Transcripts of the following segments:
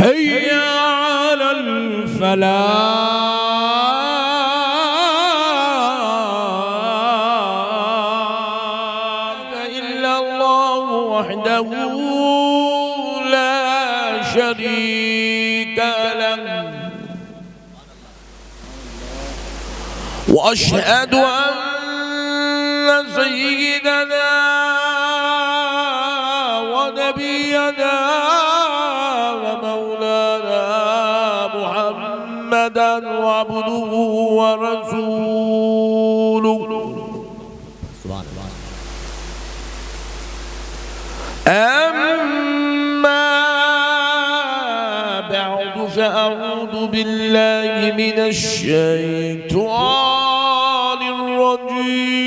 حي على الفلاح إلا الله وحده لا شريك له وأشهد أن سيدنا ونبينا ومولانا محمدا عبده ورسوله أما بعد فأعوذ بالله من الشيطان الرجيم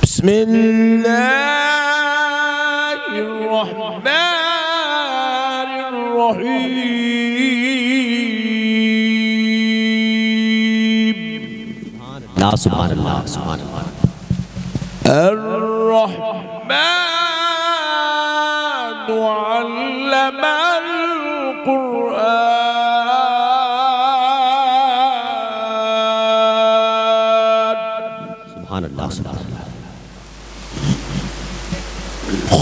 بسم الله الرحمن الرحيم سبحان الله سبحان الله الرحمن علم القرآن سبحان الله سبحان الله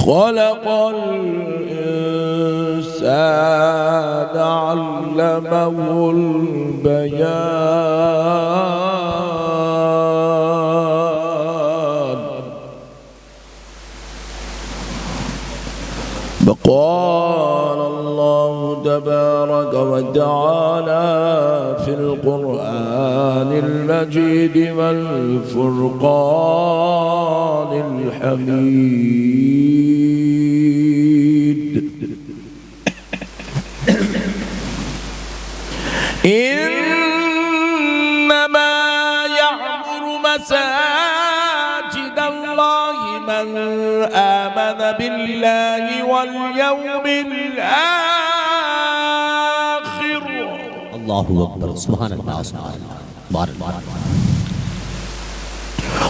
خلق الإنسان علمه البيان وقال الله تبارك وتعالى في القرآن المجيد والفرقان الحميد إنما يعمر مساجد الله من آمن بالله واليوم الآخر الله أكبر سبحان الله سبحان الله بارك الله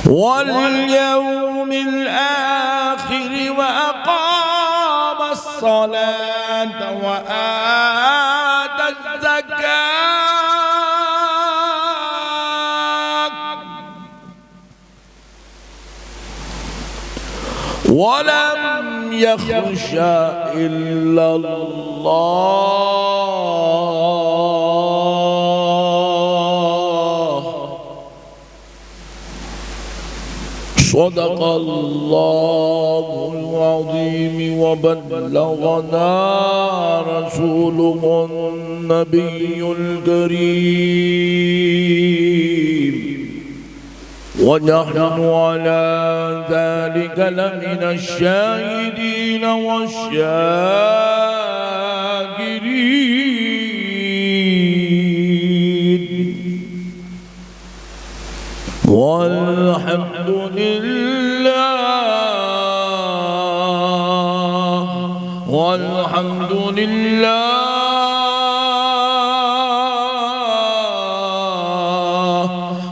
واليوم الآخر وأقام الصلاة وآتى الزكاة ولم يخش إلا الله صدق الله العظيم وبلغنا رسوله النبي الكريم ونحن على ذلك لمن الشاهدين والشاكرين والحمد لله والحمد لله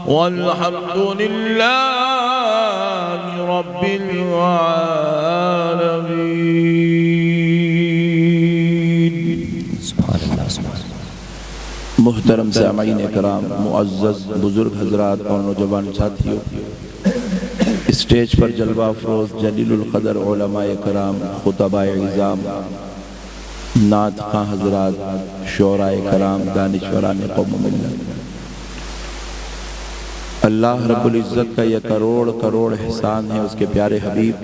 والحمد لله رب العالمين سبحان الله سبحان الله محترم سامعین اکرام، معزز بزرگ حضرات اور نوجوان ساتھیوں، اسٹیج پر جلوہ افروز جلیل القدر علماء کرام، خطباء عظام، نعت خواں حضرات، شعراء کرام، دانشوران قوم و ملت، اللہ رب العزت کا یہ کروڑ کروڑ احسان ہے اس کے پیارے حبیب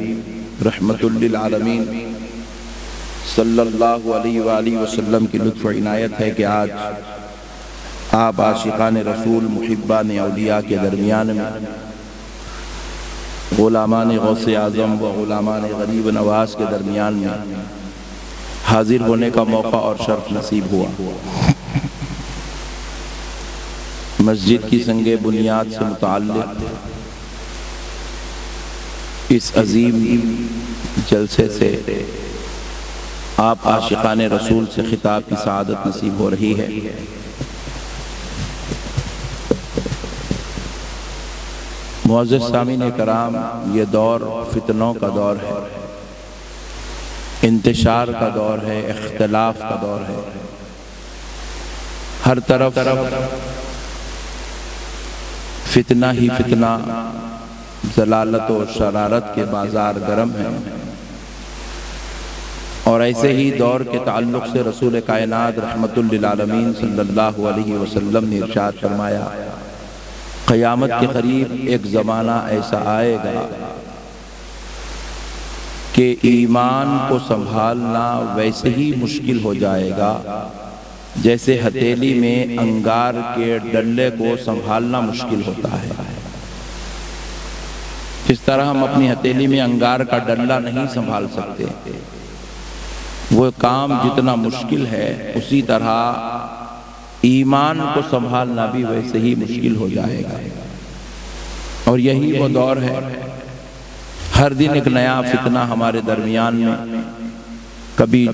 رحمت للعالمین صلی اللہ علیہ وآلہ وسلم کی لطف و عنایت ہے کہ آج آپ عاشقان رسول محبان اولیاء کے درمیان میں غلامان غوث اعظم و غلامان غریب نواز کے درمیان میں حاضر ہونے کا موقع اور شرف نصیب ہوا۔ مسجد کی سنگ بنیاد سے متعلق اس عظیم جلسے سے آپ عاشقان رسول سے خطاب کی سعادت نصیب ہو رہی ہے۔ معزز سامعین کرام، یہ دور فتنوں کا دور ہے، انتشار کا دور ہے، اختلاف کا دور ہے۔ ہر طرف فتنہ ہی فتنہ، ضلالت و شرارت کے بازار گرم ہیں۔ اور ایسے ہی دور کے تعلق سے رسول کائنات رحمت للعالمین صلی اللہ علیہ وسلم نے ارشاد فرمایا، قیامت کے قریب ایک زمانہ ایسا آئے گا کہ ایمان کو سنبھالنا ویسے ہی مشکل ہو جائے گا جیسے ہتھیلی میں انگار کے ڈنڈے کو سنبھالنا مشکل ہوتا ہے۔ جس طرح ہم اپنی ہتھیلی میں انگار کا ڈنڈا نہیں سنبھال سکتے، وہ کام جتنا مشکل ہے اسی طرح ایمان کو سنبھالنا بھی ویسے ہی مشکل ہو جائے گا۔ اور یہی وہ دور ہے، ہر دن ایک نیا فتنہ ہمارے درمیان میں کبھی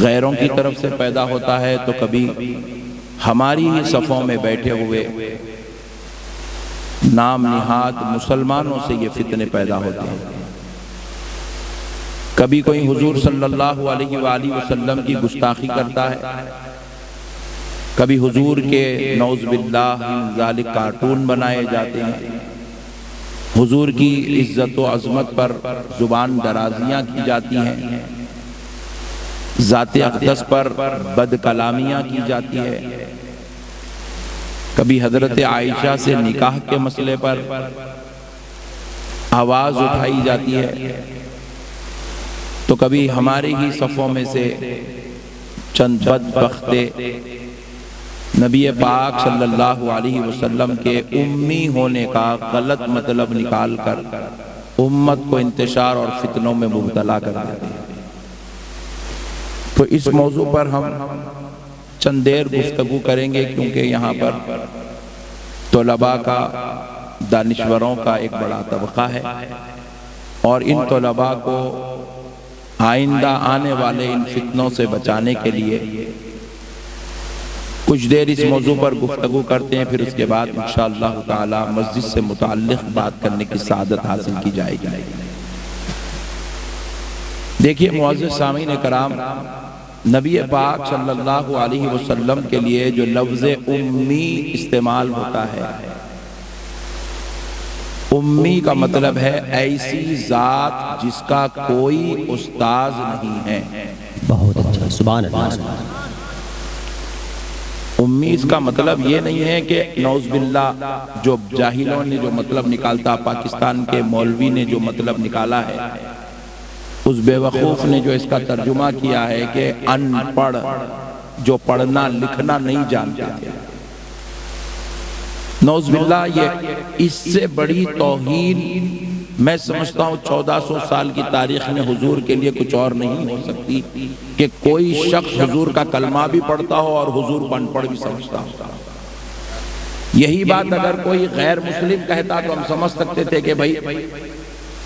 غیروں کی طرف سے پیدا ہوتا ہے تو کبھی ہماری ہی صفوں میں بیٹھے ہوئے نام نہاد مسلمانوں سے یہ فتنے پیدا ہوتے ہیں۔ کبھی کوئی حضور صلی اللہ علیہ وآلہ وسلم کی گستاخی کرتا ہے، کبھی حضور کے نعوذ باللہ من ذالک کارٹون بنائے جاتے ہیں، حضور کی عزت و عظمت پر زبان درازیاں کی جاتی ہیں، ذات اقدس پر بد کلامیاں کی جاتی ہے، کبھی حضرت عائشہ سے نکاح کے مسئلے پر آواز اٹھائی جاتی ہے، تو کبھی ہمارے ہی صفوں میں سے چند بدبخت نبی پاک صلی اللہ علیہ وسلم کے امی ہونے کا غلط مطلب نکال کر امت کو انتشار اور فتنوں میں مبتلا کر دیتے ہیں۔ تو اس موضوع پر ہم چند دیر گفتگو کریں گے، کیونکہ یہاں پر طلباء کا، دانشوروں کا ایک بڑا طبقہ ہے، اور ان طلباء کو آئندہ آنے والے ان فتنوں سے بچانے کے لیے کچھ دیر اس موضوع پر گفتگو کرتے ہیں، پھر اس کے بعد انشاءاللہ تعالی مسجد سے متعلق بات کرنے کی سعادت حاصل کی جائے گی۔ دیکھیے معزز سامعین کرام، نبی پاک صلی اللہ علیہ وسلم کے لیے جو لفظ امی استعمال ہوتا ہے، امی کا مطلب ہے ایسی ذات جس کا کوئی استاذ نہیں ہے۔ بہت اچھا، سبحان اللہ۔ امی اس کا مطلب یہ نہیں ہے کہ نعوذ باللہ جو جاہلوں نے جو مطلب نکالتا، پاکستان کے مولوی نے جو مطلب نکالا ہے، اس بے وقوف نے جو اس کا ترجمہ کیا ہے کہ ان پڑھ، جو پڑھنا لکھنا نہیں جانتے تھے۔ نعوذ باللہ یہ اس سے بڑی توہین میں سمجھتا ہوں 1400 سال کی تاریخ میں حضور کے لیے کچھ اور نہیں ہو سکتی کہ کوئی شخص حضور کا کلمہ بھی پڑھتا ہو اور حضور کو ان پڑھ بھی سمجھتا ہو۔ یہی بات اگر کوئی غیر مسلم کہتا تو ہم سمجھ سکتے تھے کہ بھائی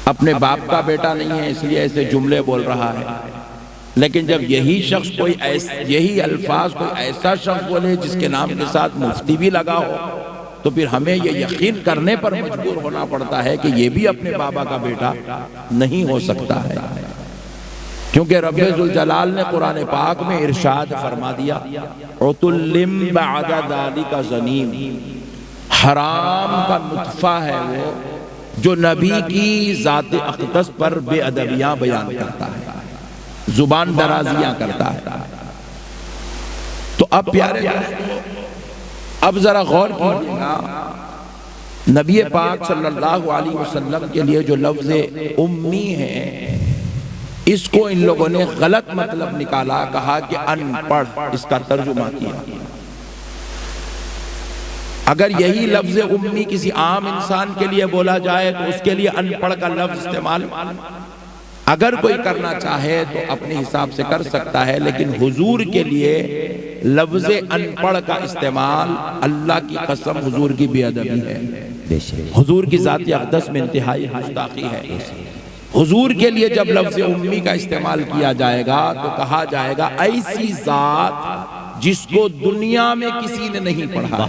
اپنے باپ کا بیٹا نہیں ہے اس لیے ایسے جملے بول رہا ہے، لیکن جب یہی شخص یہی الفاظ کوئی ایسا شخص بولے جس کے نام کے ساتھ مفتی بھی لگا ہو، تو پھر ہمیں یہ یقین کرنے پر مجبور ہونا پڑتا ہے کہ یہ بھی اپنے بابا کا بیٹا نہیں ہو سکتا ہے، کیونکہ رب ذوالجلال نے قرآن پاک میں ارشاد فرما دیا، عُتُلٍّ بَعْدَ ذَلِكَ زَنِيمٍ، حرام کا نطفہ ہے وہ جو نبی کی ذات اقدس پر بے ادبیاں بیان کرتا ہے، زبان درازیاں کرتا ہے۔ تو اب پیارے دوستو، اب ذرا غور کیجئے گا، نبی پاک صلی اللہ علیہ وسلم کے لیے جو لفظ امی ہے، اس کو ان لوگوں نے غلط مطلب نکالا، کہا کہ ان پڑھ، اس کا ترجمہ کیا۔ اگر یہی لفظ امی کسی عام انسان کے لیے بولا جائے تو اس کے لیے ان پڑھ کا لفظ استعمال اگر کوئی کرنا چاہے تو اپنے حساب سے کر سکتا ہے، لیکن حضور کے لیے لفظ ان پڑھ کا استعمال اللہ کی قسم حضور کی بے ادبی ہے، حضور کی ذات اقدس میں انتہائی گستاخی ہے۔ حضور کے لیے جب لفظ امی کا استعمال کیا جائے گا تو کہا جائے گا ایسی ذات جس کو دنیا میں کسی نے نہیں پڑھا،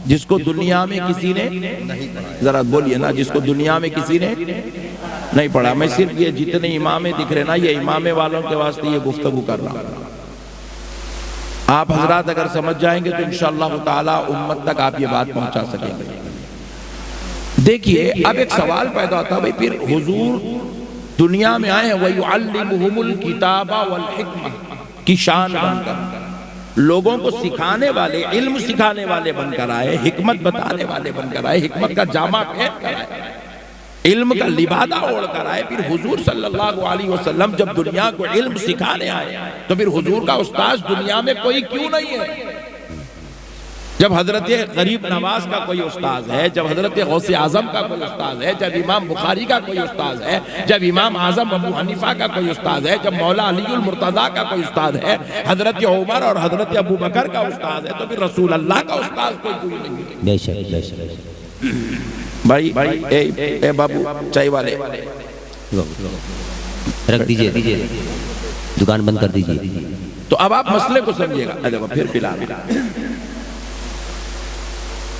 جس کو دنیا میں کسی نے ذرا بولیے نا، جس کو دنیا میں کسی نے نہیں پڑھا. میں صرف یہ جتنے امامیں دکھ رہے نا، یہ امامے والوں کے واسطے یہ گفتگو کر رہا ہوں. آپ حضرات اگر سمجھ جائیں گے تو انشاءاللہ تعالی امت تک آپ یہ بات پہنچا سکیں گے. دیکھیے اب ایک سوال پیدا ہوتا ہے، بھئی پھر حضور دنیا میں آئے ہیں وَيُعَلِّمُهُمُ الْكِتَابَ وَالْحِكْمَةَ کی شان بن کر، لوگوں کو سکھانے والے، علم سکھانے والے بن کر آئے، حکمت بتانے والے بن کر آئے، حکمت کا جامع پہن کر آئے، علم کا لبادہ اوڑھ کر آئے. پھر حضور صلی اللہ علیہ وسلم جب دنیا کو علم سکھانے آئے تو پھر حضور کا استاذ دنیا میں کوئی کیوں نہیں ہے؟ جب حضرت غریب نواز کا کوئی استاذ ہے، جب حضرت غوث اعظم کا کوئی استاذ ہے، جب امام بخاری کا کوئی استاذ ہے، جب امام اعظم ابو حنیفہ کا کوئی استاذ ہے، جب مولا علی المرتضیٰ کا کوئی استاز ہے، حضرت عمر اور حضرت ابو بکر کا استاذ ہے، تو پھر رسول اللہ کا استاذ کوئی نہیں ہے. بے شک بے شک. بھائی اے بابو چائے والے رکھ دیجئے، دکان بند کر دیجئے. تو اب آپ مسئلے کو سمجھیے گا. پھر پلا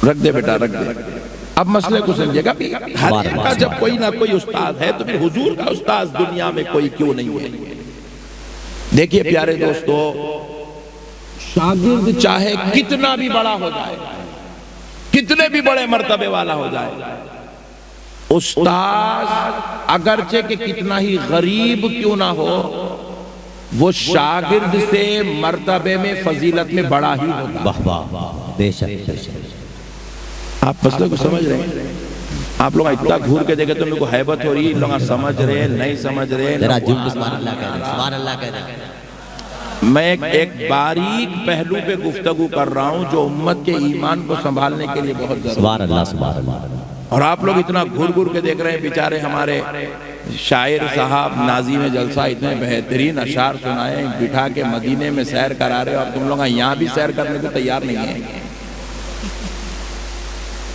رکھ دے بیٹا، رکھ دے. اب مسئلے کو سمجھے گا. ہر ایک کا جب کوئی نہ کوئی استاد ہے تو پھر حضور کا استاذ دنیا میں کوئی کیوں نہیں ہے؟ دیکھیے پیارے دوستو، شاگرد چاہے کتنا بھی بڑا ہو جائے، کتنے بھی بڑے مرتبے والا ہو جائے، استاذ اگرچہ کہ کتنا ہی غریب کیوں نہ ہو، وہ شاگرد سے مرتبے میں فضیلت میں بڑا ہی ہوگا. واہ واہ، بے شک بے شک. آپ مسئلے کو سمجھ رہے ہیں؟ آپ لوگ اتنا گھور کے دیکھے تو ان کو حیبت ہو رہی ہے، لوگ سمجھ رہے نہیں سمجھ رہے. ذرا جھوم سبحان اللہ کہہ دیں، سبحان اللہ کہہ دیں. میں ایک باریک پہلو پہ گفتگو کر رہا ہوں جو امت کے ایمان کو سنبھالنے کے لیے بہت ضروری ہے. سبحان اللہ سبحان اللہ. اور آپ لوگ اتنا گھور گھور کے دیکھ رہے ہیں. بیچارے ہمارے شاعر صاحب ناظم جلسہ اتنے بہترین اشعار سنائے، بٹھا کے مدینے میں سیر کرا رہے، اور تم لوگ یہاں بھی سیر کرنے کو تیار نہیں ہیں.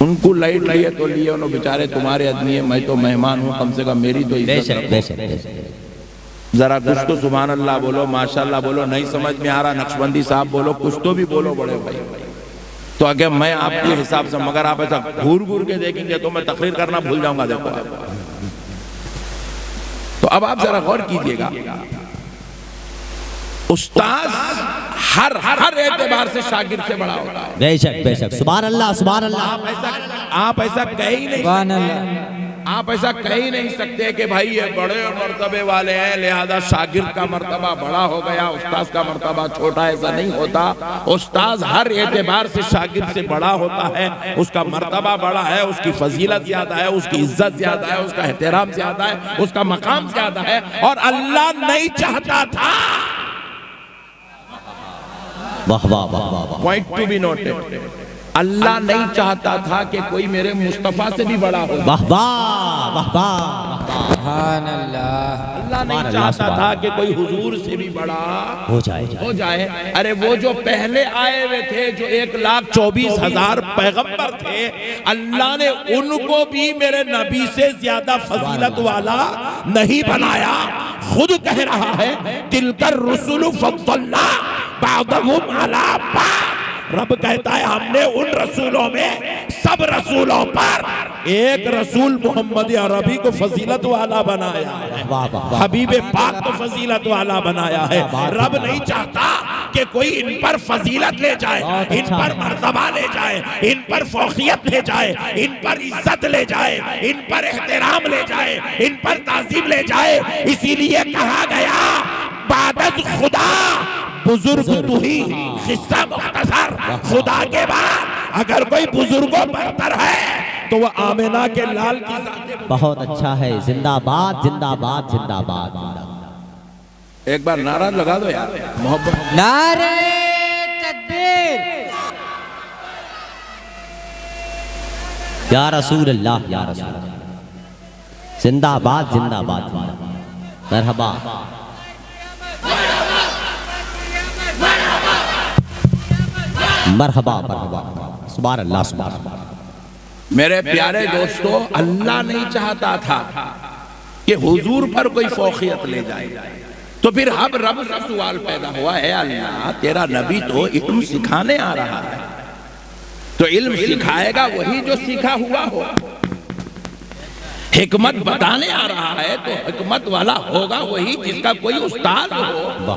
ان کو لائٹ لیے تو لیے، انہوں بیچارے تمہارے آدمی ہیں، میں تو مہمان ہوں، کم سے کم میری تو عزت رکھو. بے شک بے شک. ذرا کچھ تو سبحان اللہ بولو، ماشاءاللہ بولو. نہیں سمجھ میں آ رہا نقشبندی صاحب بولو، کچھ تو بھی بولو بڑے بھائی. تو اگر میں آپ کے حساب سے، مگر آپ ایسا گھور گھور کے دیکھیں گے تو میں تقریر کرنا بھول جاؤں گا. دیکھو تو اب آپ ذرا غور کیجئے گا، استاذ ہر اعتبار سے شاگرد سے بڑا ہوتا ہے. بے شک بے شک. سبحان اللہ سبحان اللہ. آپ ایسا کہہ ہی نہیں سکتے، آپ ایسا کہہ ہی نہیں سکتے کہ بھائی یہ بڑے مرتبے والے ہیں لہذا شاگرد کا مرتبہ بڑا ہو گیا، استاذ کا مرتبہ چھوٹا. ایسا نہیں ہوتا. استاذ ہر اعتبار سے شاگرد سے بڑا ہوتا ہے، اس کا مرتبہ بڑا ہے، اس کی فضیلت زیادہ ہے، اس کی عزت زیادہ ہے، اس کا احترام زیادہ ہے، اس کا مقام زیادہ ہے. اور اللہ نہیں چاہتا تھا، واہ واہ واہ واہ. پوائنٹ ٹو بی نوٹڈ، اللہ نہیں چاہتا تھا کہ کوئی میرے مصطفیٰ سے بھی بڑا ہو. واہ واہ واہ واہ. سبحان اللہ. اللہ نہیں چاہتا تھا کہ کوئی حضور سے بھی بڑا ہو جائے. ارے وہ جو پہلے آئے ہوئے تھے، جو 1,24,000 پیغمبر تھے، اللہ نے ان کو بھی میرے نبی سے زیادہ فضیلت والا نہیں بنایا. خود کہہ رہا ہے تِلْكَ الرُّسُلُ فَضَّلْنَا بَعْضَهُمْ عَلَىٰ بَعْضٍ. رب کہتا ہے ہم نے ان رسولوں میں سب رسولوں پر ایک رسول محمد عربی کو فضیلت والا بنایا ہے، حبیب پاک کو فضیلت والا بنایا ہے. رب نہیں چاہتا کہ کوئی ان پر فضیلت لے جائے، ان پر مرتبہ لے جائے، ان پر فوقیت لے جائے، ان پر عزت لے جائے، ان پر احترام لے جائے، ان پر تعظیم لے جائے. اسی لیے کہا گیا بعد از خدا بزرگ تو ہی. قصہ مختصر، خدا کے بعد اگر کوئی بزرگوں برتر ہے تو وہ آمنہ کے لال کی ذات. بہت اچھا ہے. زندہ باد زندہ باد زندہ باد. ایک بار نعرہ لگا دو یار محبت. نعرہ تکبیر. یا رسول اللہ یا رسول اللہ. زندہ باد زندہ باد. مرحبا. مرحبا مرحبا. سبحان اللہ سبحان اللہ. میرے پیارے دوستو، اللہ نہیں چاہتا تھا کہ حضور پر کوئی فوقیت لے جائے. تو پھر اب رب سے سوال پیدا ہوا ہے، اللہ تیرا نبی تو علم سکھانے آ رہا ہے، تو علم سکھائے گا وہی جو سیکھا ہوا ہو. حکمت بتانے آ رہا ہے تو حکمت والا ہوگا وہی جس کا کوئی استاد ہو.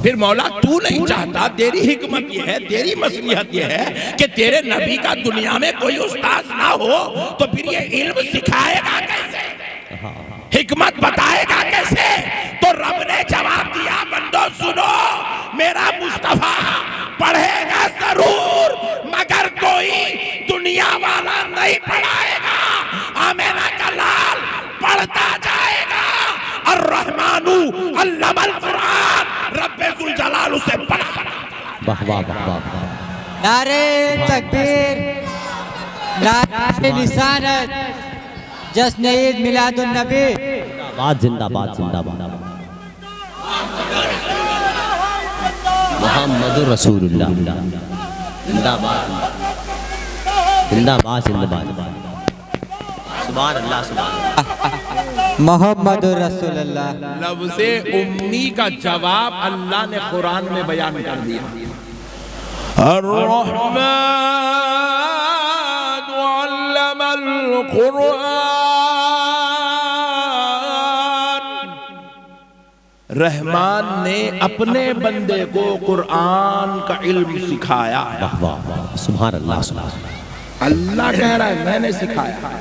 پھر مولا تو نہیں چاہتا، تیری حکمت یہ ہے، تیری مصلحت یہ ہے کہ تیرے نبی کا دنیا میں کوئی استاد نہ ہو، تو پھر یہ علم سکھائے گا کیسے؟ حکمت بتائے گا کیسے؟ تو رب نے جواب دیا، بندو سنو، میرا مصطفیٰ پڑھے گا ضرور مگر کوئی دنیا والا نہیں پڑھائے گا. آمینہ کا لال پڑھتا جائے گا. الرحمن علم القرآن، رب ذوالجلال اسے پڑھا. واہ واہ واہ واہ. نعرہ تکبیر، نعرہ رسالت، جشن عید میلاد النبی. بات زندہ باد زندہ باد. محمد رسول اللہ. زندہ باد زندہ باد زندہ باد. سبحان اللہ سبحان اللہ. محمد رسول اللہ. لفظ امی کا جواب اللہ نے قرآن میں بیان کر دیا. الرحمن علم القرآن. رحمان نے اپنے بندے کو قرآن کا علم سکھایا. واہ واہ واہ. سبحان اللہ سبحان اللہ. اللہ کہہ رہا ہے میں نے سکھایا.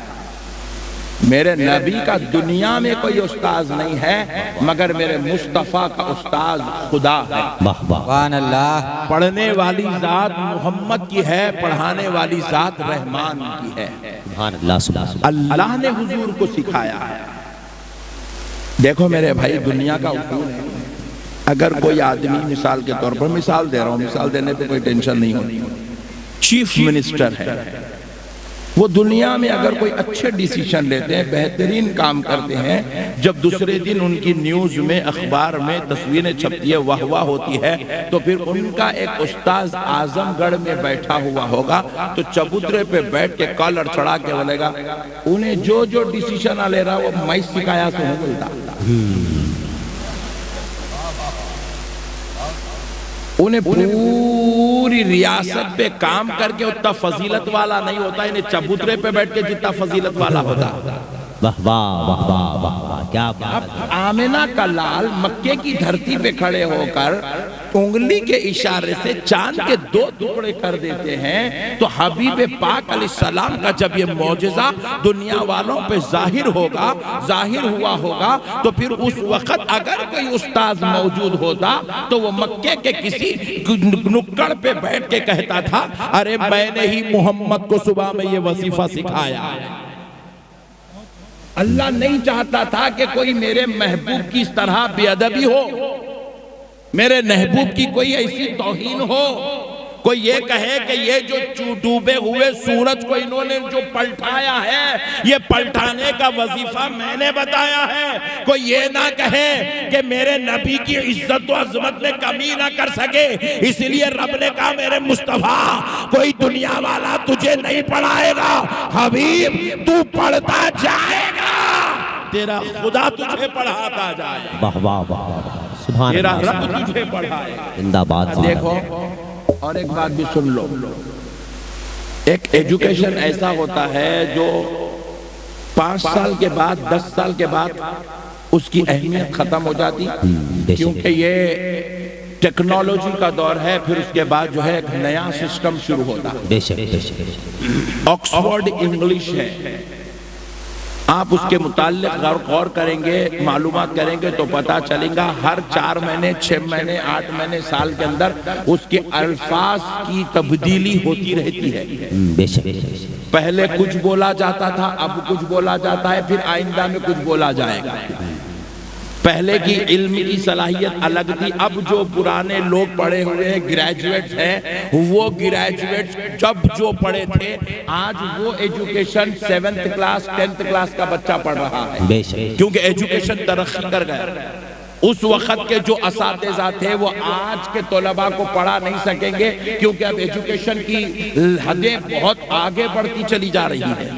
میرے نبی کا دنیا میں کوئی استاذ نہیں ہے مگر میرے مصطفیٰ کا استاذ خدا ہے. واہ واہ. سبحان اللہ. پڑھنے والی ذات محمد کی ہے، پڑھانے والی ذات رحمان کی ہے. سبحان اللہ سبحان اللہ. اللہ نے حضور کو سکھایا ہے. دیکھو میرے بھائی، دنیا کا اصول ہے، اگر کوئی آدمی مثال کے طور پر، مثال دے رہا ہوں، مثال دینے پہ کوئی ٹینشن نہیں ہوتی، چیف منسٹر ہے، وہ دنیا میں اگر کوئی اچھے ڈیسیشن لیتے ہیں، بہترین کام کرتے ہیں، جب دوسرے دن ان کی نیوز میں، اخبار میں تصویریں چھپتی ہے، واہ واہ ہوتی ہے، تو پھر ان کا ایک استاذ اعظم گڑھ میں بیٹھا ہوا ہوگا تو چبوترے پہ بیٹھ کے کالر چڑھا کے بولے گا انہیں جو جو ڈیسیشن لے رہا وہ میں سکھایا تو ہوں بولتا. انہیں پوری ریاست پہ کام کر کے اتنا فضیلت والا نہیں ہوتا، انہیں چبوترے پہ بیٹھ کے جتنا فضیلت والا ہوتا. واہ واہ واہ واہ واہ واہ. کیا بات. اب آمنہ کا لال مکے کی دھرتی پہ کھڑے ہو کر انگلی کے اشارے سے چاند کے 2 ٹکڑے کر دیتے ہیں، تو حبیب پاک علیہ السلام کا جب یہ معجزہ دنیا والوں پہ ظاہر ہوا ہوگا تو پھر اس وقت اگر کوئی استاذ موجود ہوتا تو وہ مکے کے کسی نکڑ پہ بیٹھ کے کہتا تھا ارے میں نے ہی محمد کو صبح میں یہ وظیفہ سکھایا. اللہ نہیں چاہتا تھا کہ کوئی میرے محبوب کی اس طرح بے ادبی ہو، میرے محبوب کی کوئی ایسی توہین ہو، کوئی یہ کہے کہ یہ جو ڈوبے ہوئے سورج کو انہوں نے جو پلٹایا ہے یہ پلٹانے کا وظیفہ میں نے بتایا ہے. کوئی یہ نہ کہے کہ میرے نبی کی عزت و عظمت میں کمی نہ کر سکے، اس لیے رب نے کہا میرے مصطفیٰ کوئی دنیا والا تجھے نہیں پڑھائے گا، حبیب تو پڑھتا جائے گا، تیرا خدا تجھے پڑھاتا جائے گا. واہ واہ واہ واہ. سبحان تیرا اللہ. رب تجھے پڑھائے گا. زندہ باد. دیکھو اور ایک بات بھی سن لو، ایک ایجوکیشن ایسا ہوتا ہے جو 5 سال کے بعد 10 سال کے بعد اس کی اہمیت ختم ہو جاتی، کیونکہ یہ ٹیکنالوجی کا دور ہے. پھر اس کے بعد جو ہے ایک نیا سسٹم شروع ہوتا ہے. بے شک بے شک. آکسفورڈ انگلش ہے، آپ اس کے متعلق غور کریں گے، معلومات کریں گے تو پتا چلے گا ہر 4 مہینے 6 مہینے 8 مہینے سال کے اندر اس کے الفاظ کی تبدیلی ہوتی رہتی ہے. بے شک. پہلے کچھ بولا جاتا تھا، اب کچھ بولا جاتا ہے، پھر آئندہ میں کچھ بولا جائے گا. پہلے کی علم کی صلاحیت الگ تھی. اب جو پرانے لوگ پڑھے ہوئے ہیں گریجویٹس ہیں، وہ گریجویٹس جب جو پڑھے تھے آج وہ education 7th class 10th class کا بچہ پڑھ رہا ہے، کیونکہ ایجوکیشن ترقی کر گیا. اس وقت کے جو اساتذہ تھے وہ آج کے طلباء کو پڑھا نہیں سکیں گے، کیونکہ اب ایجوکیشن کی حدیں بہت آگے بڑھتی چلی جا رہی ہیں.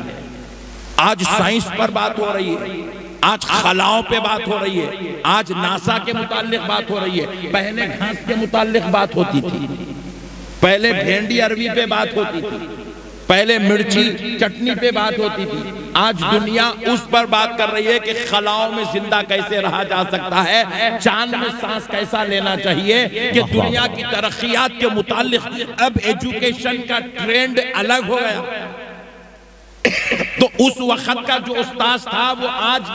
آج سائنس پر بات ہو رہی ہے، آج خلاؤں پہ بات ہو رہی ہے، آج ناسا کے متعلق بات ہو رہی ہے. پہلے گھاس کے متعلق بات ہوتی تھی، پہلے بھینڈی عربی پہ بات ہوتی تھی. پہلے مرچی چٹنی پہ بات ہوتی تھی، آج دنیا اس پر بات کر رہی ہے کہ خلاؤں میں زندہ کیسے رہا جا سکتا ہے، چاند میں سانس کیسا لینا چاہیے، کہ دنیا کی ترقیات کے متعلق اب ایجوکیشن کا ٹرینڈ الگ ہو گیا۔ تو اس وقت کا جو استاذ تھا وہ آج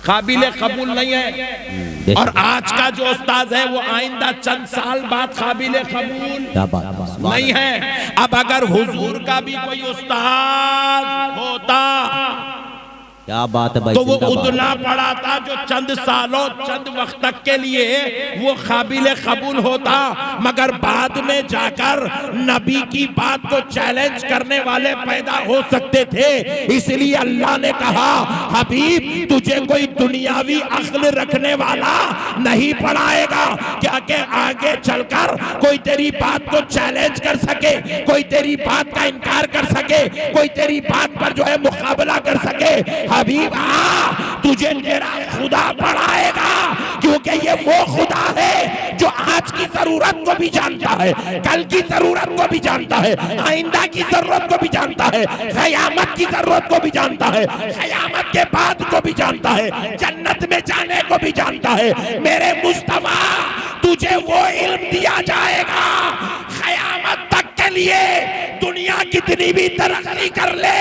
قابل قبول نہیں ہے، اور آج کا جو استاذ ہے وہ آئندہ چند سال بعد قابل قبول نہیں ہے۔ اب اگر حضور کا بھی کوئی استاذ ہوتا کیا بات ہے بھائی، تو وہ اتنا پڑھا تھا جو چند سالوں چند وقت تک کے لیے وہ قابل قبول ہوتا، مگر بعد میں جا کر نبی کی بات کو چیلنج کرنے والے پیدا ہو سکتے تھے۔ اس لیے اللہ نے کہا حبیب تجھے کوئی دنیاوی عقل رکھنے والا نہیں پڑھائے گا، کیا کہ آگے چل کر کوئی تیری بات کو چیلنج کر سکے، کوئی تیری بات کا انکار کر سکے، کوئی تیری بات پر جو ہے مقابلہ کر سکے۔ حبیب تجھے تیرا خدا پڑھائے گا، کیونکہ یہ وہ خدا ہے جو آج کی ضرورت کو بھی جانتا ہے، کل کی ضرورت کو بھی جانتا ہے، آئندہ کی ضرورت کو بھی جانتا ہے، قیامت کی ضرورت کو بھی جانتا ہے، قیامت کے بعد کو بھی جانتا ہے، جنت میں جانے کو بھی جانتا ہے۔ میرے مصطفیٰ تجھے وہ علم دیا جائے گا، قیامت تک کے لیے دنیا کتنی بھی ترقی کر لے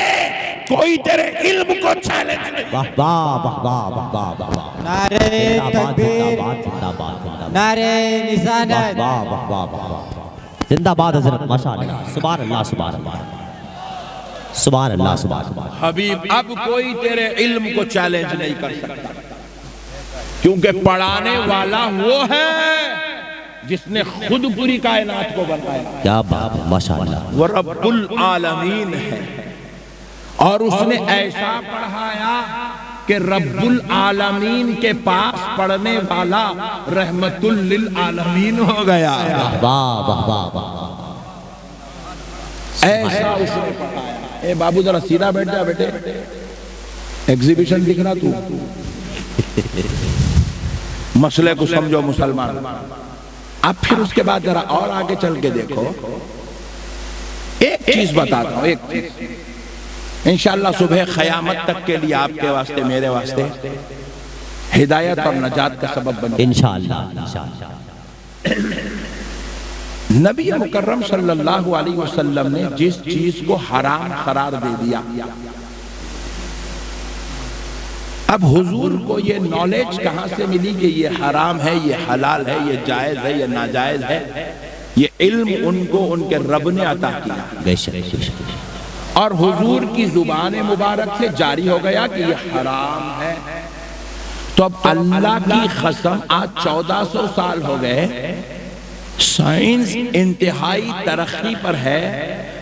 کوئی تیرے علم کو چیلنج نہیں۔ واہ واہ واہ واہ واہ واہ، نعرہ تکبیر، نعرہ نشانت، واہ واہ واہ واہ، زندہ باد حضرت، ماشاءاللہ، سبحان اللہ سبحان اللہ سبحان اللہ سبحان اللہ۔ حبیب اب کوئی تیرے علم کو چیلنج نہیں کر سکتا، کیونکہ پڑھانے والا وہ ہے جس نے خود پوری کائنات کو بنایا، کیا بات ہے ماشاءاللہ، وہ رب العالمین ہے، اور اس نے ایسا پڑھایا کہ رب العالمین کے پاس پڑھنے والا رحمت للعالمین ہو گیا۔ واہ واہ واہ واہ، ایسا اس نے پڑھایا۔ اے بابو ذرا سیدھا بیٹھ جا بیٹے، ایگزیبیشن دکھ رہا تو، مسئلے کو سمجھو مسلمان۔ اب پھر اس کے بعد ذرا اور آگے چل کے دیکھو، ایک چیز بتاتا ہوں، ایک چیز انشاءاللہ صبح قیامت تک کے لیے آپ کے واسطے میرے واسطے ہدایت اور نجات کا سبب بنے۔ انشاءاللہ۔ نبی مکرم صلی اللہ علیہ وسلم نے جس چیز کو حرام قرار دے دیا، اب حضور کو یہ نالج کہاں سے ملی کہ یہ حرام ہے، یہ حلال ہے، یہ جائز ہے، یہ ناجائز ہے؟ یہ علم ان کو ان کے رب نے عطا کیا، بے شک، اور حضور کی زبان مبارک سے جاری ہو گیا کہ یہ حرام ہے۔ تو اب اللہ کی قسم آج 1400 سال ہو گئے، سائنس انتہائی ترقی پر ہے،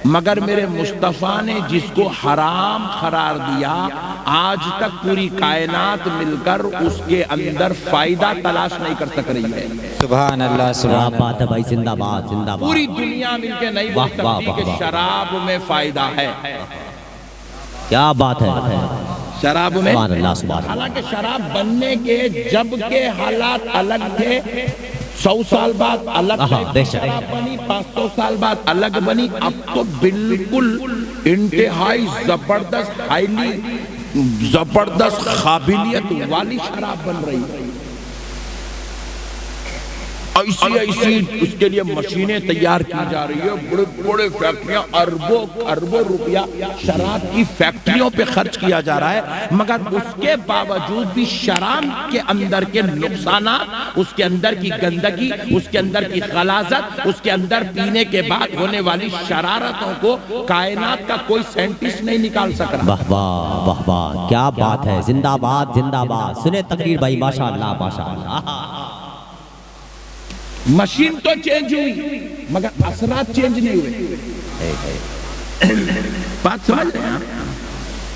مگر میرے مصطفیٰ نے جس کو حرام قرار دیا آج تک پوری کائنات مل کر اس کے اندر فائدہ تلاش نہیں کر سک رہی ہے۔ سبحان اللہ کیا سبحان بات ہے بھائی، زندہ باد زندہ باد، پوری دنیا مل کے نہیں بول سکتی کہ شراب میں فائدہ ہے۔ کیا بات ہے، شراب میں سبحان اللہ سبحان اللہ، حالانکہ شراب بننے کے جب کے حالات الگ تھے، 100 سال بعد الگ شراب بنی، 500 سال بعد الگ بنی، اب تو بالکل انتہائی زبردست، ہائیلی زبردست قابلیت والی شراب بن رہی ہے۔ ایسی اس کے لیے مشینیں تیار کی جا رہی ہے، بڑے بڑے فیکٹریاں، اربوں روپیہ شراب کی فیکٹریوں پہ خرچ کیا جا رہا ہے، مگر اس کے باوجود بھی شراب کے اندر کے نقصانات، اس کے اندر کی گندگی، اس کے اندر کی غلاظت، اس کے اندر پینے کے بعد ہونے والی شرارتوں کو کائنات کا کوئی سائنٹسٹ نہیں نکال سک رہا۔ واہ واہ واہ واہ، کیا بات ہے، زندہ باد زندہ باد، سنیں تقریر بھائی، ماشاءاللہ ماشاءاللہ۔ مشین تو چینج ہوئی مگر اثرات چینج نہیں ہوئے، بات سمجھ رہے ہیں؟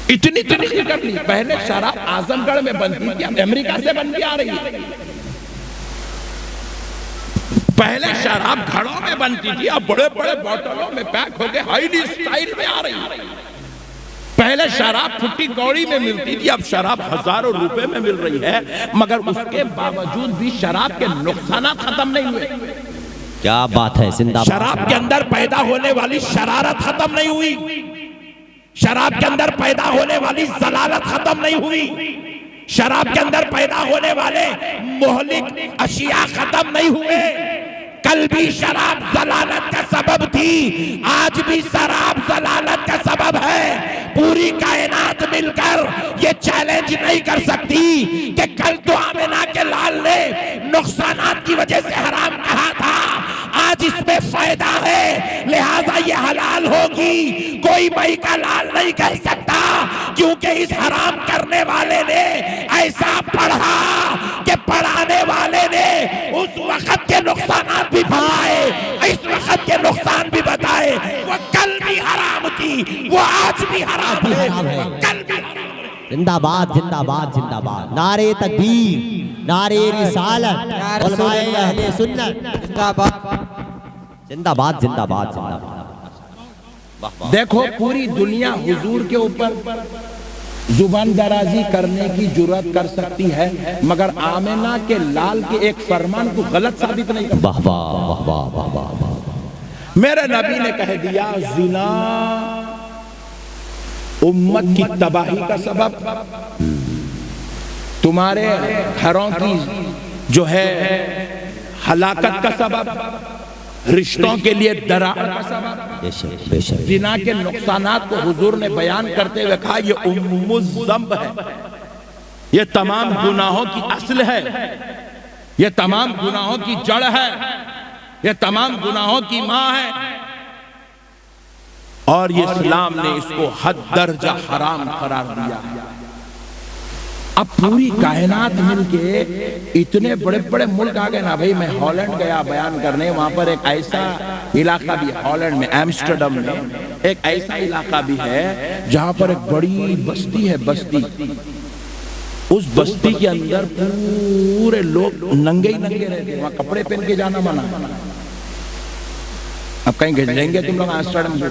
اتنی ترقی کر لی، پہلے شراب اعظم گڑھ میں بنتی تھی، اب امریکہ سے بن کے آ رہی ہے۔ پہلے شراب گھڑوں میں بنتی تھی، اب بڑے بڑے بوتلوں میں پیک ہو کے ہائیلی اسٹائل میں آ رہی ہے۔ پہلے شراب پھٹی کوڑی میں ملتی تھی، اب شراب ہزاروں روپے میں مل رہی ہے، مگر اس کے باوجود بھی شراب کے نقصانات ختم نہیں ہوئے۔ کیا بات ہے، زندہ باد. شراب کے اندر پیدا ہونے والی شرارت ختم نہیں ہوئی، شراب کے اندر پیدا ہونے والی ضلالت ختم نہیں ہوئی، شراب کے اندر پیدا ہونے والے مہلک اشیاء ختم نہیں ہوئے. کل بھی شراب ضلالت کا سبب تھی، آج بھی شراب ضلالت کا سبب ہے. پوری کائنات مل کر یہ چیلنج نہیں کر سکتی کہ کل تو آمنہ کے لال نے نقصانات کی وجہ سے حرام کہا تھا، آج اس میں فائدہ ہے لہٰذا یہ حلال ہوگی. کوئی مئی کا لال نہیں کر سکتا کیونکہ اس حرام کرنے والے نے ایسا پڑھا کہ پڑھانے والے نے اس وقت کے نقصانات بھی بتائے، اس وقت کے نقصان بھی بتائے. وہ کل بھی حرام تھی، وہ آج بھی حرام ہے، وہ کل بھی حرام ہے. زندہ باد، زندہ باد، زندہ باد. نعرے تکبیر، نعرے رسالت، علماء اہل سنت، زندہ باد. زندہ باد، زندہ باد، زندہ باد. دیکھو پوری دنیا حضور کے اوپر زبان درازی کرنے کی جرات کر سکتی ہے مگر آمنہ کے لال کے ایک فرمان کو غلط ثابت نہیں کر. واہ واہ واہ واہ واہ واہ. میرے نبی نے کہہ دیا زنا امت کی تباہی کا سبب، تمہارے گھروں کی جو ہے ہلاکت کا سبب، رشتوں کے لیے درار کا سبب. بے شک بے شک. زنا کے نقصانات کو حضور نے بیان کرتے ہوئے کہا یہ ام الذنب ہے، یہ تمام گناہوں کی اصل ہے، یہ تمام گناہوں کی جڑ ہے، یہ تمام گناہوں کی ماں ہے. اور یہ اسلام نے اس کو حد درجہ حرام قرار دیا. اب پوری کائنات مل کے اتنے بڑے بڑے ملک آگئے نا بھئی. میں ہالینڈ گیا بیان کرنے، وہاں پر ایک ایسا علاقہ بھی ہالینڈ میں ایمسٹرڈم میں ایک ایسا علاقہ بھی ہے جہاں پر ایک بڑی بستی ہے. بستی اس بستی کے اندر پورے لوگ ننگے ہی ننگے رہتے ہیں، وہاں کپڑے پہن کے جانا منع. اب کہیں گھسیں گے تم لوگ ایمسٹرڈم میں،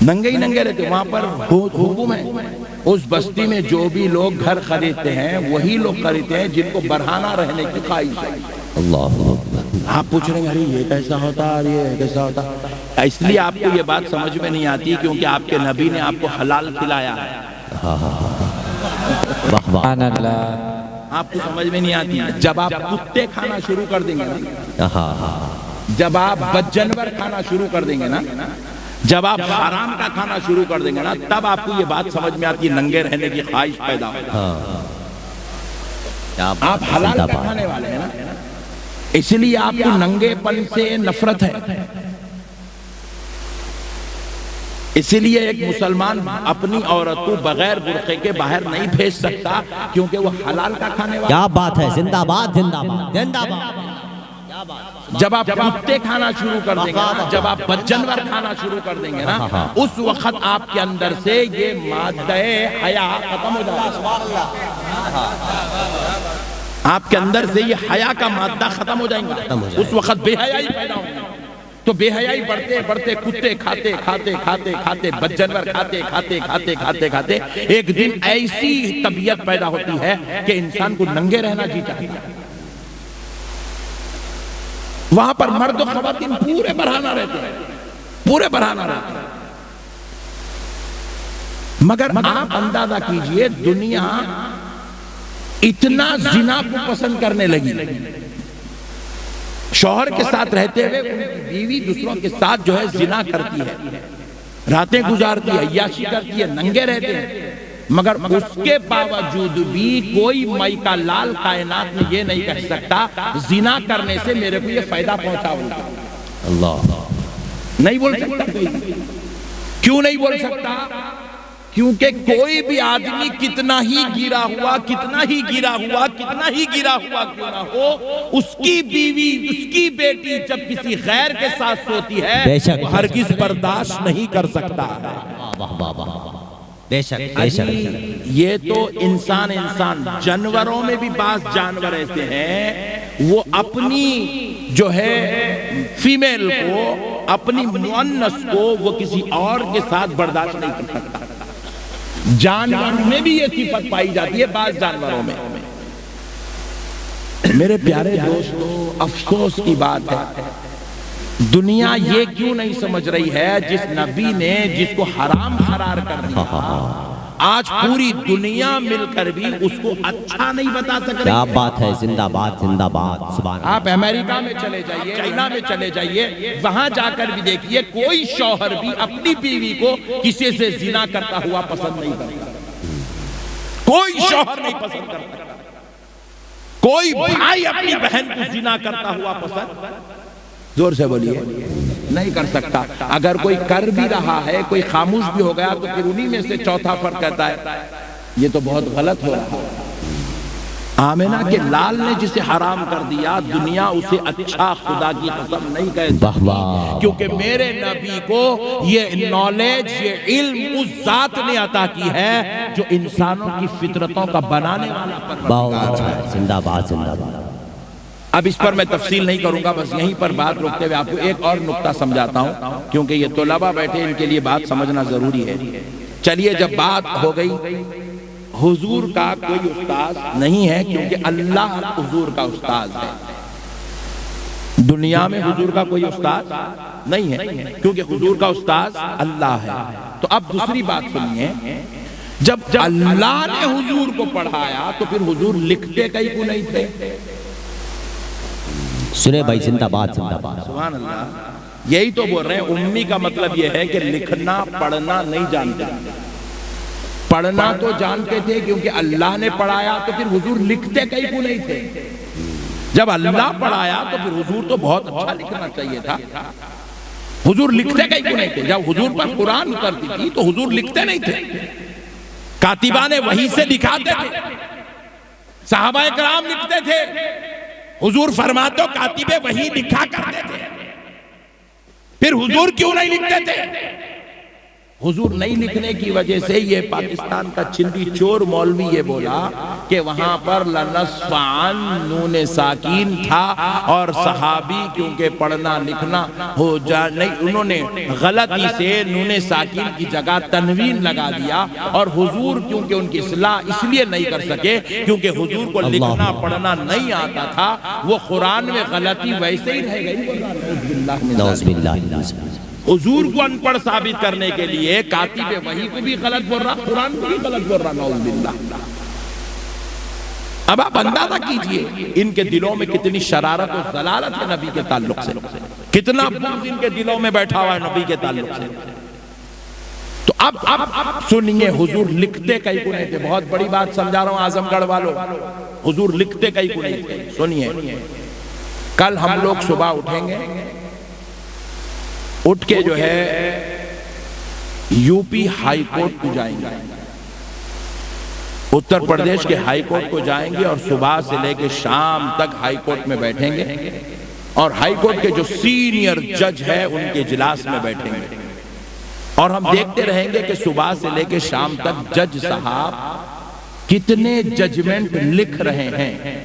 ننگے ہی ننگے رہتے. وہاں پر حکم ہے اس بستی میں جو بھی لوگ گھر خریدتے ہیں وہی لوگ خریدتے ہیں جن کو برہانہ رہنے کی خواہش ہے. اللہ. آپ پوچھ رہے ہیں ارے یہ کیسا ہوتا اور یہ کیسا ہوتا. اس لیے آپ کو یہ بات سمجھ میں نہیں آتی کیونکہ آپ کے نبی نے آپ کو حلال کھلایا ہے. واہ واہ. سبحان اللہ. آپ کو سمجھ میں نہیں آتی. جب آپ کتے کھانا شروع کر دیں گے نا، جب آپ بدجنور کھانا شروع کر دیں گے نا، جب آپ حرام کا کھانا شروع کر دیں گے نا، تب آپ کو یہ بات سمجھ میں آتی ہے ننگے رہنے کی خواہش پیدا ہوگی. آپ حلال کا کھانے والے ہیں نا، اس لیے آپ کو ننگے پن سے نفرت ہے. اسی لیے ایک مسلمان اپنی عورت کو بغیر برقعے کے باہر نہیں بھیج سکتا کیونکہ وہ حلال کا کھانے والا. کیا بات ہے، زندہ باد، زندہ باد، زندہ باد. جب آپ کتے کھانا شروع کر دیں گے نا، جب آپ بدجنور کھانا شروع کر دیں گے نا، اس وقت آپ کے اندر سے یہ مادہ حیا ختم ہو جائے گا. آپ کے اندر سے یہ حیا کا مادہ ختم ہو جائیں گا. اس وقت بے حیائی پیدا ہوگی. تو بے حیائی بڑھتے بڑھتے کتے کھاتے کھاتے کھاتے کھاتے بدجنور کھاتے کھاتے کھاتے کھاتے کھاتے ایک دن ایسی طبیعت پیدا ہوتی ہے کہ انسان کو ننگے رہنا جی چاہتا ہے. وہاں پر مرد و خواتین پورے برہنہ رہتے ہیں، پورے برہنہ رہتے ہیں. مگر آپ اندازہ کیجئے دنیا اتنا زنا کو پسند کرنے لگی. شوہر کے ساتھ رہتے ہوئے بیوی دوسروں کے ساتھ جو ہے زنا کرتی ہے، راتیں گزارتی ہے، عیاشی کرتی ہے، ننگے رہتے ہیں. مگر اس کے باوجود بھی کوئی مئی کا لال کائنات میں یہ نہیں کہہ سکتا زنا کرنے سے میرے کو یہ فائدہ پہنچا ہوگا. اللہ. نہیں بول سکتا کوئی. کیوں نہیں بول سکتا؟ کیونکہ کوئی بھی آدمی کتنا ہی گرا ہوا کتنا ہی گرا ہوا کتنا ہی گرا ہوا کیوں نہ ہو، اس کی بیوی اس کی بیٹی جب کسی غیر کے ساتھ سوتی ہے وہ ہرگز برداشت نہیں کر سکتا. بے شک بے شک. یہ تو انسان جانوروں میں بھی بعض جانور ایسے ہیں وہ اپنی جو ہے فیمیل کو اپنی مؤنث کو وہ کسی اور کے ساتھ برداشت نہیں کر سکتا. جانوروں میں بھی یہ صفت پائی جاتی ہے بعض جانوروں میں. میرے پیارے دوستو، افسوس کی بات ہے، دنیا یہ کیوں نہیں سمجھ رہی ہے جس نبی نے جس کو حرام قرار کر دیا آج پوری دنیا مل کر بھی اس کو اچھا نہیں بتا سک رہی۔ کیا بات ہے، زندہ باد زندہ باد، سبحان اللہ۔ آپ امریکہ میں چلے جائیے، چائنا میں چلے جائیے، وہاں جا کر بھی دیکھیے کوئی شوہر بھی اپنی بیوی کو کسی سے زنا کرتا ہوا پسند نہیں کرتا، کوئی شوہر نہیں پسند کرتا، کوئی بھائی اپنی بہن کو زنا کرتا ہوا پسند، زور سے بولیے، نہیں کر سکتا۔ اگر کوئی کر بھی رہا ہے، کوئی خاموش بھی ہو گیا، تو پھر انہی میں سے چوتھا فرد کہتا ہے یہ تو بہت غلط ہو رہا ہے۔ آمنہ کے لال نے جسے حرام کر دیا، دنیا اسے اچھا خدا کی قسم نہیں کہہ سکتی، کیونکہ میرے نبی کو یہ نالج، یہ علم اس ذات نے عطا کی ہے جو انسانوں کی فطرتوں کا بنانے والا پروردگار بہت ہے۔ اچھا، زندہ باد زندہ باد۔ اب اس پر میں تفصیل نہیں کروں گا، بس یہیں پر بات روکتے ہوئے آپ کو ایک اور نقطہ سمجھاتا ہوں، کیونکہ یہ طلباء بیٹھے، ان کے لیے بات سمجھنا ضروری ہے۔ چلیے، جب بات ہو گئی، حضور کا کوئی استاذ نہیں ہے، کیونکہ اللہ حضور کا استاذ ہے۔ دنیا میں حضور کا کوئی استاذ نہیں ہے، کیونکہ حضور کا استاذ اللہ ہے۔ تو اب دوسری بات سنیے، جب اللہ نے حضور کو پڑھایا تو پھر حضور لکھتے کہیں کو نہیں تھے؟ سنے بھائی، زندہ باد زندہ باد۔ سبحان اللہ، یہی تو بول رہے ہیں، امی کا مطلب یہ ہے کہ لکھنا پڑھنا نہیں جانتے، پڑھنا تو جانتے تھے کیونکہ اللہ نے پڑھایا، تو پھر حضور لکھتے کہیں کو نہیں تھے؟ جب اللہ پڑھایا تو پھر حضور تو بہت اچھا لکھنا چاہیے تھا، حضور لکھتے کہیں کو نہیں تھے۔ جب حضور پر قرآن اترتی تھی تو حضور لکھتے نہیں تھے، کاتبان وحی سے لکھاتے تھے، صحابہ کرام لکھتے تھے، حضور فرماتے ہو کاتب وحی لکھا کرتے تھے، پھر حضور کیوں نہیں لکھتے تھے؟ حضور نہیں لکھنے کی وجہ سے یہ پاکستان کا چندی چور مولوی یہ بولا کہ وہاں پر لنصفعن نون ساکین تھا، اور صحابی کیونکہ پڑھنا لکھنا ہو جا نہیں، انہوں نے غلطی سے نون ساکین کی جگہ تنوین لگا دیا، اور حضور کیونکہ ان کی اصلاح اس لیے نہیں کر سکے کیونکہ حضور کو لکھنا پڑھنا نہیں آتا تھا، وہ قرآن میں غلطی ویسے ہی رہ گئی۔ نعوذ باللہ۔ حضور کو ان پڑھ ثابت کرنے کے لیے کاتب وحی کو بھی غلط بول رہا، قرآن کو بھی غلط بول رہا، نعوذ باللہ۔ اب آپ اندازہ کیجئے ان کے دلوں میں کتنی شرارت و ضلالت ہے نبی کے تعلق سے، کتنا بغض ان کے دلوں میں بیٹھا ہوا ہے نبی کے تعلق سے۔ تو اب سنیے، حضور لکھتے کہیں کو نہیں تھے، بہت بڑی بات سمجھا رہا ہوں اعظم گڑھ والوں، حضور لکھتے کہیں کو نہیں تھے۔ سنیے، کل ہم لوگ صبح اٹھیں گے، اٹھ کے جو ہے یو پی ہائی کورٹ کو جائیں گے، اتر پردیش کے ہائی کورٹ کو جائیں گے، اور صبح سے لے کے شام تک ہائی کورٹ میں بیٹھیں گے، اور ہائی کورٹ کے جو سینئر جج ہے ان کے اجلاس میں بیٹھیں گے، اور ہم دیکھتے رہیں گے کہ صبح سے لے کے شام تک جج صاحب کتنے ججمنٹ لکھ رہے ہیں۔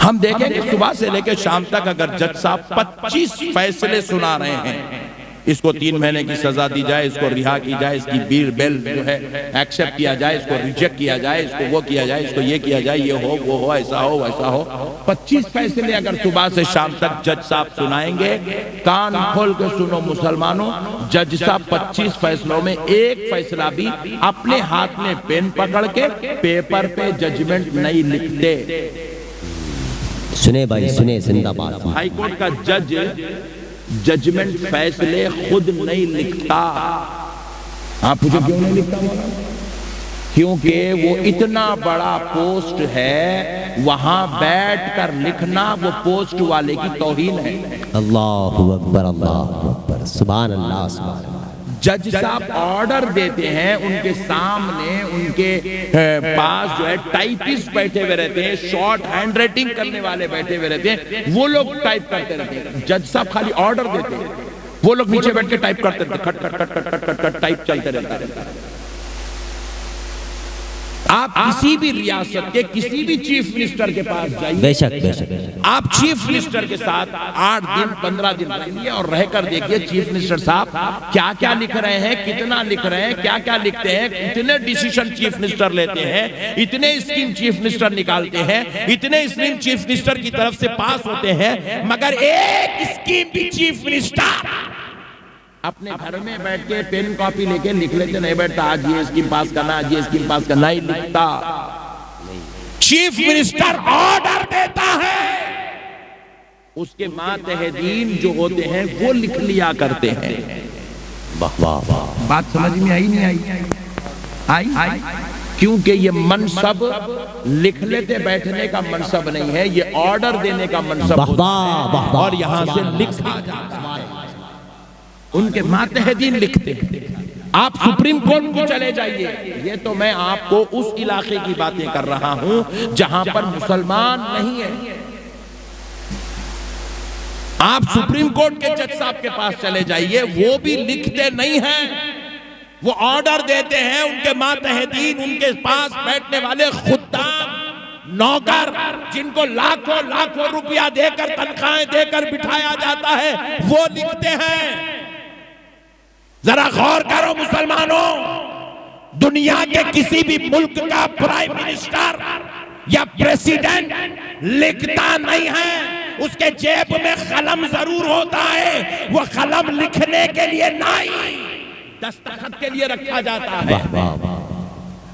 ہم دیکھیں کہ صبح سے لے کے شام تک اگر جج صاحب 25 فیصلے سنا رہے ہیں، اس کو 3 مہینے کی سزا دی جائے، اس کو رہا کی جائے، اس کی بیل جو ہے ایکسپٹ کیا جائے، اس کو ریجیکٹ کیا جائے، اس کو وہ کیا جائے، اس کو یہ کیا جائے، یہ ہو وہ ہو، ایسا ہو ویسا ہو، 25 فیصلے اگر صبح سے شام تک جج صاحب سنائیں گے، کان کھول کے سنو مسلمانوں، جج صاحب 25 فیصلوں میں ایک فیصلہ بھی اپنے ہاتھ میں پین پکڑ کے پیپر پہ ججمنٹ نہیں لکھتے۔ سنے بھائی، سنے، زندہ باد۔ ہائی کورٹ کا جج ججمنٹ فیصلے خود نہیں لکھتا۔ آپ پوچھو کیوں نہیں لکھتا؟ کیونکہ وہ اتنا بڑا پوسٹ ہے، وہاں بیٹھ کر لکھنا وہ پوسٹ والے کی توہین ہے۔ اللہ اکبر، اللہ اکبر، سبحان اللہ، سبحان اللہ۔ جج صاحب آرڈر دیتے ہیں، ان کے سامنے ان کے پاس جو ہے ٹائپسٹ بیٹھے ہوئے رہتے ہیں، شارٹ ہینڈ رائٹنگ کرنے والے بیٹھے ہوئے رہتے ہیں، وہ لوگ ٹائپ کرتے رہتے ہیں، جج صاحب خالی آرڈر دیتے ہیں، وہ لوگ نیچے بیٹھ کے ٹائپ کرتے رہتے ہیں، کٹ کٹ کٹ کٹ کٹ کٹ ٹائپ چلتے رہتا ہے۔ آپ کسی بھی ریاست کے کسی بھی چیف منسٹر کے پاس جائیے، بے شک بے شک بے شک۔ آپ چیف منسٹر کے ساتھ 8 دن 15 دن رہیے اور رہ کر دیکھیے چیف منسٹر صاحب کیا کیا لکھ رہے ہیں، کتنا لکھ رہے ہیں، کیا کیا لکھتے ہیں، اتنے ڈیسیشن چیف منسٹر لیتے ہیں، اتنے اسکیم چیف منسٹر نکالتے ہیں، اتنے اسکیم چیف منسٹر کی طرف سے پاس ہوتے ہیں، مگر ایک اسکیم بھی چیف منسٹر اپنے گھر میں بیٹھ کے پین کاپی لے کے لکھ لیتے نہیں بیٹھتا آج یہ اسکیم پاس کرنا، آج یہ اسکیم پاس کرنا، ہی لکھتا۔ چیف منسٹر آرڈر دیتا ہے، اس کے ماتحدین جو ہوتے ہیں وہ لکھ لیا کرتے ہیں۔ واہ واہ واہ، بات سمجھ میں آئی نہیں آئی؟ کیونکہ یہ منصب لکھ لیتے بیٹھنے کا منصب نہیں ہے، یہ آرڈر دینے کا منصب ہوتا ہے، اور یہاں سے لکھا جاتا ہے، ان کے ماتحدین لکھتے ہیں۔ آپ سپریم کورٹ کو چلے جائیے، یہ تو میں آپ کو اس علاقے کی باتیں کر رہا ہوں جہاں پر مسلمان نہیں ہیں۔ آپ سپریم کورٹ کے جج صاحب کے پاس چلے جائیے، وہ بھی لکھتے نہیں ہیں، وہ آرڈر دیتے ہیں، ان کے ماتحدین، ان کے پاس بیٹھنے والے خدام، نوکر، جن کو لاکھوں لاکھوں روپیہ دے کر تنخواہیں دے کر بٹھایا جاتا ہے، وہ لکھتے ہیں۔ ذرا غور کرو مسلمانوں، دنیا کے کسی بھی ملک کا پرائم منسٹر یا پریسیڈنٹ لکھتا نہیں ہے، اس کے جیب میں قلم ضرور ہوتا ہے، وہ قلم لکھنے کے لیے نہیں، دستخط کے لیے رکھا جاتا ہے،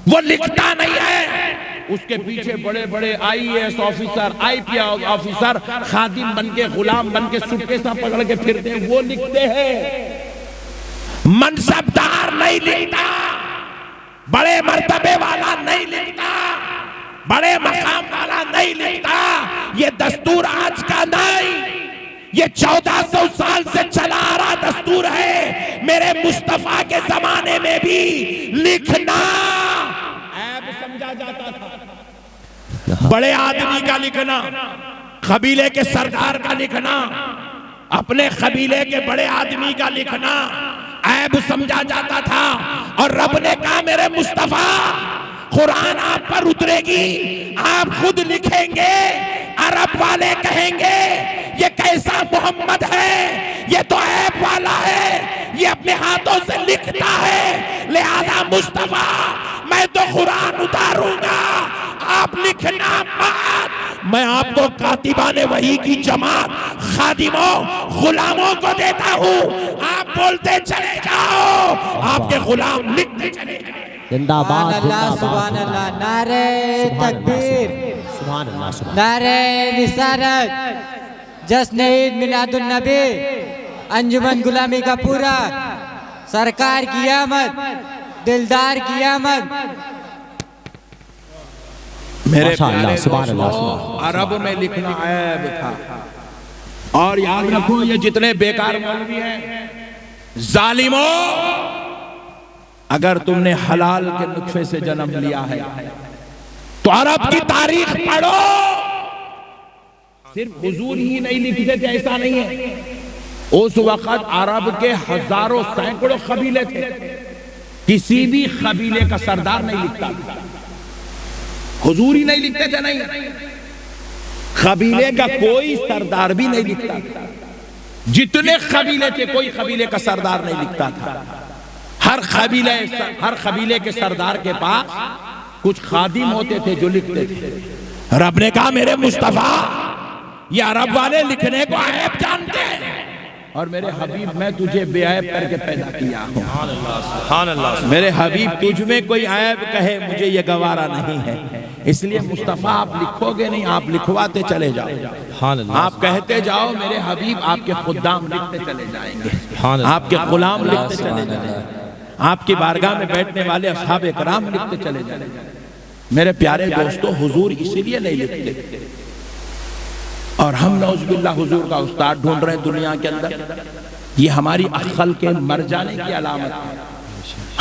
وہ لکھتا نہیں ہے۔ اس کے پیچھے بڑے بڑے IAS آفیسر، IPS آفیسر خادم بن کے، غلام بن کے، سٹکیساں پکڑ کے پھرتے ہیں، وہ لکھتے ہیں۔ منصبدار نہیں لکھتا، بڑے مرتبے والا نہیں لکھتا، بڑے مقام والا نہیں لکھتا۔ یہ دستور آج کا نہیں، یہ 1400 سال سے چلا آ رہا دستور ہے۔ میرے مصطفیٰ کے زمانے میں بھی لکھنا عیب سمجھا جاتا تھا، بڑے آدمی کا لکھنا، قبیلے کے سردار کا لکھنا، اپنے قبیلے کے بڑے آدمی کا لکھنا عیب سمجھا جاتا تھا، اور رب نے کہا میرے مصطفیٰ قرآن آپ پر اترے گی، آپ خود لکھیں گے، عرب والے کہیں گے یہ کیسا محمد ہے، یہ تو عیب والا ہے، یہ اپنے ہاتھوں سے لکھتا ہے، لہذا مصطفیٰ میں تو قرآن اتاروں گا، آپ لکھنا مت۔ میں آپ کو کاتبان وحی کی جماعت، خادموں، غلاموں کو دیتا ہوں، آپ بولتے چلے جاؤ، آپ کے غلام لکھتے چلے جاؤ۔ زندہ باد، اللہ سبحان اللہ، نعرہ تکبیر، سبحان اللہ، سبحان نعرہ رسالت، جشن عید میلاد النبی، انجمن غلامی کا پورا، سرکار کی آمد، دلدار کی آمد۔ میرے ماشاء اللہ، پیارے سبحان اللہ، دوستو، عرب میں لکھنا عیب تھا، اور یاد رکھو یہ جتنے بیکار مولوی ہیں، ظالموں، اگر تم نے حلال کے نطفے سے جنم لیا ہے تو عرب کی تاریخ پڑھو، صرف حضور ہی نہیں لکھتے تھے ایسا نہیں ہے، اس وقت عرب کے ہزاروں سینکڑوں قبیلے تھے، کسی بھی قبیلے کا سردار نہیں لکھتا تھا، حضور ہی نہیں لکھتے تھے، نہیں، قبیلے کا کوئی سردار بھی نہیں لکھتا تھا، جتنے قبیلے تھے کوئی قبیلے کا سردار نہیں لکھتا تھا، ہر قبیلے کے سردار کے پاس کچھ خادم ہوتے تھے جو لکھتے تھے۔ رب نے کہا میرے مصطفیٰ یہ عرب والے لکھنے کو عیب جانتے ہیں، اور میرے حبیب میں تجھے بے عیب کر کے پیدا کیا ہوں، میرے حبیب تجھ میں کوئی عیب کہے مجھے یہ گوارا نہیں ہے، اس لیے مصطفیٰ آپ لکھو گے نہیں، آپ لکھواتے چلے جاؤ، آپ کہتے جاؤ میرے حبیب، آپ کے خدام لکھتے چلے جائیں گے، آپ کے غلام لکھتے چلے جائیں گے، آپ کی بارگاہ میں بیٹھنے والے اصحاب کرام لکھتے چلے جائیں گے۔ میرے پیارے دوستو، حضور اسی لیے نہیں لکھتے، اور ہم نعوذ باللہ حضور کا استاد ڈھونڈ رہے ہیں دنیا کے اندر، یہ ہماری عقل کے مر جانے کی علامت ہے۔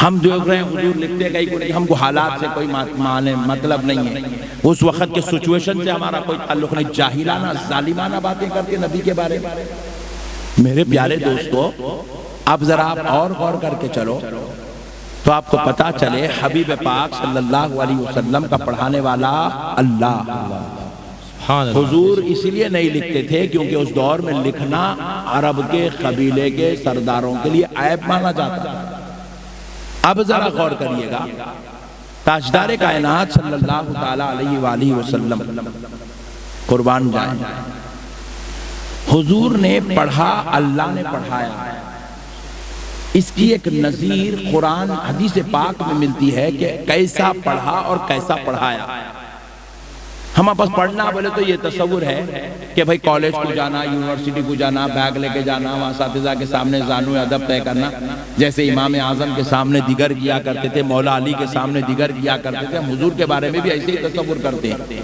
ہم دیکھ رہے ہیں حضور لکھتے گئی کوئی، ہم کو حالات سے کوئی مطلب نہیں ہے، اس وقت کے سچویشن سے ہمارا کوئی تعلق نہیں، جاہلانہ ظالمانہ باتیں کرتے نبی کے بارے میں۔ میرے پیارے دوستو، اب ذرا آپ اور غور کر کے چلو، تو آپ کو پتا چلے حبیب پاک صلی اللہ علیہ وسلم کا پڑھانے والا اللہ۔ حضور اس لیے نہیں لکھتے تھے کیونکہ اس دور میں لکھنا عرب کے قبیلے کے سرداروں کے لیے عیب مانا جاتا تھا۔ اب ذرا غور کریے گا، تاجدار کائنات صلی اللہ تعالیٰ علیہ وآلہ وسلم قربان جائیں، حضور نے پڑھا، اللہ نے پڑھایا۔ اس کی ایک نظیر قرآن حدیث پاک میں ملتی ہے کہ کیسا پڑھا اور کیسا پڑھایا۔ ہم آپس پڑھنا بولے تو یہ تصور ہے کہ بھائی کالج کو جانا، یونیورسٹی کو جانا، بیگ لے کے جانا، وہاں اساتذہ کے سامنے زانو ادب طے کرنا، جیسے امام اعظم کے سامنے دیگر کیا کرتے تھے، مولا علی کے سامنے دیگر کیا کرتے تھے۔ ہم حضور کے بارے میں بھی ایسے ہی تصور کرتے ہیں۔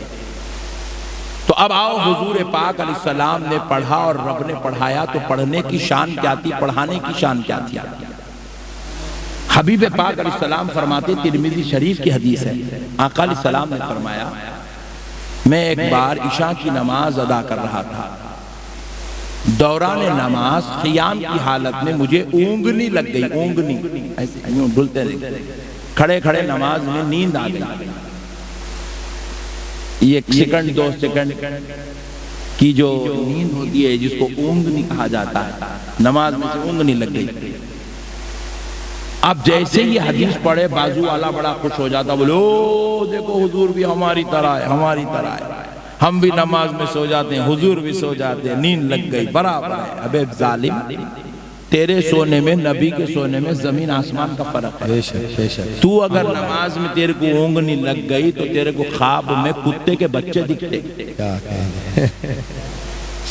تو اب آؤ، حضور پاک علیہ السلام نے پڑھا اور رب نے پڑھایا، تو پڑھنے کی شان کیا تھی، پڑھانے کی شان کیا تھی؟ حبیب پاک علیہ السلام فرماتے، ترمذی شریف کی حدیث ہے، آقا علیہ السلام نے فرمایا، میں ایک بار عشاء کی نماز ادا کر رہا تھا، دوران نماز قیام کی حالت میں مجھے اونگنی لگ گئی، اونگنی ایسے یوں ڈھلتے رہے، کھڑے کھڑے نماز میں نیند آ گئی۔ یہ ایک سیکنڈ دو سیکنڈ کی جو نیند ہوتی ہے جس کو اونگنی کہا جاتا ہے، نماز میں سے اونگنی لگ گئی۔ اب جیسے یہ حدیث پڑھے بازو والا بڑا خوش ہو جاتا، بولے او دیکھو حضور بھی ہماری طرح ہے، ہماری طرح ہے، ہم بھی نماز میں سو جاتے ہیں، حضور بھی سو جاتے ہیں، نیند لگ گئی، برابر ہے۔ ابے ظالم، تیرے سونے میں نبی کے سونے میں زمین آسمان کا فرق ہے۔ تو اگر نماز میں تیرے کو اونگنی لگ گئی تو تیرے کو خواب میں کتے کے بچے دکھتے،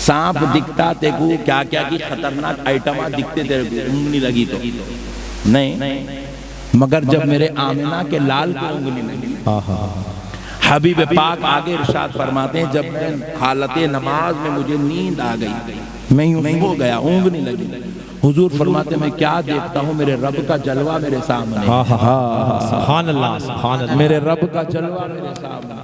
سانپ دکھتا، تیرے کو کیا کیا کی خطرناک آئٹماں دکھتے تیرے کو اونگنی لگی تو نہیں، مگر جب میرے آمنہ کے لال کو اونگلی لگی، حبیب پاک آگے ارشاد فرماتے ہیں، جب میں حالت نماز میں مجھے نیند آ گئی، میں یوں ہو گیا، اونگلی لگی، حضور فرماتے میں کیا دیکھتا ہوں، میرے رب کا جلوہ میرے سامنے، سبحان اللہ، سبحان اللہ، میرے رب کا جلوہ میرے سامنے،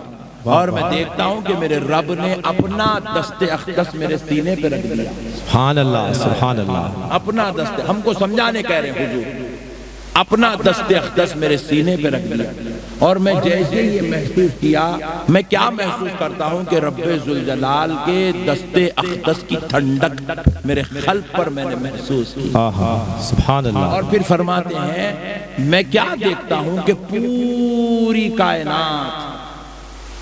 اور میں دیکھتا ہوں کہ میرے رب نے اپنا دست اقدس میرے سینے پہ رکھ دیا۔ سبحان اللہ، سبحان اللہ، اپنا دست، ہم کو سمجھانے کہہ رہے ہیں حضور، اپنا دست اقدس میرے سینے پہ رکھ دیا۔ اور میں جیسے یہ محسوس کیا، میں کیا محسوس کرتا ہوں کہ رب ذوالجلال کے دست اقدس کی ٹھنڈک میرے قلب پر میں نے محسوس کی۔ سبحان اللہ، اور پھر فرماتے ہیں، میں کیا دیکھتا ہوں کہ پوری کائنات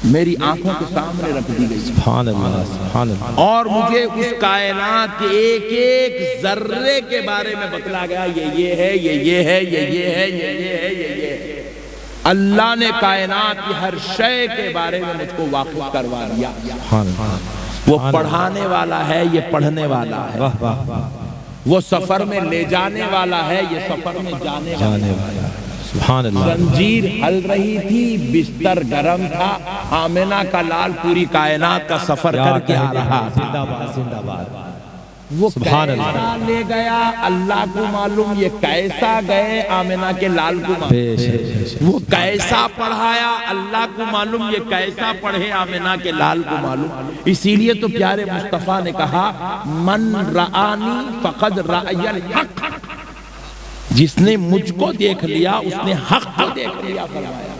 میری آنکھوں کے سامنے رکھ دی گئی، سبحان اللہ، سبحان اللہ، اور مجھے اس کائنات کے ایک ایک ذرے کے بارے میں بتلا گیا، یہ ہے، یہ ہے، یہ ہے، یہ ہے، یہ ہے۔ اللہ نے کائنات کی ہر شے کے بارے میں مجھ کو واقف کروا دیا۔ سبحان اللہ، وہ پڑھانے والا ہے، یہ پڑھنے والا ہے، واہ واہ واہ، وہ سفر میں لے جانے والا ہے، یہ سفر میں جانے والا ہے۔ سبحان اللہ، زنجیر ہل رہی تھی، بستر گرم تھا، آمنہ کا لال پوری کائنات کا سفر کر کے آ رہا تھا۔ زندہ باد، زندہ باد، وہ سبحان اللہ، کیسا لے گیا اللہ کو معلوم، یہ کیسا گئے آمنہ کے لال کو معلوم، وہ کیسا پڑھایا اللہ کو معلوم، یہ کیسا پڑھے آمنہ کے لال کو معلوم۔ اسی لیے تو پیارے مصطفیٰ نے کہا، من رآنی فقد رأی الحق، جس نے مجھ کو دیکھ لیا اس نے حق کو دیکھ لیا، فرمایا۔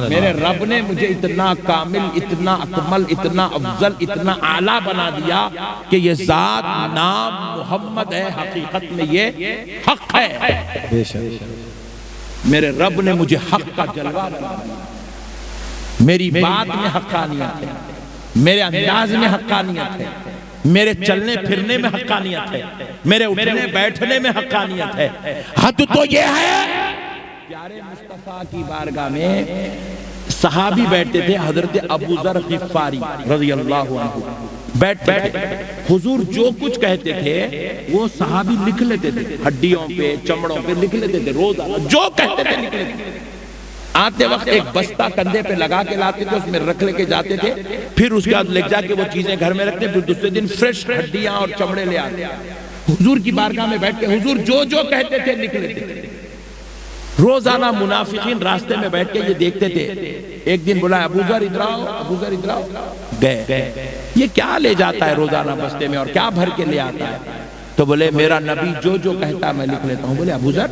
میرے رب نے مجھے اتنا کامل، اتنا اکمل، اتنا افضل، اتنا اعلیٰ بنا دیا کہ یہ ذات نام محمد ہے، حقیقت میں یہ حق ہے۔ بے شک، میرے رب نے مجھے حق کا جلوہ بنا دیا، میری بات میں حقانیت ہے، میرے انداز میں حقانیت ہے، میرے چلنے پھرنے میں حقانیت ہے، میرے اٹھنے بیٹھنے میں حقانیت ہے۔ حد تو یہ ہے، پیارے مصطفیٰ کی بارگاہ میں صحابی بیٹھتے تھے، حضرت ابو ذر غفاری رضی اللہ عنہ بیٹھتے تھے، حضور جو کچھ کہتے تھے وہ صحابی لکھ لیتے تھے، ہڈیوں پہ چمڑوں پہ لکھ لیتے تھے، روزانہ جو کہتے تھے لکھ لیتے تھے۔ آتے وقت ایک بستہ کندھے پہ لگا کے لاتے تھے، اس میں رکھ لے کے جاتے تھے، پھر اس کے بعد لے جا کے وہ چیزیں گھر میں رکھتے، پھر دوسرے دن فریش ہڈیاں اور چمڑے لے آتے، حضور کی بارگاہ میں بیٹھ کے حضور جو جو کہتے تھے لکھ لیتے تھے۔ روزانہ منافقین راستے میں بیٹھ کے یہ دیکھتے تھے، ایک دن بولا ابو ذر ادھر آؤ، ابو ذر ادھر آؤ، گئے، یہ کیا لے جاتا ہے روزانہ بستے میں اور کیا بھر کے لے آتا ہے؟ تو بولے میرا نبی جو جو کہتا ہے میں لکھ لیتا ہوں۔ بولے ابو ذر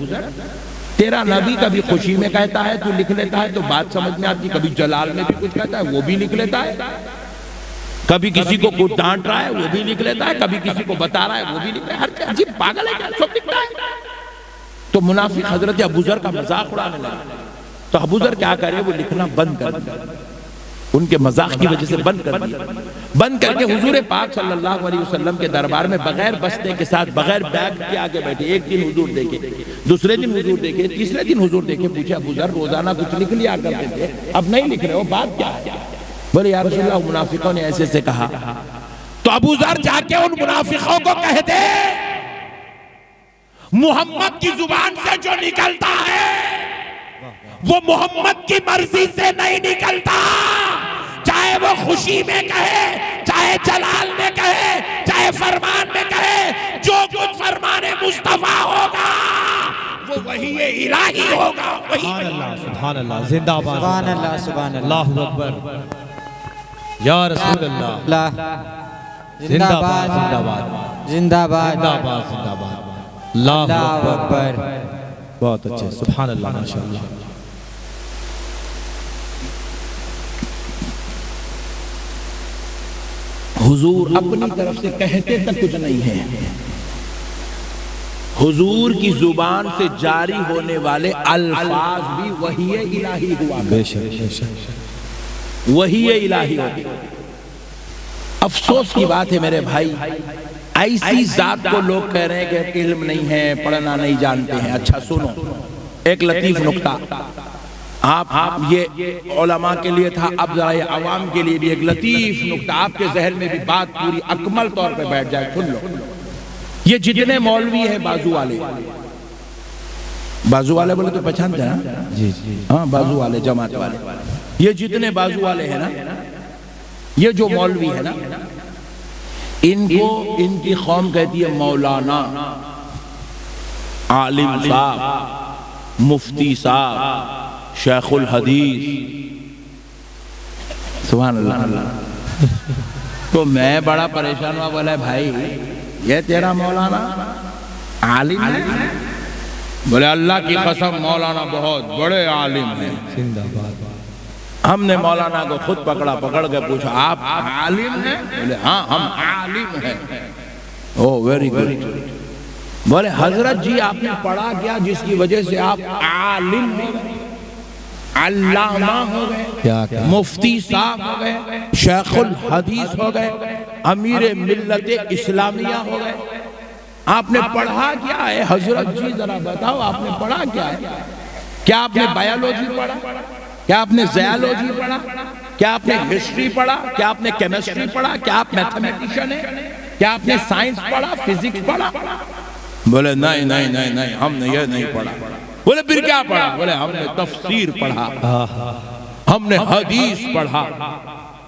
تیرا نبی کبھی خوشی میں کہتا ہے تو لکھ لیتا ہے تو بات سمجھ میں آتی، کبھی جلال میں بھی کچھ کہتا ہے وہ بھی لکھ لیتا ہے، کبھی کسی کو کچھ ڈانٹ رہا ہے وہ بھی لکھ لیتا ہے، کبھی کسی کو بتا رہا ہے وہ بھی لکھ لیتا ہے، ہر عجیب پاگل ہے کیا سب لکھتا ہے۔ تو منافق حضرت ابو ذر کا مذاق اڑانے لگا، تو ابو ذر کیا کرے، وہ لکھنا بند کر دیا، ان کے مذاق کی وجہ سے بند کر دیا، بند کر کے حضور پاک صلی اللہ علیہ وسلم کے دربار میں بغیر بستے کے ساتھ بغیر بیگ کے آگے بیٹھے، ایک دن حضور دیکھے، دوسرے دن حضور دیکھے، تیسرے دن حضور دیکھے، پوچھے ابو ذر روزانہ کچھ لکھ لیا کرتے تھے اب نہیں لکھ رہے ہو، بات کیا ہے؟ بولے یا رسول اللہ منافقوں نے ایسے سے کہا۔ تو ابو ذر جا کے ان منافقوں کو کہہ دے محمد کی زبان سے جو نکلتا ہے وہ محمد کی مرضی سے نہیں نکلتا، چاہے وہ خوشی میں کہے، چاہے جلال میں کہے، چاہے فرمان میں کہے، جو کچھ فرمان مصطفیٰ ہوگا وہ وحی الہی ہوگا۔ سبحان اللہ سبحان اللہ، زندہ باد سبحان اللہ سبحان اللہ، اللہ اکبر یا رسول اللہ، زندہ باد زندہ باد زندہ باد زندہ باد زندہ باد، اللہ اللہ اکبر، اکبر۔ بہت اچھے، سبحان اللہ ماشاءاللہ۔ حضور اپنی طرف سے کہتے تک کچھ نہیں ہے، حضور کی زبان سے جاری ہونے والے الفاظ بھی وحی الہی ہوا، بے شک بے شک، وحی الہی ہوگی۔ افسوس کی بات ہے میرے بھائی، ایسی ذات کو لوگ کہہ رہے ہیں کہ علم نہیں ہے، پڑھنا نہیں جانتے ہیں۔ اچھا سنو ایک لطیف نکتہ، آپ یہ علماء کے لیے تھا، اب ذرا یہ عوام کے لیے بھی ایک لطیف نکتہ، آپ کے ذہن میں بھی بات پوری اکمل طور پہ بیٹھ جائے، سن لو۔ یہ جتنے مولوی ہیں بازو والے، بازو والے بولے تو پہچانتے ہیں جی جی، ہاں، بازو والے جماعت والے، یہ جتنے بازو والے ہیں نا، یہ جو مولوی ہے نا، ان کو ان کی قوم کہتی ہے مولانا، عالم صاحب، مفتی صاحب، شیخ الحدیث، سبحان اللہ۔ تو میں بڑا پریشان ہوا، بولا بھائی یہ تیرا مولانا عالم ہے؟ بولے اللہ کی قسم مولانا بہت بڑے عالم ہیں۔ زندہ باد، ہم نے مولانا کو خود پکڑ کے پوچھا آپ عالم ہیں؟ بولے ہاں ہم عالم ہیں۔ او ویری گڈ۔ بولے حضرت جی آپ نے پڑھا کیا جس کی وجہ سے آپ عالم ہو گئے، علامہ ہو گئے، مفتی صاحب ہو گئے، شیخ الحدیث ہو گئے، امیر ملت اسلامیہ ہو گئے؟ آپ نے پڑھا کیا ہے حضرت جی؟ ذرا بتاؤ آپ نے پڑھا کیا ہے؟ کیا آپ نے بایولوجی پڑھا؟ کیا آپ نے زیالوجی پڑھا؟ کیا آپ نے ہسٹری پڑھا؟ کیا آپ نے کیمسٹری پڑھا؟ کیا آپ میتھمیٹیشن ہیں؟ کیا آپ نے سائنس پڑھا، فزکس پڑھا؟ بولے نہیں نہیں نہیں نہیں ہم نے یہ نہیں پڑھا۔ بولے پھر کیا پڑھا؟ بولے ہم نے تفسیر پڑھا، ہم نے حدیث پڑھا،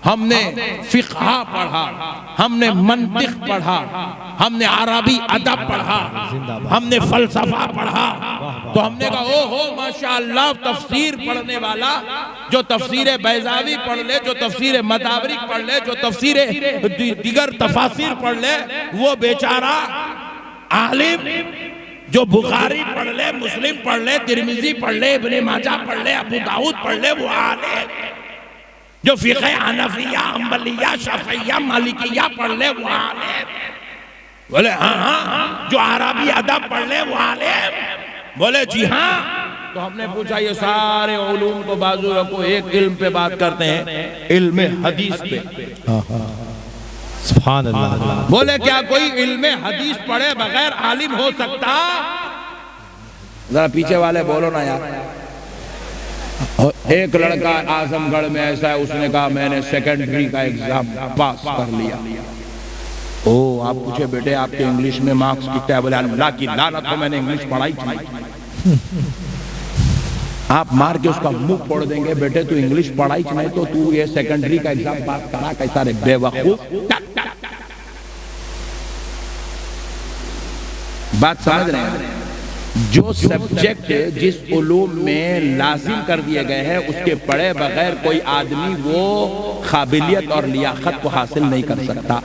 ہم نے فقہ پڑھا، ہم نے منطق پڑھا، ہم نے عربی ادب پڑھا، ہم نے فلسفہ پڑھا۔ تو ہم نے کہا او ہو ماشاءاللہ، تفسیر پڑھنے والا جو تفسیر بیضاوی پڑھ لے، جو تفسیر مدارک پڑھ لے، جو تفسیر دیگر تفاسیر پڑھ لے، وہ بیچارہ عالم۔ جو بخاری پڑھ لے، مسلم پڑھ لے، ترمذی پڑھ لے، ابن ماجہ پڑھ لے، ابو داؤد پڑھ لے، وہ عالم۔ جو فقہ حنفیہ، حنبلیہ، شافعیہ، مالکیہ پڑھ لے، وہ عالم۔ بولے ہاں ہاں۔ جو عربی ادب پڑھ لے وہ عالم؟ بولے جی ہاں۔ تو ہم نے پوچھا یہ سارے علوم کو بازو رکھو، ایک علم پہ بات کرتے ہیں، علم حدیث پہ۔ سبحان اللہ۔ بولے کیا کوئی علم حدیث پڑھے بغیر عالم ہو سکتا؟ ذرا پیچھے والے بولو نا یار۔ ایک لڑکا اعظم گڑھ میں ایسا ہے، اس نے کہا میں نے سیکنڈری کا ایگزام پاس کر لیا۔ او آپ پوچھے بیٹے آپ کے انگلش میں مارکس کتنے؟ بولے اللہ کی لعنت ہو میں نے انگلش پڑھائی تھی۔ آپ مار کے اس کا منہ پھوڑ دیں گے، بیٹے تو انگلش پڑھائی نہیں تو تو یہ سیکنڈری کا ایگزام پاس کرا کیسا رے بے وقوف۔ بات سمجھ رہے ہیں؟ جو سبجیکٹ جس علوم میں لازم کر دیے گئے ہیں اس کے پڑھے بغیر کوئی آدمی وہ قابلیت اور لیاقت کو حاصل نہیں کر سکتا۔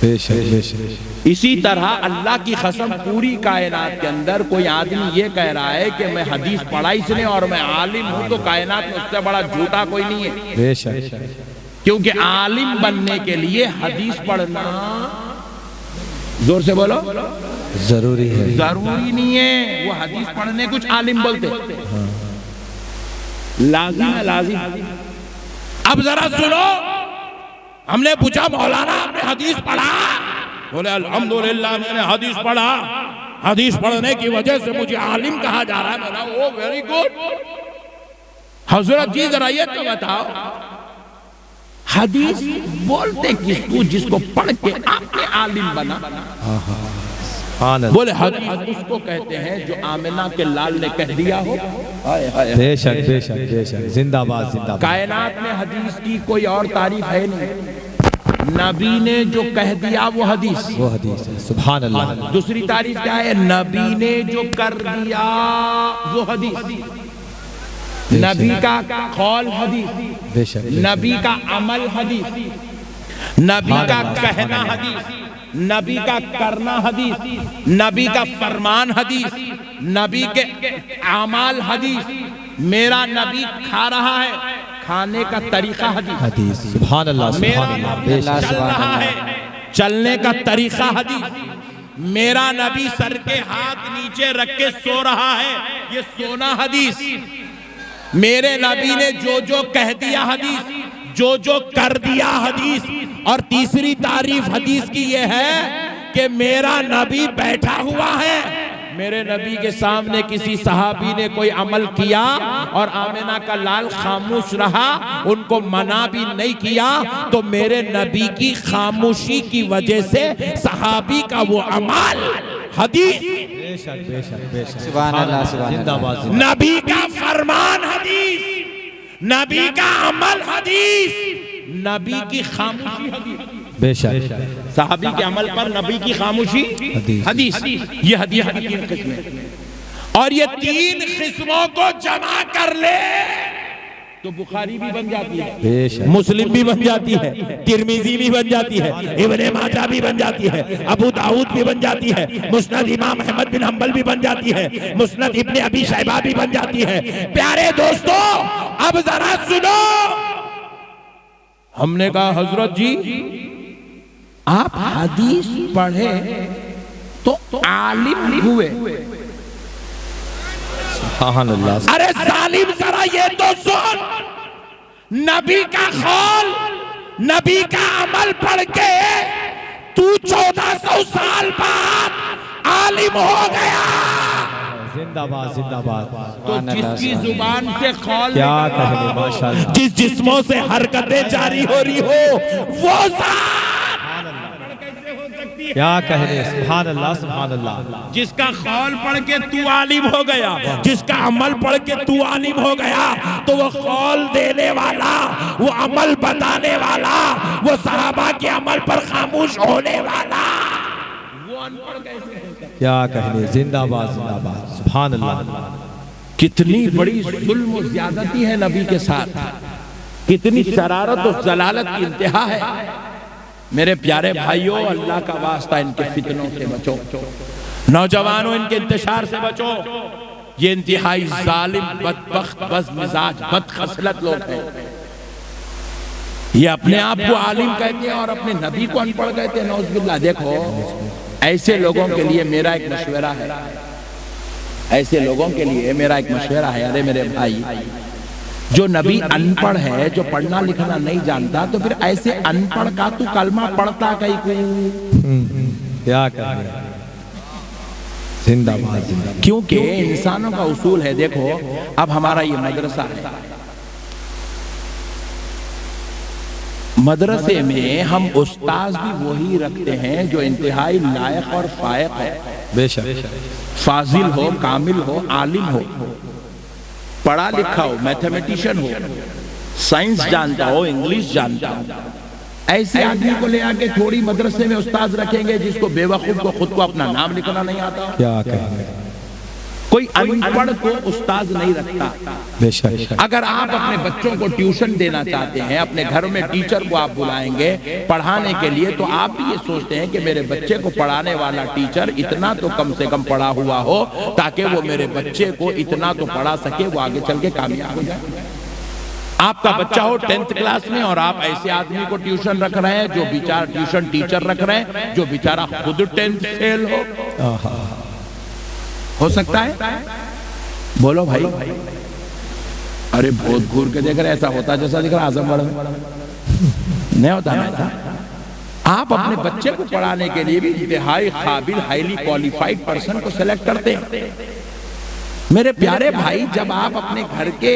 بے شک بے شک اسی طرح اللہ کی قسم پوری کائنات کے اندر کوئی آدمی یہ کہہ رہا ہے کہ میں حدیث پڑھا اس نے اور میں عالم ہوں، تو کائنات میں اس سے بڑا جھوٹا کوئی نہیں ہے، بے شک کیونکہ عالم بننے کے لیے حدیث پڑھنا زور سے بولو ضروری ہے، ضروری نہیں ہے۔ وہ حدیث پڑھنے کچھ عالم بولتے لازم ہے، لازم۔ اب ذرا سنو، ہم نے پوچھا مولانا آپ نے حدیث پڑھا؟ بولے الحمدللہ میں نے حدیث پڑھا، حدیث پڑھنے کی وجہ سے مجھے عالم کہا جا رہا ہے۔ میں نے وہ ویری گڈ۔ حضرت جی ذرا یہ تو بتاؤ، حدیث بولتے کس کو جس کو پڑھ کے آپ نے عالم بنا؟ سبحان اللہ، بولے حدیث اس کو کہتے ہیں جو آمنہ کے لال نے کہہ دیا ہو۔ بے شک بے شک بے شک، زندہ باد زندہ باد۔ کائنات میں حدیث کی کوئی اور تعریف ہے نہیں، نبی نے جو کہہ دیا وہ حدیث، وہ حدیث ہے، سبحان اللہ۔ دوسری تعریف کیا ہے؟ نبی نے جو کر دیا وہ حدیث، نبی کا قول حدیث، بے شک نبی کا عمل حدیث، نبی کا کہنا حدیث، نبی کا کرنا حدیث، نبی کا فرمان حدیث، نبی کے اعمال حدیث۔ میرا نبی کھا رہا ہے، کھانے کا طریقہ حدیث، حدیث، سبحان اللہ میرا سبحان اللہ، نبی بے شک چل رہا ہے، چلنے کا طریقہ حدیث۔ میرا نبی سر کے ہاتھ نیچے رکھ کے سو رہا ہے، یہ سونا حدیث۔ میرے نبی نے جو جو کہہ دیا حدیث، جو جو کر دیا حدیث۔ اور تیسری تعریف حدیث کی یہ ہے کہ میرا نبی بیٹھا ہوا ہے، میرے نبی کے سامنے کسی صحابی نے کوئی عمل کیا اور آمنہ کا لال خاموش رہا، ان کو منع بھی نہیں کیا، تو میرے نبی کی خاموشی کی وجہ سے صحابی کا وہ عمل حدیث، بے شک بے شک بے شک، سبحان اللہ سبحان زندہ اللہ۔ باد زندہ نبی کا فرمان حدیث، نبی کا عمل حدیث، نبی کی خاموشی حدیث۔ بے شک، صحابی کے عمل پر نبی کی خاموشی حدیث۔ حدیث۔ یہ حدیث کی تین قسمیں، اور یہ تین قسموں کو جمع کر لے تو بخاری بھی بن جاتی ہے، بے شک، مسلم بھی بن جاتی ہے، ترمیزی بھی بن جاتی ہے، ابن ماجہ بھی بن جاتی ہے، ابو داؤد بھی بن جاتی ہے، مسند امام احمد بن حنبل بھی بن جاتی ہے، مسند ابن ابی شیبہ بھی بن جاتی ہے۔ پیارے دوستو، اب ذرا سنو، ہم نے کہا حضرت جی آپ حدیث پڑھے تو عالم ہوئے، سبحان اللہ، ارے ظالم ذرا یہ تو سن، نبی کا قول، نبی کا عمل پڑھ کے تو 1400 سال بعد عالم ہو گیا، زندہ باد زندہ باد۔ تو جس کی زبان سے قول کیا کہنے، ماشاءاللہ، جس جسموں سے حرکتیں جاری ہو رہی ہو وہ ذات، کیا کہنے، سبحان اللہ سبحان اللہ۔ جس کا قول پڑھ کے تو عالم ہو گیا، جس کا عمل پڑھ کے تو عالم ہو گیا، تو وہ قول دینے والا، وہ عمل بتانے والا، وہ صحابہ کے عمل پر خاموش ہونے والا، وہ ان پڑھ کیسے ہوتا ہے؟ کیا کہنے، زندہ باد زندہ باد، سبحان اللہ۔ کتنی بڑی ظلم و زیادتی ہے نبی کے ساتھ، کتنی شرارت و ضلالت کی انتہا ہے۔ میرے پیارے بھائیوں، اللہ کا واسطہ ان کے فتنوں سے بچو، نوجوانوں ان کے انتشار سے بچو، یہ انتہائی ظالم، بدبخت، بدمزاج، بدخصلت لوگ ہیں، یہ اپنے آپ کو عالم کہتے ہیں اور اپنے نبی کو ان پڑھ کہتے ہیں، نعوذ باللہ۔ دیکھو ایسے لوگوں کے لیے میرا ایک مشورہ ہے، ایسے لوگوں کے لیے میرا ایک مشورہ ہے، ارے میرے بھائی، جو نبی ان پڑھ ہے، جو پڑھنا لکھنا نہیں جانتا، تو پھر ایسے ان پڑھ کا تو کلمہ پڑھتا کہیں کوئی، کیا کہنے، زندہ باد زندہ باد۔ کیونکہ انسانوں کا اصول ہے، دیکھو اب ہمارا یہ مدرسہ ہے، مدرسے میں ہم استاذ بھی وہی رکھتے ہیں جو انتہائی لائق اور فائق ہے، بے شک، فاضل ہو، کامل ہو، عالم ہو، پڑھا لکھا ہو، میتھمیٹیشن ہو، سائنس جانتا ہو، انگلش جانتا ہو۔ ایسے آدمی کو لے آکے تھوڑی مدرسے میں استاذ رکھیں گے جس کو بے وقوف کو خود کو اپنا نام لکھنا نہیں آتا، کیا کہنے، کوئی انپڑھ کو استاد نہیں رکھتا. بے شک. اگر آپ اپنے بچوں کو ٹیوشن دینا چاہتے ہیں، اپنے گھر میں ٹیچر کو آپ بلائیں گے پڑھانے کے لیے، تو آپ بھی یہ سوچتے ہیں کہ میرے بچے کو پڑھانے والا ٹیچر اتنا تو کم سے کم پڑھا ہوا ہو تاکہ وہ میرے بچے کو اتنا تو پڑھا سکے وہ آگے چل کے کامیاب ہو جائے. آپ کا بچہ ہو 10th کلاس میں اور آپ ایسے آدمی کو ٹیوشن رکھ رہے ہیں جو بیچارہ ٹیوشن ٹیچر رکھ رہے ہیں جو بیچارہ خود 10th فیل ہو سکتا ہے؟ بولو بھائی. ارے بہت گھور کے دیکھ رہے ایسا ہوتا جیسا دیکھ رہا اعظم گڑھ میں نہیں ہوتا نا. آپ اپنے بچے کو پڑھانے کے لیے بھی انتہائی قابل ہائیلی کوالیفائڈ پرسن کو سلیکٹ کرتے ہیں. میرے پیارے بھائی، جب آپ اپنے گھر کے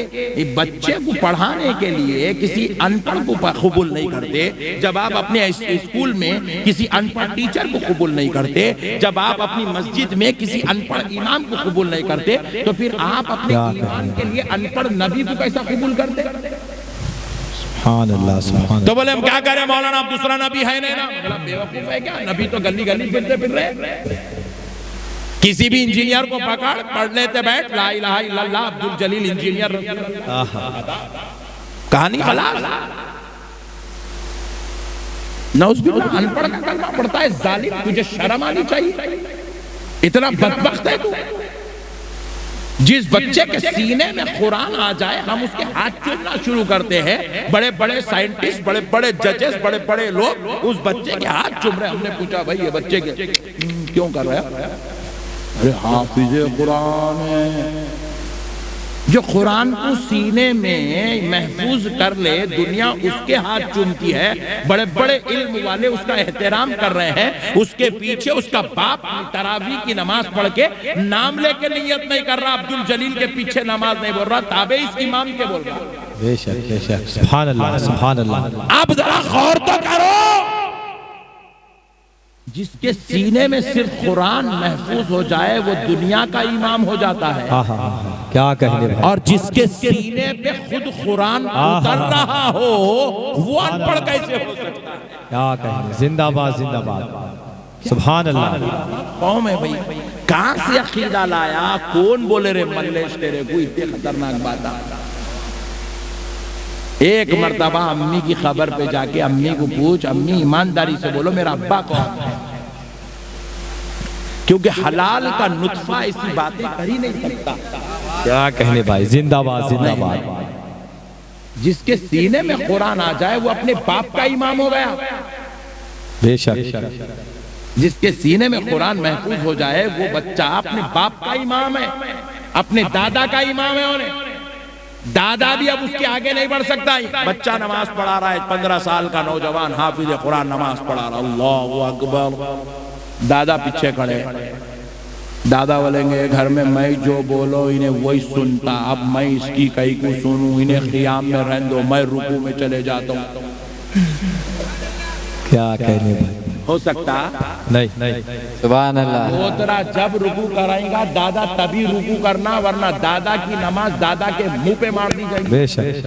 بچے کو پڑھانے کے لیے کسی ان پڑھ کو قبول نہیں کرتے، جب آپ اپنے اسکول میں کسی ان پڑھ ٹیچر کو قبول نہیں کرتے، جب آپ اپنی مسجد میں کسی ان پڑھ امام کو قبول نہیں کرتے، تو پھر آپ اپنے ایمان کے لیے ان پڑھ نبی کو کیسا قبول کرتے؟ سبحان اللہ سبحان اللہ. تو بولے ہم کیا کریں مولانا، اب دوسرا نبی ہے نہیں نا؟ بیوقوف ہے کیا؟ نبی تو گلی گلی پھرتے پھر رہے. کسی بھی انجینئر کو پکڑ پڑھ لیتے بیٹھ لا الہ الا اللہ عبدالجلیل انجینئر کہانی خلاص. نعوذ باللہ، ان پڑھ کا کلمہ پڑھتا ہے ظالم، تجھے شرم آنی چاہیے. اتنا بدبخت ہے تو. جس بچے کے سینے میں قرآن آ جائے ہم اس کے ہاتھ چومنا شروع کرتے ہیں. بڑے بڑے سائنٹسٹ، بڑے بڑے ججز، بڑے بڑے لوگ اس بچے کے ہاتھ چوم رہے. ہم نے پوچھا بھائی یہ بچے کے کیوں کر رہے ہیں؟ ارے حافظ قرآن ہے. جو قرآن کو سینے میں محفوظ کر لے دنیا اس کے ہاتھ چومتی ہے. بڑے بڑے علم والے اس کا احترام کر رہے ہیں. اس کے پیچھے اس کا باپ تراویح کی نماز پڑھ کے نام لے کے نیت نہیں کر رہا، عبدالجلیل کے پیچھے نماز نہیں بول رہا، تابع اس امام کے بول رہا. بے شک بے شک. سبحان اللہ سبحان اللہ. اب ذرا غور تو کرو. جس کے سینے میں صرف قرآن محفوظ ہو جائے وہ دنیا کا امام ہو جاتا ہے. کیا کہنے بھائی. اور جس کے سینے پہ خود قرآن اتر رہا ہو وہ ان پڑھ کیسے ہو سکتا ہے؟ کیا کہنے. زندہ باد زندہ باد. سبحان اللہ. قوم ہے بھائی، کہاں سے عقیدہ لایا؟ کون بولے رے ملیش تیرے کو اتنے خطرناک بات. ایک مرتبہ امی کی خبر پہ جا کے امی کو پوچھ، امی ایمانداری سے بولو میرا ابا کون ہے؟ کیونکہ حلال کا نطفہ ایسی باتیں کر ہی نہیں سکتا. کیا کہنے بھائی. زندہ باد زندہ باد. جس کے سینے میں قرآن آ جائے وہ اپنے باپ کا امام ہو گیا. بے شک. جس کے سینے میں قرآن محفوظ ہو جائے وہ بچہ اپنے باپ کا امام ہے، اپنے دادا کا امام ہے. انہیں دادا بھی اب اس کے آگے نہیں بڑھ سکتا. بچہ نماز پڑھا رہا ہے، 15 سال کا نوجوان حافظ قرآن نماز پڑھا رہا، اللہ اکبر. دادا پیچھے کھڑے. دادا بولیں گے گھر میں میں جو بولو انہیں وہی سنتا، اب میں اس کی کئی کو سنوں، انہیں قیام میں رہن دو، میں رکوع میں چلے جاتا ہوں. کیا کہنے بھائی. ہو سکتا نہیں. سبحان اللہ. پوترا جب رکوع کرائیں گا دادا تبھی رکوع کرنا، ورنہ دادا کی نماز دادا کے منہ پہ مار دی جائے گی. بے شک.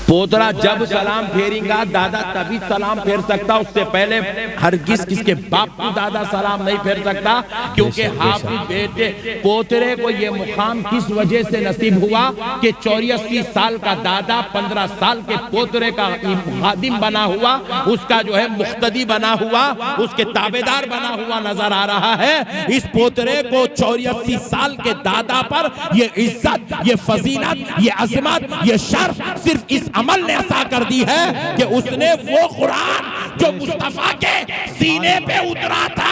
پوترا جب سلام پھیریں گا دادا تبھی سلام پھیر سکتا، اس سے پہلے ہرگز کس کے باپ کو دادا سلام نہیں پھیر سکتا. کیونکہ حافظ بیٹے پوترے کو یہ مقام کس وجہ سے نصیب ہوا کہ 84 سال کا دادا 15 سال کے پوترے کا خادم بنا ہوا، اس کا جو ہے مقتدی بنا ہوا، اس کے تابعدار بنا ہوا نظر آ رہا ہے. اس پوترے کو 84 سال کے دادا پر یہ عزت، یہ فضیلت، یہ عظمت، یہ شرف صرف اس عمل نے عطا کر دی ہے کہ اس نے وہ قرآن جو مصطفیٰ کے سینے پہ اترا تھا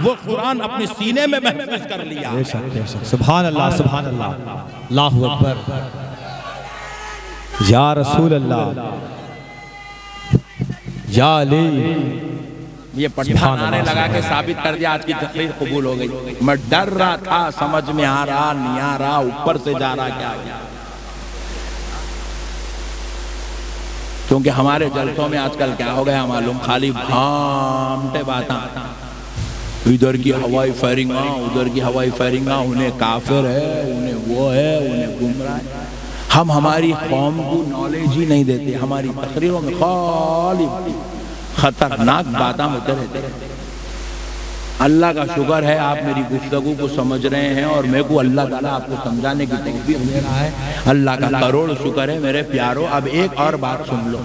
وہ قرآن اپنے سینے میں محفوظ کر لیا. بے شک بے شک. سبحان اللہ سبحان اللہ. اللہ اکبر. یا رسول اللہ یا علی. یہ پٹھا نعرے لگا کے ثابت کر دیا. آج کی تقریر قبول ہو گئی. میں ڈر رہا تھا، سمجھ میں آ رہا نہیں آ رہا، اوپر سے جا رہا کیا گیا. کیونکہ ہمارے جلسوں میں آج کل کیا ہو گیا معلوم، خالی بھامٹے باتاں، ادھر کی ہوائی فائرنگاں ادھر کی ہوائی فائرنگاں، انہیں کافر ہے، انہیں وہ ہے، انہیں گمراہ ہے. ہم ہماری قوم کو نالج ہی نہیں دیتے. ہماری تقریروں میں خالی خطرناک باتاں ہوتے رہتے. اللہ کا شکر ہے آپ میری گفتگو کو سمجھ رہے ہیں اور میرے کو اللہ تعالیٰ آپ کو سمجھانے کی توفیق دے رہا ہے. اللہ کا کروڑ شکر ہے میرے پیاروں. اب ایک اور بات سن لو,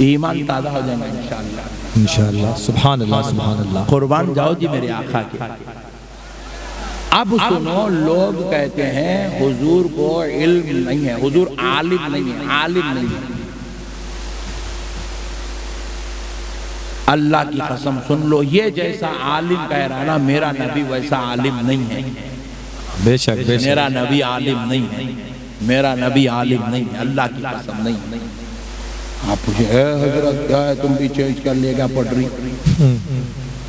ایمان تازہ ہو جائیں گے انشاءاللہ. انشاءاللہ. سبحان اللہ سبحان اللہ. قربان جاؤ جی میرے آقا کے. اب سنو, لوگ کہتے ہیں حضور کو علم نہیں ہے, حضور عالم نہیں ہے, عالم نہیں ہے. اللہ کی قسم سن لو, یہ جیسا عالم کہہ رہا نا, میرا نبی ویسا عالم نہیں ہے. بے شک بے شک. میرا نبی عالم نہیں ہے, میرا نبی عالم نہیں ہے, اللہ کی قسم نہیں. آپ پوچھے اے حضرت کیا ہے, تم بھی چینج کر لے گا پڑھ رہی.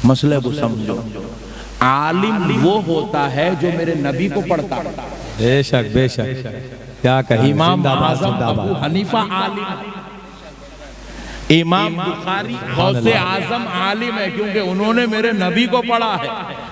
مسئلے کو سمجھو, عالم وہ ہوتا ہے جو میرے نبی کو پڑھتا ہے. بے شک بے شک. کیا کہیں, امام زندہ باد اعظم زندہ ابو باد. حنیفہ عالم, امام بخاری غوث اعظم عالم ہے کیونکہ انہوں نے میرے نبی کو پڑھا ہے.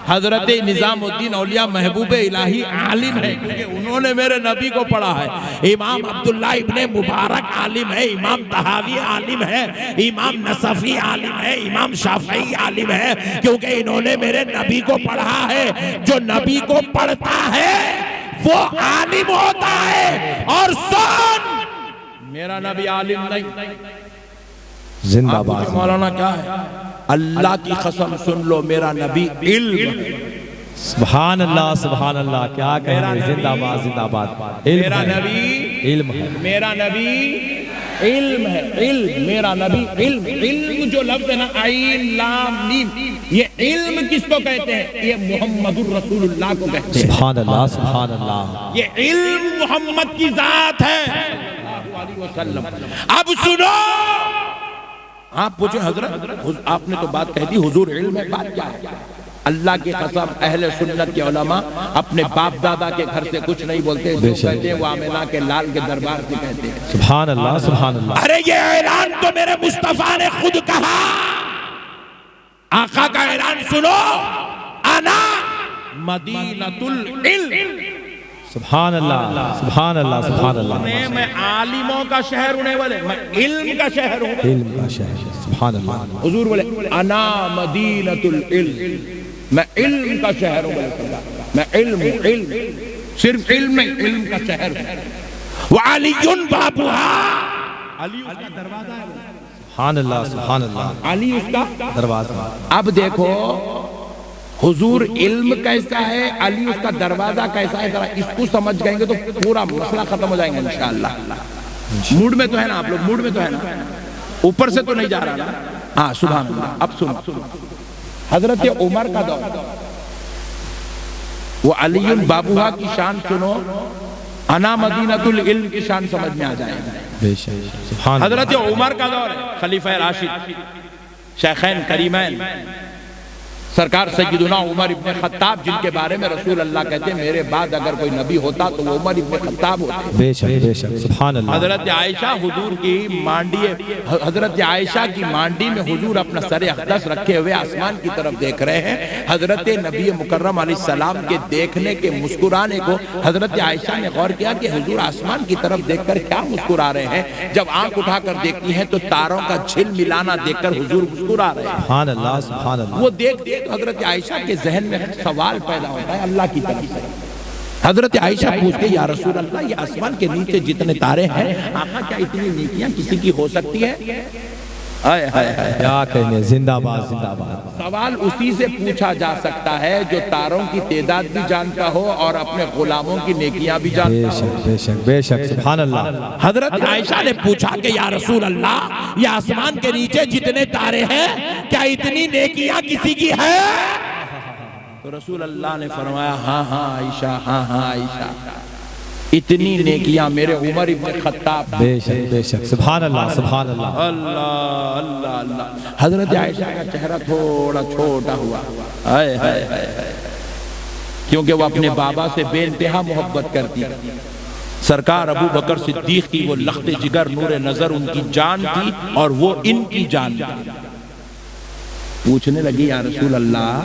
حضرت نظام الدین اولیاء محبوب الہی عالم ہے کیونکہ انہوں نے میرے نبی کو پڑھا ہے. امام عبداللہ ابن مبارک عالم ہے, امام طحاوی عالم ہے, امام نصفی عالم ہے, امام شافعی عالم ہے کیونکہ انہوں نے میرے نبی کو پڑھا ہے. جو نبی کو پڑھتا ہے وہ عالم ہوتا ہے. اور سن, میرا نبی عالم نہیں. زندہ باد. مولانا کیا ہے, اللہ کی قسم سن لو, میرا نبی علم. سبحان اللہ سبحان اللہ. کیا کہیں, زندہ باد زندہ باد. میرا نبی علم ہے, میرا نبی علم ہے. علم, میرا نبی علم. علم جو لفظ ہے نا, عین لام میم, یہ علم کس کو کہتے ہیں؟ یہ محمد الرسول اللہ کو کہتے ہیں. سبحان اللہ سبحان اللہ. یہ علم محمد کی ذات ہے صلی اللہ علیہ وسلم. اب سنو, آپ پوچھیں حضرت آپ نے تو بات کہہ دی, حضور علم ہے, بات کیا ہے؟ اللہ کی قسم اہل سنت کے علماء اپنے باپ دادا کے گھر سے کچھ نہیں بولتے, جو کہتے ہیں وہ آمنہ کے لال کے دربار سے کہتے ہیں. سبحان اللہ سبحان اللہ. ارے یہ اعلان تو میرے مصطفیٰ نے خود کہا. آقا کا اعلان سنو, انا مدینۃ العلم. سبحان اللہ سبحان اللہ سبحان اللہ. میں عالموں کا شہر ہونے والے, میں علم کا شہر ہوں. علم کا شہر. سبحان اللہ. حضور بولے انا مدینۃ العلم, میں علم کا شہر ہوں. میں علم ہوں, علم, صرف علم نہیں, علم کا شہر ہوں. وعلی بابها, علی اس کا دروازہ ہے. سبحان اللہ سبحان اللہ. علی اس کا دروازہ. اب دیکھو حضور علم کیسا ہے, علی اس کا دروازہ کیسا ہے, ذرا اس کو سمجھ گئیں گے تو پورا مسئلہ ختم ہو جائیں گے انشاءاللہ. موڈ میں تو ہے نا آپ لوگ, موڈ میں تو ہے نا, اوپر سے تو نہیں جا رہا نا. ہاں سبحان اللہ. اب سنو, حضرت عمر کا دور, وہ علی بابوہا کی شان سنو, انا مدینۃ العلم کی شان سمجھ میں آ جائے گا. بے شک. سبحان اللہ. حضرت عمر کا دور ہے, خلیفہ راشد, شیخین کریمین, سرکار سیدنا عمر ابن خطاب, جن کے بارے میں رسول اللہ کہتے ہیں میرے بعد اگر کوئی نبی ہوتا تو وہ عمر ابن خطاب ہوتے. بے شک بے شک. سبحان اللہ. حضرت عائشہ حضور کی مانڈی, حضرت عائشہ کی مانڈی میں حضور اپنا سر اقدس رکھے ہوئے آسمان کی طرف دیکھ رہے ہیں. حضرت نبی مکرم علیہ السلام کے دیکھنے کے مسکرانے کو حضرت عائشہ نے غور کیا کہ حضور آسمان کی طرف دیکھ کر کیا مسکرا رہے ہیں. جب آنکھ اٹھا کر دیکھتی ہیں تو تاروں کا جھل ملانا دیکھ کر حضور مسکرا رہے ہیں. سبحان اللہ سبحان اللہ. وہ دیکھتے تو حضرت عائشہ کے ذہن میں سوال پیدا ہوتا ہے اللہ کی طرف سے. حضرت عائشہ پوچھتے یا رسول اللہ, یہ آسمان کے نیچے جتنے تارے ہیں, آقا کیا اتنی نیکیاں کسی کی ہو سکتی ہے؟ کیا کہیں, زندہ باد زندہ باد. سوال اسی سے پوچھا جا سکتا ہے جو تاروں کی تعداد بھی جانتا ہو اور اپنے غلاموں کی نیکیاں بھی بے جانتا ہو. شک بے شک بے شک. سبحان اللہ. حضرت عائشہ نے پوچھا کہ یا رسول اللہ, یہ آسمان کے نیچے جتنے تارے ہیں کیا اتنی نیکیاں کسی کی ہے؟ تو رسول اللہ نے فرمایا ہاں ہاں عائشہ, ہاں ہاں عائشہ, اتنی نیکیاں میرے عمر ابن خطاب. بے شک بے شک. سبحان اللہ سبحان اللہ. اللہ اللہ اللہ. حضرت عائشہ کا چہرہ تھوڑا چھوٹا ہوا, کیونکہ وہ اپنے بابا سے بے انتہا محبت کرتی. سرکار ابو بکر صدیق کی وہ لخت جگر نور نظر ان کی جان تھی اور وہ ان کی جان تھی. پوچھنے لگی یا رسول اللہ,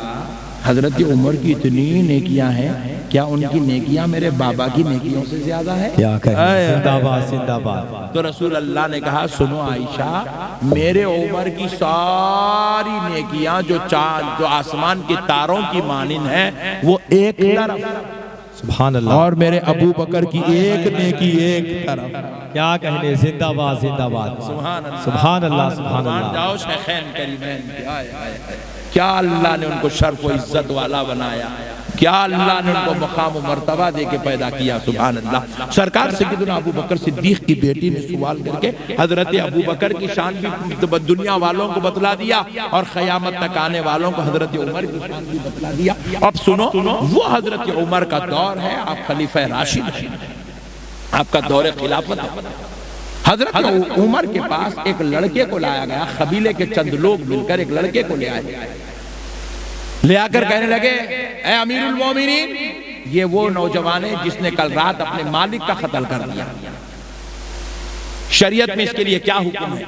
حضرت عمر کی اتنی نیکیاں ہیں, کیا ان کی نیکیاں میرے بابا کی نیکیوں سے زیادہ ہے؟ کیا کہیں زندہ باد زندہ باد. تو رسول اللہ نے کہا سنو عائشہ، میرے عمر کی ساری نیکیاں جو آسمان کے تاروں کی مانند ہیں وہ ایک طرف، سبحان اللہ. اور میرے ابو بکر کی ایک نیکی ایک طرف. کیا کہنے زندہ باد زندہ باد. سبحان اللہ سبحان اللہ سبحان اللہ. جاؤ شیخین کریمین کی. آئے آئے آئے. کیا اللہ نے ان کو شرف و عزت والا بنایا، کیا اللہ نے ان کو مقام و مرتبہ دے کے پیدا کیا. سبحان اللہ. سرکار سیدنا ابو بکر صدیق کی بیٹی نے سوال کر کے حضرت ابو بکر کی شان بھی دنیا والوں کو بتلا دیا اور قیامت تک آنے والوں کو حضرت عمر کی شان بھی بتلا دیا. اب سنو، وہ حضرت عمر کا دور ہے، آپ خلیفہ راشد ہیں، آپ کا دور خلافت ہے. حضرت عمر کے پاس ایک لڑکے کو لایا گیا، قبیلے کے چند لوگ مل کر ایک لڑکے کو لے آئے، لے آ کر کہنے لگے اے امیر المومنین، یہ وہ نوجوان ہے جس نے کل رات اپنے مالک کا قتل کر دیا، شریعت میں اس کے لیے کیا حکم ہے،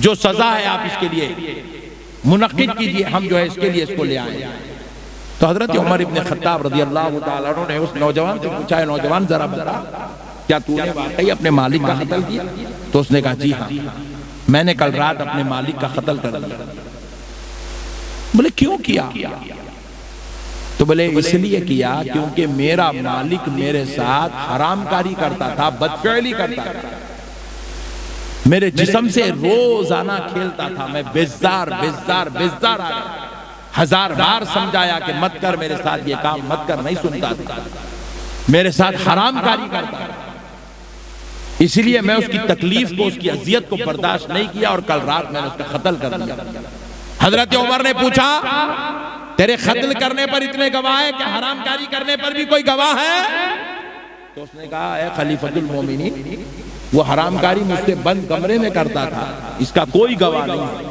جو سزا ہے آپ اس کے لیے منعقد کیجئے، ہم جو ہے اس کے لیے اس کو لے آئے. تو حضرت عمر ابن خطاب رضی اللہ تعالیٰ عنہ نے اس نوجوان سے پوچھا، نوجوان ذرا بتا کیا تو نے واقعی اپنے مالک کا قتل کیا؟ تو اس نے کہا جی ہاں، میں نے کل رات اپنے مالک کا قتل کر دیا. بولے کیوں کیا؟ تو بولے اس لیے کیا کیونکہ میرا مالک میرے ساتھ حرام کاری کرتا تھا، بدفعلی کرتا تھا، میرے جسم سے روزانہ کھیلتا تھا، میں بیزار آ گیا، 1000 بار سمجھایا کہ مت کر میرے ساتھ یہ کام مت کر، نہیں سنتا تھا، میرے ساتھ حرام کاری کرتا تھا. اس لیے میں اس کی تکلیف کو، اس کی اذیت کو برداشت نہیں کیا اور کل رات میں نے اس کا قتل کر دیا. حضرت عمر نے پوچھا تیرے قتل کرنے پر اتنے گواہ ہیں، کیا حرام کاری کرنے پر بھی کوئی گواہ ہے؟ تو اس نے کہا اے خلیفۃ المومنین، وہ حرام کاری مجھ سے بند کمرے میں کرتا تھا، اس کا کوئی گواہ نہیں ہے.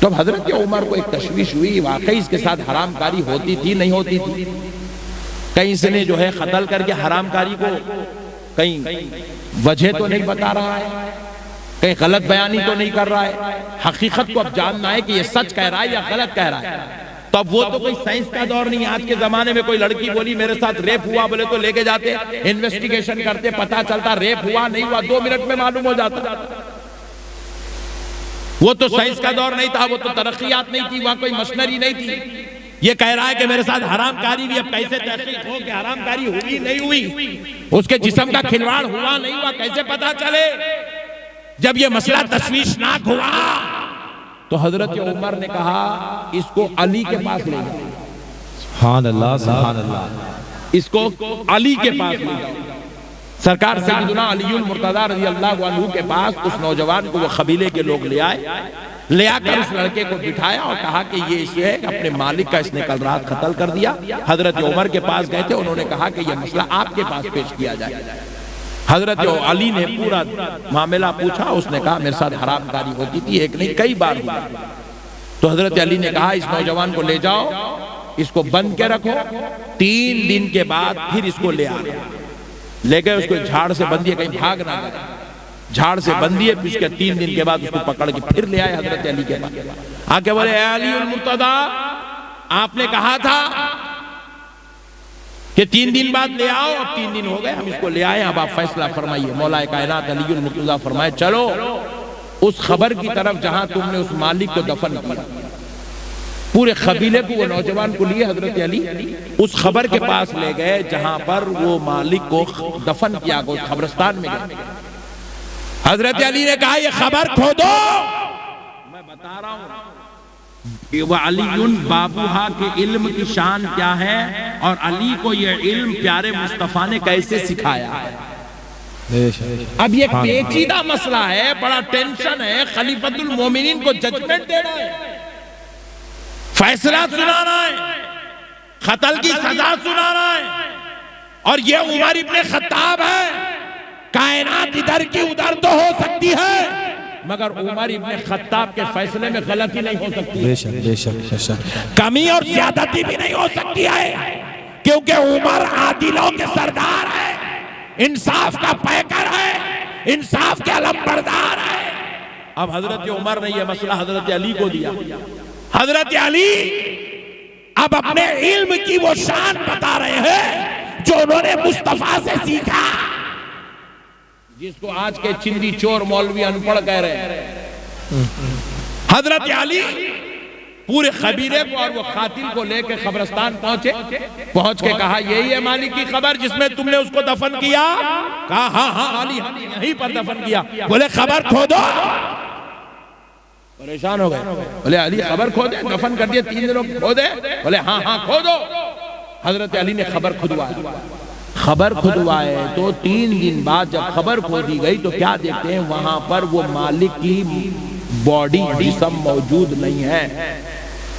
تو حضرت عمر کو ایک تشویش ہوئی، واقعی اس کے ساتھ حرام کاری ہوتی تھی نہیں ہوتی تھی؟ کہیں اس نے جو ہے قتل کر کے حرام کاری کو کہیں وجہ تو نہیں بتا رہا ہے، کہیں غلط بیانی تو نہیں کر رہا ہے، حقیقت کو اب جاننا ہے کہ یہ سچ کہہ رہا ہے یا غلط کہہ رہا ہے. تو اب وہ تو کوئی سائنس کا دور نہیں، آج کے زمانے میں کوئی لڑکی بولی میرے ساتھ ریپ ہوا، بولے تو لے کے جاتے، انویسٹیگیشن کرتے، پتا چلتا ریپ ہوا نہیں ہوا 2 منٹ میں معلوم ہو جاتا. وہ تو سائنس کا دور نہیں تھا، وہ تو ترقیات نہیں تھی، وہاں کوئی مشنری نہیں تھی. یہ کہہ رہا ہے کہ میرے ساتھ حرام کاری بھی، اب کیسے تحقیق ہو کہ حرام کاری ہوئی نہیں ہوئی، اس کے جسم کا کھلواڑ ہوا نہیں ہوا، کیسے پتا چلے؟ جب یہ مسئلہ تشویشناک ہوا تو حضرت عمر نے کہا اس کو علی کے پاس لے جاؤ. سبحان اللہ سبحان اللہ. اس کو علی کے پاس لے جاؤ. سرکار سیدنا علی المرتضیٰ رضی اللہ عنہ کے پاس اس نوجوان کو وہ قبیلے کے لوگ لے آئے، لے آ کر اس لڑکے کو بٹھایا اور کہا کہ یہ اس ہے اپنے مالک کا اس نے کل رات قتل کر دیا. حضرت عمر کے پاس گئے تھے، انہوں نے کہا کہ یہ مسئلہ آپ کے پاس پیش کیا جائے. حضرت علی نے پورا معاملہ پوچھا، اس نے کہا میرے ساتھ حرام کاری ہوتی تھی، ایک نہیں کئی بار ہوئی. تو حضرت علی نے کہا اس نوجوان کو لے جاؤ، اس کو بند کے رکھو، 3 دن کے بعد پھر اس کو لے آئے. لے گئے، اس کو جھاڑ سے بندیے، کہیں بھاگ نہ جائے، جھاڑ سے بندیے. پھر اس کے 3 دن کے بعد اس کو پکڑ کے پھر لے آئے حضرت علی کے پاس. آ کے بولے اے علی المرتضیٰ، آپ نے کہا تھا کہ 3 دن بعد لے آؤ، اب 3 دن ہو گئے، ہم اس کو لے آئے، اب آپ فیصلہ فرمائیے. مولا کائنات علی المرتضیٰ فرمائے چلو اس خبر کی طرف جہاں تم نے اس مالک کو دفن کیا. پورے قبیلے کو، وہ نوجوان کو لیے حضرت علی اس خبر کے پاس لے گئے جہاں پر وہ مالک کو دفن کیا گیا، قبرستان میں گئے. حضرت علی نے کہا یہ خبر کھودو، میں بتا رہا ہوں کہ وہ علی بابوہا کے علم کی شان کیا ہے اور علی کو یہ علم پیارے مصطفیٰ نے کیسے سکھایا ہے. اب یہ پیچیدہ مسئلہ ہے، بڑا ٹینشن ہے. خلیفۃ المومنین کو ججمنٹ دینا ہے، فیصلہ سنانا ہے، قتل کی سزا سنانا ہے. اور یہ عمر ابن خطاب ہے. کائنات ادھر کی ادھر تو ہو سکتی ہے مگر عمر ابن خطاب کے فیصلے میں غلطی نہیں ہو سکتی، بے شک بے شک بے شک، کمی اور زیادتی بھی نہیں ہو سکتی ہے، کیونکہ عمر عادلوں کے سردار ہے، انصاف کا پیکر ہے، انصاف کے علم بردار ہے. اب حضرت عمر نے یہ مسئلہ حضرت علی کو دیا. حضرت علی اب اپنے علم کی وہ شان بتا رہے ہیں جو انہوں نے مصطفیٰ سے سیکھا، جس کو آج کے چندی چور مولوی ان پڑھ کہہ رہے ہیں۔ حضرت علی پورے قبیلے کو اور وہ قاتل کو لے کے قبرستان پہنچ کے کہا یہی ہے مالک کی خبر جس میں تم نے اس کو دفن کیا؟ کہا ہاں ہاں علی ہم نے یہیں پر دفن کیا۔ بولے خبر کھودو، پریشان ہو گئے، بولے علی خبر کھودے، دفن کر دیا 3 دنوں کھودے؟ بولے ہاں ہاں کھودو۔ حضرت علی نے خبر کھدوائے تو 3 دن بعد جب خبر کھودی گئی تو کیا دیکھتے ہیں وہاں پر وہ مالک کی باڈی جسم موجود نہیں ہے،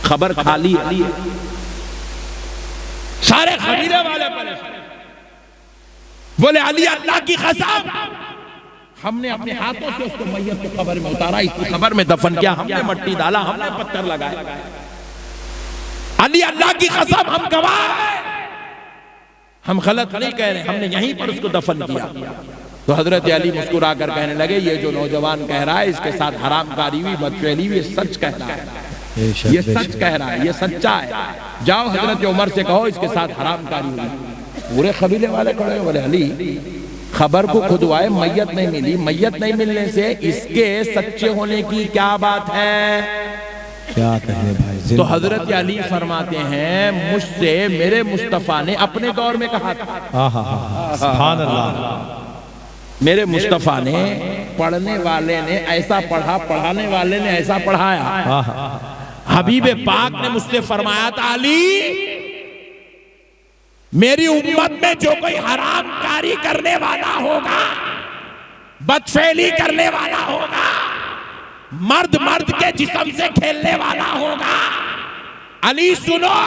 خبر خالی ہے۔ سارے قبیلے والے پریشان، بولے علی اللہ کی قسم ہم نے اپنے ہاتھوں سے اس کو میت کو قبر میں اتارا، اس کی قبر میں دفن کیا، ہم نے مٹی ڈالا، ہم نے پتھر لگائے۔ علی اللہ کی قسم ہم گواہ ہیں، ہم غلط نہیں کہہ رہے، ہم نے یہیں پر اس کو دفن کیا۔ تو حضرت علی مسکرا کر کہنے لگے یہ جو نوجوان کہہ رہا ہے اس کے ساتھ حرام کاری ہوئی، بدفعلی ہوئی، یہ سچ کہہ رہا ہے، یہ سچ کہہ رہا ہے، یہ سچا ہے۔ جاؤ حضرت عمر سے کہو اس کے ساتھ حرام کاری ہوئی۔ پورے قبیلے والے کھڑے ہوئے، بولے علی خبر کو کھدوائے میت نہیں ملی، میت نہیں ملنے سے اس کے سچے ہونے کی کیا بات ہے؟ کیا کہنے بھائی؟ تو حضرت علی فرماتے ہیں مجھ سے میرے مصطفیٰ نے اپنے دور میں کہا تھا، سبحان اللہ، میرے مصطفیٰ نے پڑھنے والے نے ایسا پڑھا، پڑھانے والے نے ایسا پڑھایا۔ حبیب پاک نے مجھ سے فرمایا تھا علی میری امت میں جو کوئی حرام کاری کرنے والا ہوگا، بدفعلی کرنے والا ہوگا، مرد کے جسم سے کھیلنے والا ہوگا، علی سنو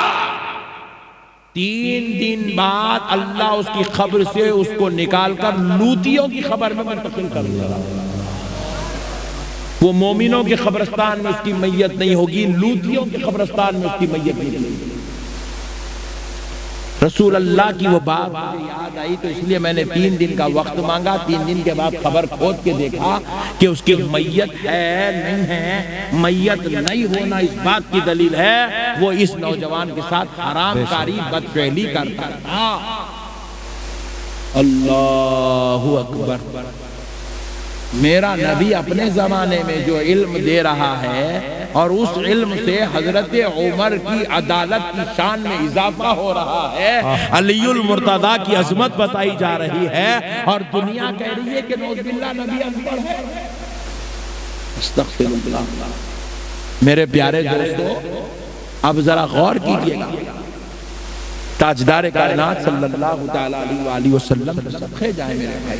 3 دن بعد اللہ اس کی قبر سے اس کو نکال کر لوتیوں کی قبر میں منتقل کر دیا۔ وہ مومنوں کے قبرستان میں اس کی میت نہیں ہوگی، لوتیوں کے قبرستان میں اس کی میت نہیں ہوگی۔ رسول اللہ کی وہ بات مجھے یاد آئی تو اس لیے میں نے 3 دن کا وقت مانگا۔ 3 دن کے بعد خبر کھود کے دیکھا کہ اس کی میت ہے نہیں ہے، میت نہیں ہونا اس بات کی دلیل ہے وہ اس نوجوان کے ساتھ حرام کاری بدفعلی کرتا تھا۔ اللہ اکبر، میرا نبی اپنے زمانے میں جو علم دے رہا ہے اور اس علم سے حضرت عمر کی عدالت کی شان میں اضافہ ہو رہا ہے، علی المرتضیٰ کی عظمت بتائی جا رہی ہے اور دنیا کہہ رہی ہے کہ نعوذ باللہ نبی ان پڑھ ہے۔ استغفر اللہ۔ میرے پیارے دوستو اب ذرا غور کیجئے گا، تاجدار کائنات صلی اللہ تعالیٰ علیہ وآلہ وسلم صدقے جائیں میرے بھائی،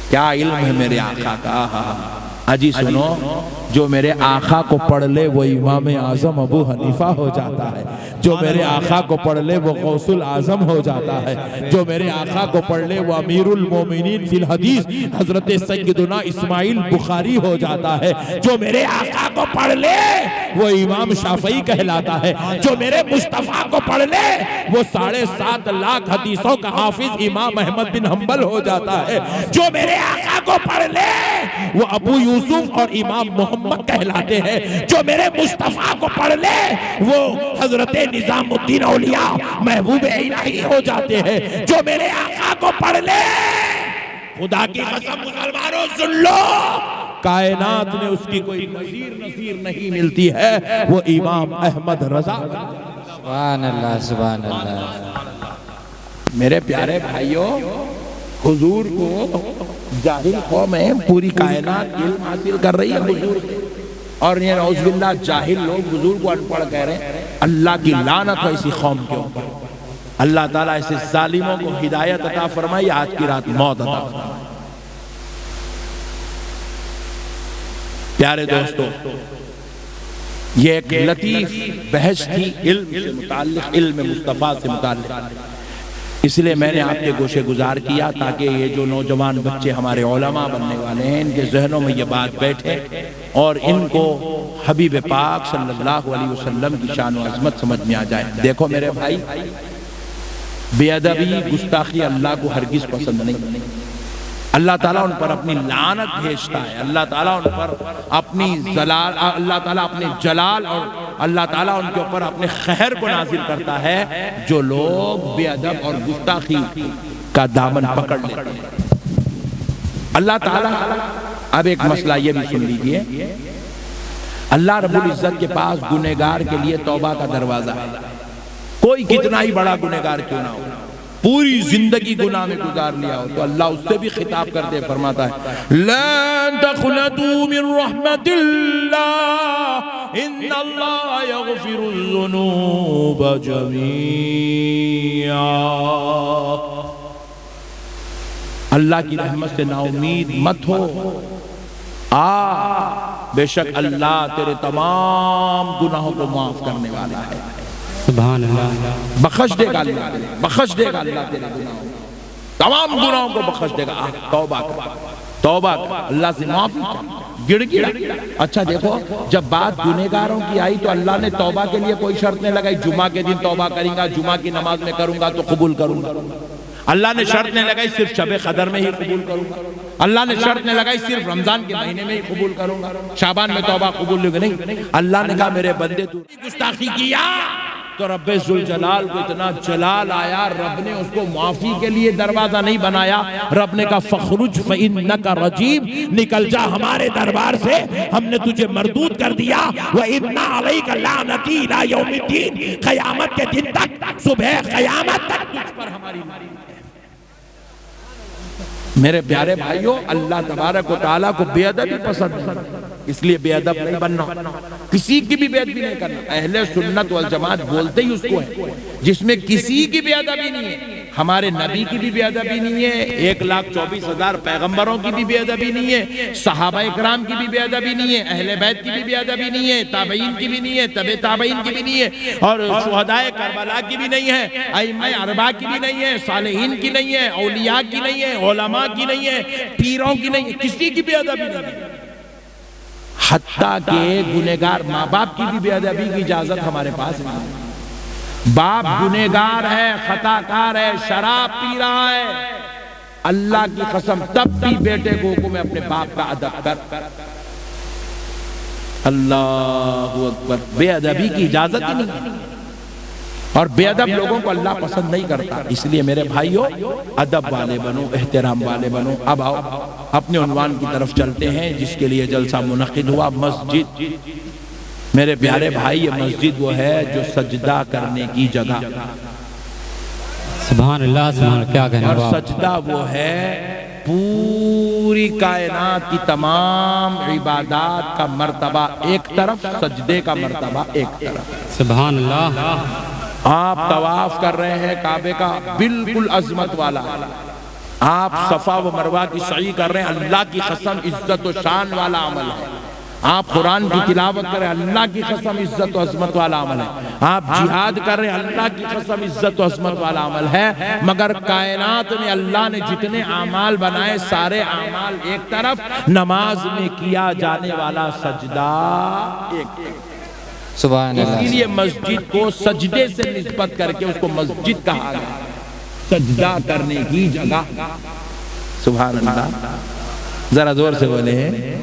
کیا علم ہے میرے آقا کا۔ اجی سنو، جو میرے آقا کو پڑھ لے وہ امام اعظم ابو حنیفہ ہو جاتا ہے، جو میرے آقا کو پڑھ لے وہ غوث العظم ہو جاتا ہے، جو میرے آقا کو پڑھ لے وہ امیر المومنین فی الحدیث حضرت سیدنا اسماعیل بخاری ہو جاتا ہے، جو میرے آقا کو پڑھ لے وہ امام شافعی کہلاتا ہے، جو میرے مصطفیٰ کو پڑھ لے وہ 7.5 لاکھ حدیثوں کا حافظ امام احمد بن حنبل ہو جاتا ہے، جو میرے آقا کو پڑھ لے وہ ابو یوسف اور امام محمد کہلاتے ہیں، جو میرے مصطفیٰ کو پڑھ لے وہ حضرت نظام الدین اولیاء محبوب الہی ہو جاتے ہیں، جو میرے آقا کو پڑھ لے خدا کی قسم مسلمانوں سن لو کائنات میں اس کی کوئی نظیر نہیں ملتی ہے، وہ امام احمد رضا۔ سبحان اللہ سبحان اللہ۔ میرے پیارے بھائیوں، حضور کو جاہل قوم ہے، پوری کائنات علم حاصل کر رہی ہے حضور سے، اور یہ نعوذ باللہ جاہل لوگ حضور کو ان پڑھ کہہ رہے ہیں۔ اللہ کی لعنت ہو ایسی قوم کے اوپر، اللہ تعالیٰ ایسے ظالموں کو ہدایت عطا فرمائی، آج کی رات موت عطا فرمائی۔ پیارے دوستو، یہ ایک لطیف بحث تھی علم سے متعلق، علم مصطفیٰ سے متعلق، اس لیے میں نے آپ کے گوشے گزار کیا تاکہ یہ جو نوجوان بچے ہمارے علماء بننے والے ہیں ان کے ذہنوں میں یہ بات بیٹھے اور ان کو حبیب پاک صلی اللہ علیہ وسلم کی شان و عظمت سمجھ میں آ جائے۔ دیکھو میرے بھائی، بے ادبی گستاخی اللہ کو ہرگز پسند نہیں، اللہ تعالیٰ ان پر اپنی لعنت بھیجتا ہے، اللہ تعالیٰ ان پر اپنی اللہ تعالیٰ اپنے جلال اور اللہ تعالیٰ ان کے اوپر اپنے خیر کو نازل کرتا ہے جو لوگ بے ادب اور گستاخی کا دامن پکڑ لیتے ہیں۔ اللہ تعالیٰ اب ایک مسئلہ یہ بھی سن لیجئے، اللہ رب العزت کے پاس گنہگار کے لیے توبہ کا دروازہ ہے، کوئی کتنا ہی بڑا گنہگار کیوں نہ ہو، پوری زندگی گناہ میں گزار لیا ہو تو اللہ اس سے بھی خطاب کرتے فرماتا ہے لا تقنطوا من رحمت اللہ ان اللہ یغفر الذنوب جميعا۔ اللہ کی رحمت سے نا امید مت ہو، بے شک اللہ تیرے تمام گناہوں کو معاف کرنے والا ہے، سبحان اللہ، بخش دے گا اللہ، بخش دے گا اللہ تیرے گناہوں، تمام گناہوں کو بخش دے گا۔ توبہ کر، توبہ کر، اللہ سے معافی گڑ گڑا۔ اچھا دیکھو، جب بات گنہگاروں کی آئی تو اللہ نے توبہ کے لیے کوئی شرط نہیں لگائی، جمعہ کے دن توبہ کریں گا، جمعہ کی نماز میں کروں گا تو قبول کروں گا۔ اللہ نے شرط نہیں لگائی صرف شب قدر میں ہی قبول کروں گا، اللہ نے شرط نہیں لگائی صرف رمضان کے مہینے میں ہی قبول کروں گا، شعبان میں توبہ قبول نہیں۔ اللہ نے کہا میرے بندے تو گستاخی کیا تو رب ذوالجلال کو اتنا جلال آیا، رب نے اس کو معافی کے لیے دروازہ نہیں بنایا، رب نے کہا فخرج فإنک رجیم، نکل جا ہمارے دربار سے، ہم نے تجھے مردود کر دیا۔ وَإِنَّ عَلَيْكَ لَعْنَتِي إِلَىٰ يَوْمِ الدِّينِ، قیامت کے دن تک، صبح قیامت تک تجھ پر ہماری لعنت ہے۔ میرے پیارے بھائیوں، اللہ تبارک و تعالیٰ کو بے ادبی پسند ہے، اس لیے بے ادب نہیں بننا، کسی کی بھی بے ادبی نہیں کرنا۔ اہل سنت والجماعت بولتے ہی اس کو ہے جس میں کسی کی بے ادبی نہیں ہے، ہمارے نبی کی بھی بے ادبی نہیں ہے، 1,24,000 پیغمبروں کی بھی بے ادبی نہیں ہے، صحابہ اکرام کی بھی بے ادبی نہیں ہے، اہل بیت کی بھی بے ادبی نہیں ہے، تابعین کی بھی نہیں ہے، تبع تابعین کی بھی نہیں ہے، اور شہدائے کربلا کی بھی نہیں ہے، ائمہ اربعہ کی بھی نہیں ہے، صالحین کی نہیں ہے، اولیاء کی نہیں ہے، علماء کی نہیں ہے، پیروں کی نہیں ہے، کسی کی بے ادبی نہیں ہے۔ حتیٰ کہ گنہگار ماں باپ کی بھی بے ادبی کی اجازت ہمارے پاس نہیں ہے۔ باپ گنہگار ہے، خطا کار ہے، شراب پی رہا ہے، اللہ کی قسم تب بھی بیٹے کو حکم ہے اپنے باپ کا ادب کر۔ اللہ اکبر، بے ادبی کی اجازت ہی نہیں، اور بے ادب لوگوں کو اللہ پسند نہیں کرتا۔ اس لیے میرے بھائیوں، ادب والے بنو، احترام والے بنو۔ اب آؤ اپنے عنوان کی طرف چلتے ہیں جس کے لیے جلسہ منعقد ہوا، مسجد۔ میرے پیارے بھائی، یہ مسجد وہ ہے جو سجدہ کرنے کی جگہ، سبحان اللہ، سبحان اللہ، کیا کہنے اور والا۔ سجدہ وہ ہے پوری کائنات کی تمام عبادات کا مرتبہ ایک طرف، سجدے کا مرتبہ ایک طرف۔ سبحان اللہ، آپ طواف کر رہے ہیں کعبے کا، بالکل عظمت والا، آپ صفا و مروہ کی سعی کر رہے ہیں، اللہ کی قسم عزت و شان والا عمل ہے۔ آپ قرآن کی تلاوت کر رہے ہیں، اللہ کی قسم عزت و عظمت والا عمل ہے۔ آپ جہاد کر رہے ہیں، اللہ کی قسم عزت و عظمت والا عمل ہے۔ مگر کائنات میں اللہ نے جتنے اعمال بنائے، سارے اعمال ایک طرف، نماز میں کیا جانے والا سجدہ ایک طرف۔ سبحان اللہ، اسی لیے مسجد کو سجدے سے نسبت کر کے اس کو مسجد کہا گیا، سجدہ کرنے کی جگہ۔ سبحان اللہ، ذرا زور سے بولے ہیں۔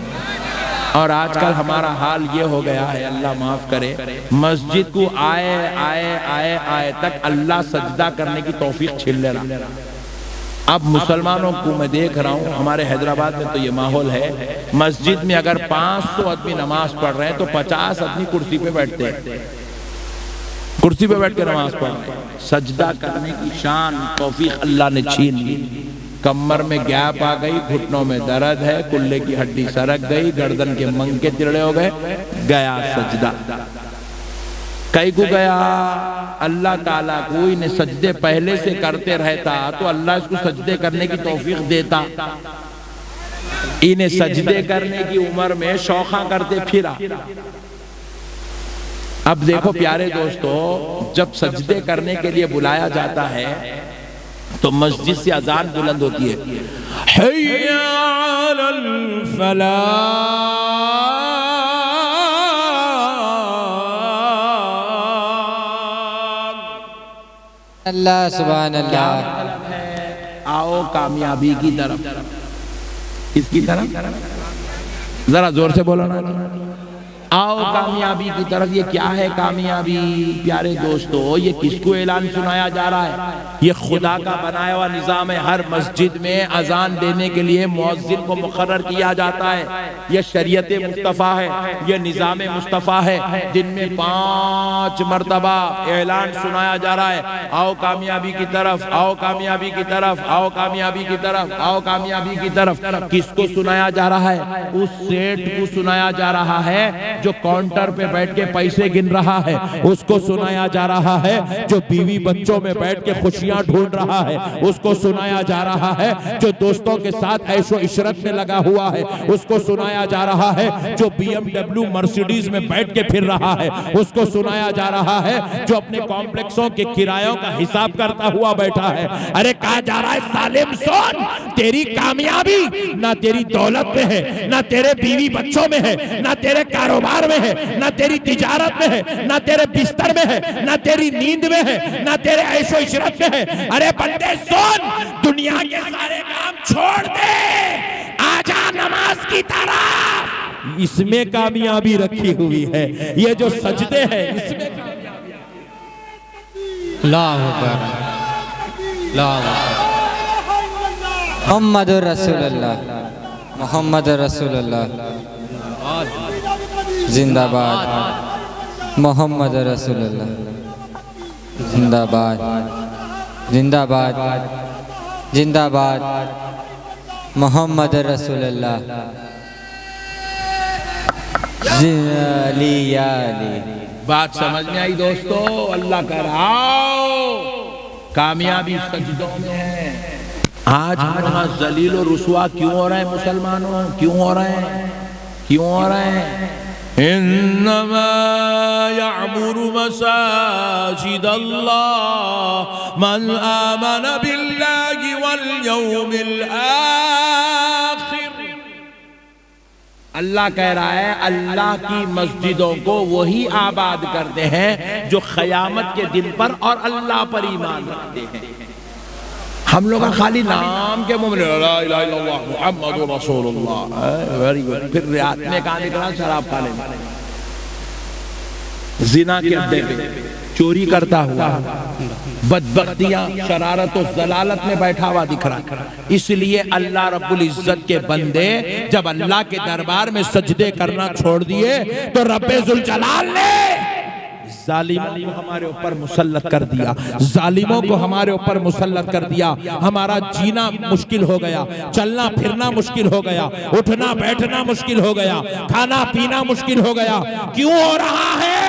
اور آج کل ہمارا حال یہ ہو گیا ہے، اللہ معاف کرے، مسجد کو آئے تک اللہ سجدہ کرنے کی توفیق چھین لے رہا۔ اب مسلمانوں کو میں دیکھ رہا ہوں، ہمارے حیدرآباد میں تو یہ ماحول ہے، مسجد میں اگر 500 آدمی نماز پڑھ رہے ہیں تو 50 آدمی کرسی پہ بیٹھتے ہیں، کرسی پہ بیٹھ کے نماز پڑھ رہے ہیں۔ سجدہ کرنے کی شان توفیق اللہ نے چھین لی، کمر میں گیپ آ گئی، گھٹنوں میں درد ہے، کلے کی ہڈی سرک گئی، گردن کے منکے تیڑے ہو گئے، گیا سجدہ۔ کئی کو گیا، اللہ تعالیٰ کو انہیں سجدے پہلے سے کرتے رہتا تو اللہ اس کو سجدے کرنے کی توفیق دیتا، انہیں سجدے کرنے کی عمر میں شوخاں کرتے پھرا۔ اب دیکھو پیارے دوستو، جب سجدے کرنے کے لیے بلایا جاتا ہے تو مسجد سے اذان بلند ہوتی ہے، حی علی الفلاح، اللہ سبحان اللہ، مطلب ہے آؤ کامیابی کی طرف۔ کس کی طرف؟ ذرا زور سے بولو نا، آؤ کامیابی کی طرف۔ یہ کیا ہے کامیابی پیارے دوستو؟ یہ کس کو اعلان سنایا جا رہا ہے؟ یہ خدا کا بنایا ہوا نظام ہے۔ ہر مسجد میں اذان دینے کے لیے مؤذن کو مقرر کیا جاتا ہے۔ یہ شریعت مصطفیٰ ہے، یہ نظام مصطفیٰ ہے۔ دن میں 5 مرتبہ اعلان سنایا جا رہا ہے، آؤ کامیابی کی طرف، آؤ کامیابی کی طرف، آؤ کامیابی کی طرف، آؤ کامیابی کی طرف۔ کس کو سنایا جا رہا ہے؟ اس سیٹ کو سنایا جا رہا ہے جو کاؤنٹر پہ بیٹھ کے پیسے گن رہا ہے، اس کو سنایا جا رہا ہے جو بیوی بچوں میں بیٹھ کے خوشیاں ڈھونڈ رہا ہے، اس کو سنایا جا رہا ہے جو دوستوں کے ساتھ عیش و عشرت میں لگا ہوا ہے، اس کو سنایا جا رہا ہے جو BMW مرسیڈیز میں بیٹھ کے پھر رہا ہے، اس کو سنایا جا رہا ہے جو اپنے کمپلیکسوں کے کرایوں کا حساب کرتا ہوا بیٹھا ہے۔ ارے کہا جا رہا ہے ظالم سن، تیری کامیابی نہ تیری دولت میں ہے، نہ تیرے بیوی بچوں میں ہے، نہ تیرے کاروبار میں ہے، نہ تیری تجارت میں ہے، نہ تیرے بستر میں ہے، نہ تیری نیند میں ہے، نہ تیرے عیش و عشرت میں ہے۔ ارے بندے سن، دنیا کے سارے کام چھوڑ دے، آجا نماز کی طرف۔ اس میں کامیابی رکھی ہوئی ہے، یہ جو سجدے ہیں اس میں کامیابی۔ اللہ اکبر، اللہ اکبر۔ محمد رسول اللہ، محمد رسول اللہ، زندہ باد محمد رسول اللہ، زندہ باد، زندہ باد، زندہ باد محمد رسول اللہ، علی علی۔ بات سمجھ میں آئی دوستو؟ اللہ کا رہاؤ، کامیابی سجدوں میں ہے۔ آج ہم وہاں ذلیل و رسوا کیوں ہو رہے ہیں مسلمانوں؟ کیوں ہو رہے ہیں؟ کیوں ہو رہے ہیں؟ انما يعمر مساجد اللہ من آمن باللہ والیوم الآخر۔ اللہ کہہ رہا ہے اللہ کی مسجدوں کو وہی آباد کرتے ہیں جو قیامت کے دن پر اور اللہ پر ایمان رکھتے ہیں۔ ہم لوگ خالی نام کے منہ میں لا الہ الا اللہ محمد رسول اللہ، پھر رات میں کہاں نکلا؟ شراب کھا لینا، زنا کے اڈے پہ چوری کرتا ہوا، بدبختیاں شرارت و ضلالت میں بیٹھا ہوا دکھ رہا۔ اس لیے اللہ رب العزت کے بندے جب اللہ کے دربار میں سجدے کرنا چھوڑ دیے تو رب ذوالجلال نے ظالموں کو ہمارے اوپر مسلط کر دیا، ظالموں کو ہمارے اوپر مسلط کر دیا۔ ہمارا جینا مشکل ہو گیا، چلنا پھرنا مشکل ہو گیا، اٹھنا بیٹھنا مشکل ہو گیا، کھانا پینا مشکل ہو گیا۔ کیوں ہو رہا ہے؟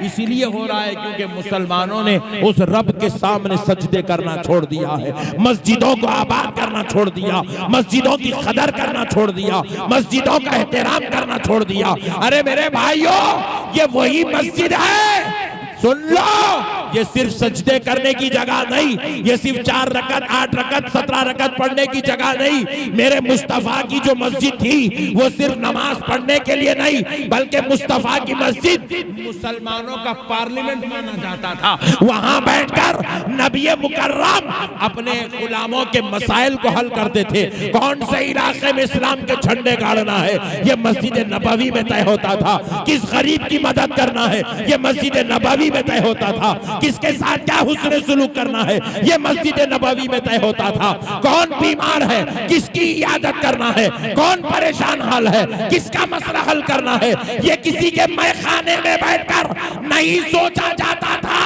اسی لیے ہو رہا ہے کیونکہ مسلمانوں نے اس رب کے سامنے سجدے کرنا چھوڑ دیا ہے، مسجدوں کو آباد کرنا چھوڑ دیا، مسجدوں کی قدر کرنا چھوڑ دیا، مسجدوں کا احترام کرنا چھوڑ دیا۔ ارے میرے بھائیوں، یہ وہی مسجد ہے، سن لو، یہ صرف سجدے کرنے کی جگہ نہیں، یہ صرف 4 رکعت 8 رکعت 17 رکعت پڑھنے کی جگہ نہیں۔ میرے مصطفیٰ کی جو مسجد تھی وہ صرف نماز پڑھنے کے لیے نہیں، بلکہ مصطفیٰ کی مسجد مسلمانوں کا پارلیمنٹ مانا جاتا تھا۔ وہاں بیٹھ کر نبی مکرم اپنے غلاموں کے مسائل کو حل کرتے تھے۔ کون سے علاقے میں اسلام کے جھنڈے گاڑنا ہے، یہ مسجد نبوی میں طے ہوتا تھا۔ کس غریب کی مدد کرنا ہے، یہ مسجد نبوی میں طے ہوتا تھا۔ کس کے ساتھ کیا حسن سلوک کرنا ہے، یہ مسجد نبوی میں طے ہوتا تھا۔ کون بیمار ہے، کس کی عیادت کرنا ہے، کون پریشان حال ہے، کس کا مسئلہ حل کرنا ہے، یہ کسی کے میخانے میں بیٹھ کر نہیں سوچا جاتا تھا۔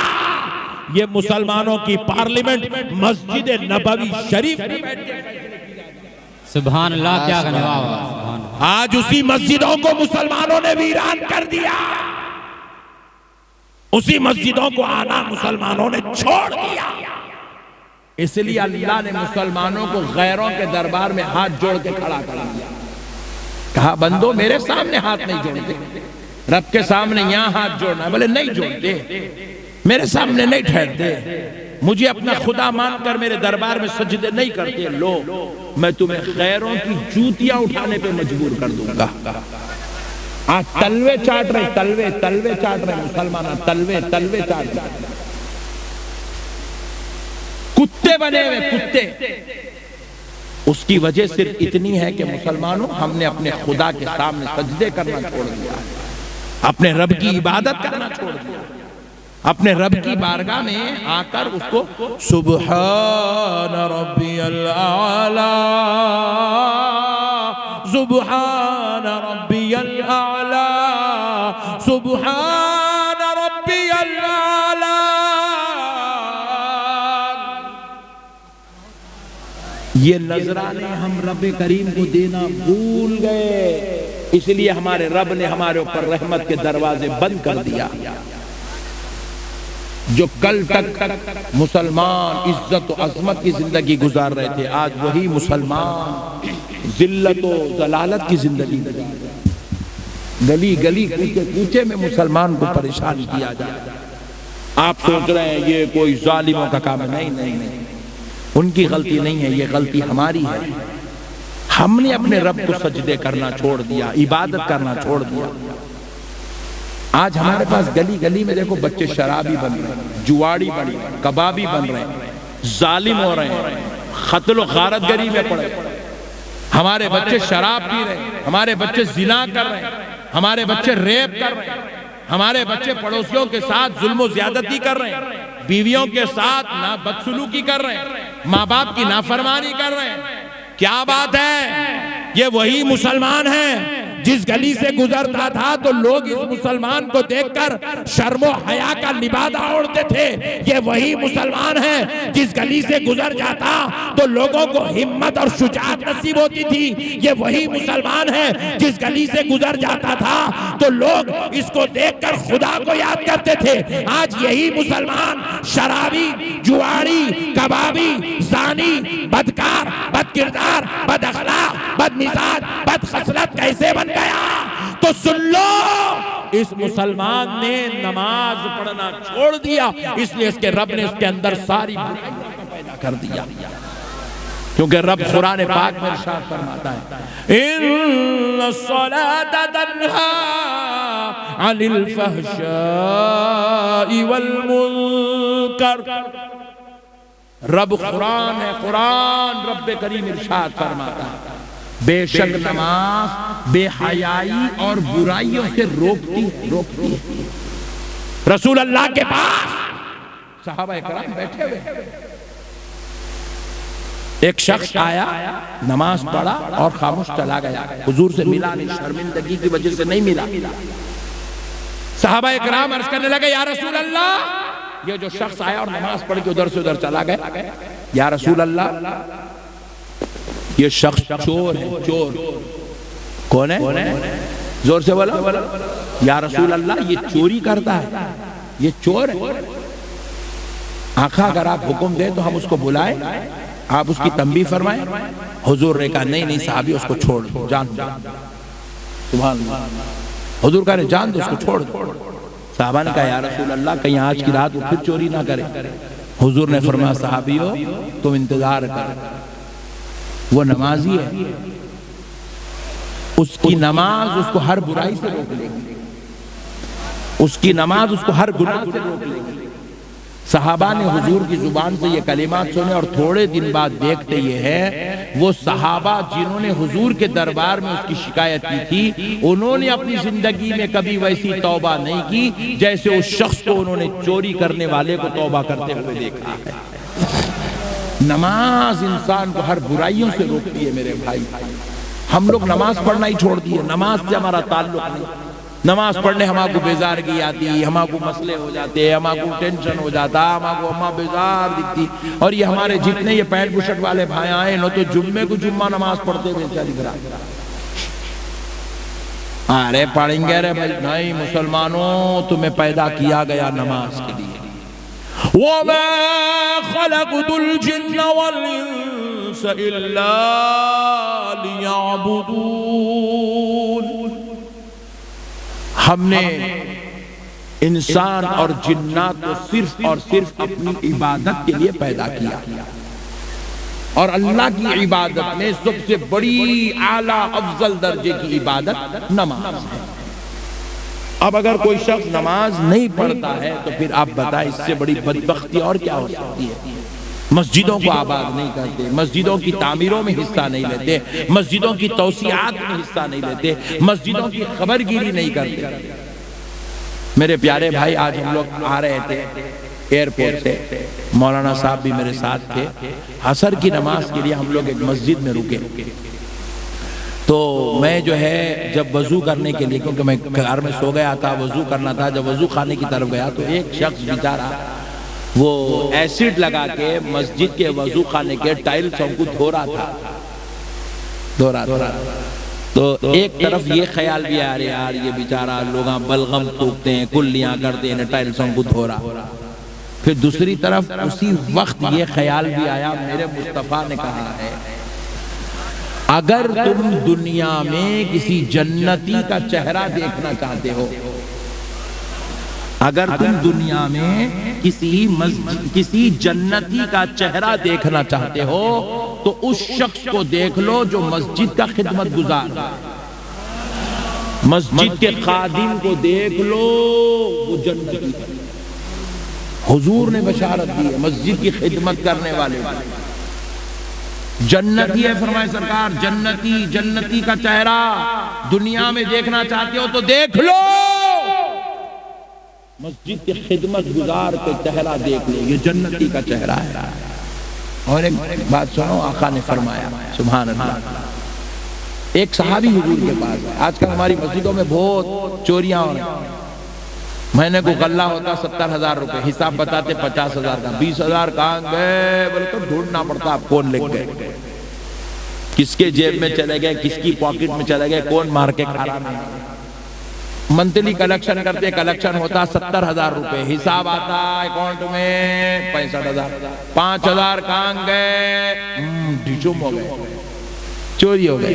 یہ مسلمانوں کی پارلیمنٹ مسجد نبوی شریف میں بیٹھ کے سبحان اللہ، کیا کہنے والا۔ آج اسی مسجدوں کو مسلمانوں نے ویران کر دیا، اسی مسجدوں کو آنا مسلمانوں نے چھوڑ دیا۔ اس لیے اللہ نے مسلمانوں کو غیروں کے دربار میں ہاتھ جوڑ کے کھڑا کر دیا۔ کہا بندو میرے سامنے ہاتھ نہیں جوڑتے، رب کے سامنے یہاں ہاتھ جوڑنا ہے، بولے نہیں جوڑتے، میرے سامنے نہیں ٹھہرتے، مجھے اپنا خدا مان کر میرے دربار میں سجدے نہیں کرتے، لو میں تمہیں غیروں کی جوتیاں اٹھانے پہ مجبور کر دوں گا۔ آج تلوے چاٹ رہے، تلوے چاٹ رہے مسلمان، تلوے چاٹ رہے، کتے بنے ہوئے کتے۔ اس کی وجہ صرف اتنی ہے کہ مسلمانوں ہم نے اپنے خدا کے سامنے سجدے کرنا چھوڑ دیا۔ اپنے رب کی عبادت کرنا چھوڑ دیا، اپنے رب کی بارگاہ میں آ کر اس کو سبحان ربی الاعلی، سبحان ربی الاعلی، سبحان ربی الاعلی، یہ نذرانے ہم رب کریم کو دینا بھول گئے، اس لیے ہمارے رب نے ہمارے اوپر رحمت کے دروازے بند کر دیا۔ جو کل تک مسلمان عزت و عظمت کی زندگی گزار رہے تھے، آج وہی مسلمان ذلت و ضلالت کی زندگی گزار رہے ہیں۔ گلی گلی کوچے کوچے میں مسلمان کو پریشان کیا جائے۔ آپ سوچ رہے ہیں یہ کوئی ظالموں کا کام ہے، نہیں نہیں نہیں، ان کی غلطی نہیں ہے، یہ غلطی ہماری ہے۔ ہم نے اپنے رب کو سجدے کرنا چھوڑ دیا، عبادت کرنا چھوڑ دیا۔ آج ہمارے پاس گلی گلی میں دیکھو بچے شرابی بن رہے ہیں، جواڑی بن رہے ہیں، کبابی بن رہے ہیں، ظالم ہو رہے ہیں، قتل و غارت گری میں پڑے۔ ہمارے بچے شراب پی رہے ہیں، ہمارے بچے زنا کر رہے ہیں، ہمارے بچے ریپ کر رہے ہیں، ہمارے بچے پڑوسیوں کے ساتھ ظلم و زیادتی کر رہے ہیں، بیویوں کے ساتھ بدسلوکی کر رہے ہیں، ماں باپ کی نافرمانی کر رہے ہیں۔ کیا بات ہے؟ یہ وہی مسلمان ہیں جس گلی سے گزرتا تھا تو لوگ اس مسلمان کو دیکھ کر شرم و حیا کا لبادہ اوڑھتے تھے۔ یہ وہی مسلمان ہیں جس گلی سے گزر جاتا تو لوگوں کو ہمت اور شجاعت نصیب ہوتی تھی۔ یہ وہی مسلمان ہیں جس گلی سے گزر جاتا تھا تو لوگ اس کو دیکھ کر خدا کو یاد کرتے تھے۔ آج یہی مسلمان شرابی، جواڑی، کبابی، زانی، بدکار، بد کردار، بد اخلاق، بد مزاج، بد خصلت کیسے بن گیا؟ تو سن لو، اس مسلمان نے نماز پڑھنا چھوڑ دیا، اس لیے اس کے رب نے اس کے اندر ساری برائیوں کو پیدا کر دیا۔ کیونکہ رب قرآن پاک میں ارشاد فرماتا ہے ان الصلاة تنہا عن الفحشاء والمنکر۔ رب قرآن ہے، قرآن رب کریم ارشاد فرماتا ہے بے شک نماز بے حیائی اور برائیوں سے روکتی ہے۔ رسول اللہ کے پاس صحابہ اکرام بیٹھے ہوئے، ایک شخص آیا، نماز پڑھا اور خاموش چلا گیا، حضور سے ملا نہیں، شرمندگی کی وجہ سے نہیں ملا۔ صحابہ اکرام عرض کرنے لگے یا رسول اللہ، یہ جو شخص آیا اور نماز پڑھ کے ادھر سے ادھر چلا گیا، یا رسول اللہ یہ شخص چور ہے، چور۔ کون ہے؟ زور سے بولا۔ یا رسول اللہ یہ چوری کرتا ہے، یہ چور ہے۔ آقا اگر آپ حکم دیں تو ہم اس کو بلائیں، آپ اس کی تنبیہ فرمائیں۔ حضور نے کہا نہیں نہیں صحابی اس کو چھوڑ دو، جان دو۔ سبحان اللہ، حضور کہا جان دو اس کو، چھوڑ دو۔ صحابہ نے کہا یا رسول اللہ کہیں آج کی رات وہ پھر چوری نہ کرے۔ حضور نے فرمایا صحابیو تم انتظار کرو، وہ نمازی ہے، اس کی نماز اس کو ہر برائی سے روک لے گی، اس کی نماز اس کو ہر گناہ سے روک لے گی۔ صحابہ نے حضور کی زبان سے یہ کلمات سنے اور تھوڑے دن بعد دیکھتے یہ ہے وہ صحابہ جنہوں نے حضور کے دربار میں اس کی شکایت کی تھی، انہوں نے اپنی زندگی میں کبھی ویسی توبہ نہیں کی جیسے اس شخص کو انہوں نے چوری کرنے والے کو توبہ کرتے ہوئے دیکھا ہے۔ نماز انسان کو ہر برائیوں سے روکتی ہے میرے بھائی۔ ہم لوگ نماز پڑھنا ہی چھوڑ دیے، نماز سے ہمارا تعلق نہیں۔ نماز پڑھنے ہمارے کو بیزارگی آتی، ہمارے کو مسئلے ہو جاتے، ہمارے کو ٹینشن ہو جاتا، ہمارے کو ہمارا بیزار دکھتی۔ اور یہ ہمارے جتنے یہ پینٹ بشٹ والے بھائی آئے نہ تو جمعے کو جمعہ نماز پڑھتے بیچا دکھ رہا۔ ارے پڑھیں گے رے بھائی، نہیں مسلمانوں تمہیں پیدا کیا گیا نماز کے لیے۔ وَمَا خَلَقْتُ الْجِنَّ وَالْإِنسَ إِلَّا لِيَعْبُدُونَ۔ ہم نے انسان اور جنات کو صرف اور صرف اپنی عبادت کے لیے پیدا کیا، اور اللہ کی عبادت میں سب سے بڑی اعلیٰ افضل درجے کی عبادت نماز ہے۔ اب اگر کوئی شخص نماز نہیں پڑھتا ہے تو پھر آپ بتائیں اس سے بڑی بدبختی اور کیا ہو سکتی ہے؟ مسجدوں کو آباد نہیں کرتے، مسجدوں کی تعمیروں میں حصہ نہیں لیتے، مسجدوں کی توسیعات میں حصہ نہیں لیتے، مسجدوں کی خبر گیری نہیں کرتے۔ میرے پیارے بھائی آج ہم لوگ آ رہے تھے ایئرپورٹ سے، مولانا صاحب بھی میرے ساتھ تھے، عصر کی نماز کے لیے ہم لوگ ایک مسجد میں رکے، تو میں جو ہے جب وضو کرنے کے لیے، کیونکہ میں گھر میں سو گیا تھا، وضو کرنا تھا، جب وضو خانے کی طرف گیا تو ایک شخص بیچارہ وہ ایسڈ لگا کے مسجد کے وضو خانے کے ٹائلسوں کو دھو رہا تھا، تو ایک طرف یہ خیال بھی آ رہا یار یہ بیچارہ لوگاں بلغم تھوکتے ہیں، کلیاں کرتے ہیں، ٹائلسوں کو دھو رہا، پھر دوسری طرف اسی وقت یہ خیال بھی آیا، میرے مصطفیٰ نے کہا ہے اگر تم دنیا میں کسی جنتی کا چہرہ دیکھنا چاہتے ہو، اگر تم دنیا میں کسی جنتی کا چہرہ دیکھنا چاہتے ہو تو اس شخص کو دیکھ لو جو مسجد کا خدمت گزار ہے، مسجد کے خادم کو دیکھ لو وہ جنتی ہے، حضور نے بشارت دی ہے مسجد کی خدمت کرنے والے جنتی ہے، فرمائے سرکار جنتی کا چہرہ دنیا میں دیکھنا چاہتے ہو تو دیکھ لو، مسجد کے خدمت گزار کے چہرہ دیکھ لو، یہ جنتی کا چہرہ ہے۔ اور ایک بات سنو، آقا نے فرمایا سبحان اللہ، ایک صحابی حضور کے پاس ہے، آج کل ہماری مسجدوں میں بہت چوریاں ہو رہی ہیں، مہینے کو غلہ ہوتا 70,000 روپے، حساب بتاتے 50,000 کا، 20,000 کہاں گئے بولے تو ڈھونڈنا پڑتا آپ کون لکھ گئے، کس کے جیب میں چلے گئے، کس کی پاکٹ میں چلے گئے، کون مار کے کھا رہا ہے۔ منتھلی کلیکشن کرتے، کلیکشن ہوتا 70,000 روپے، حساب آتا اکاؤنٹ میں 65,000، 5,000 کہاں گئے، ڈھچم ہو گئے، چوری ہو گئے،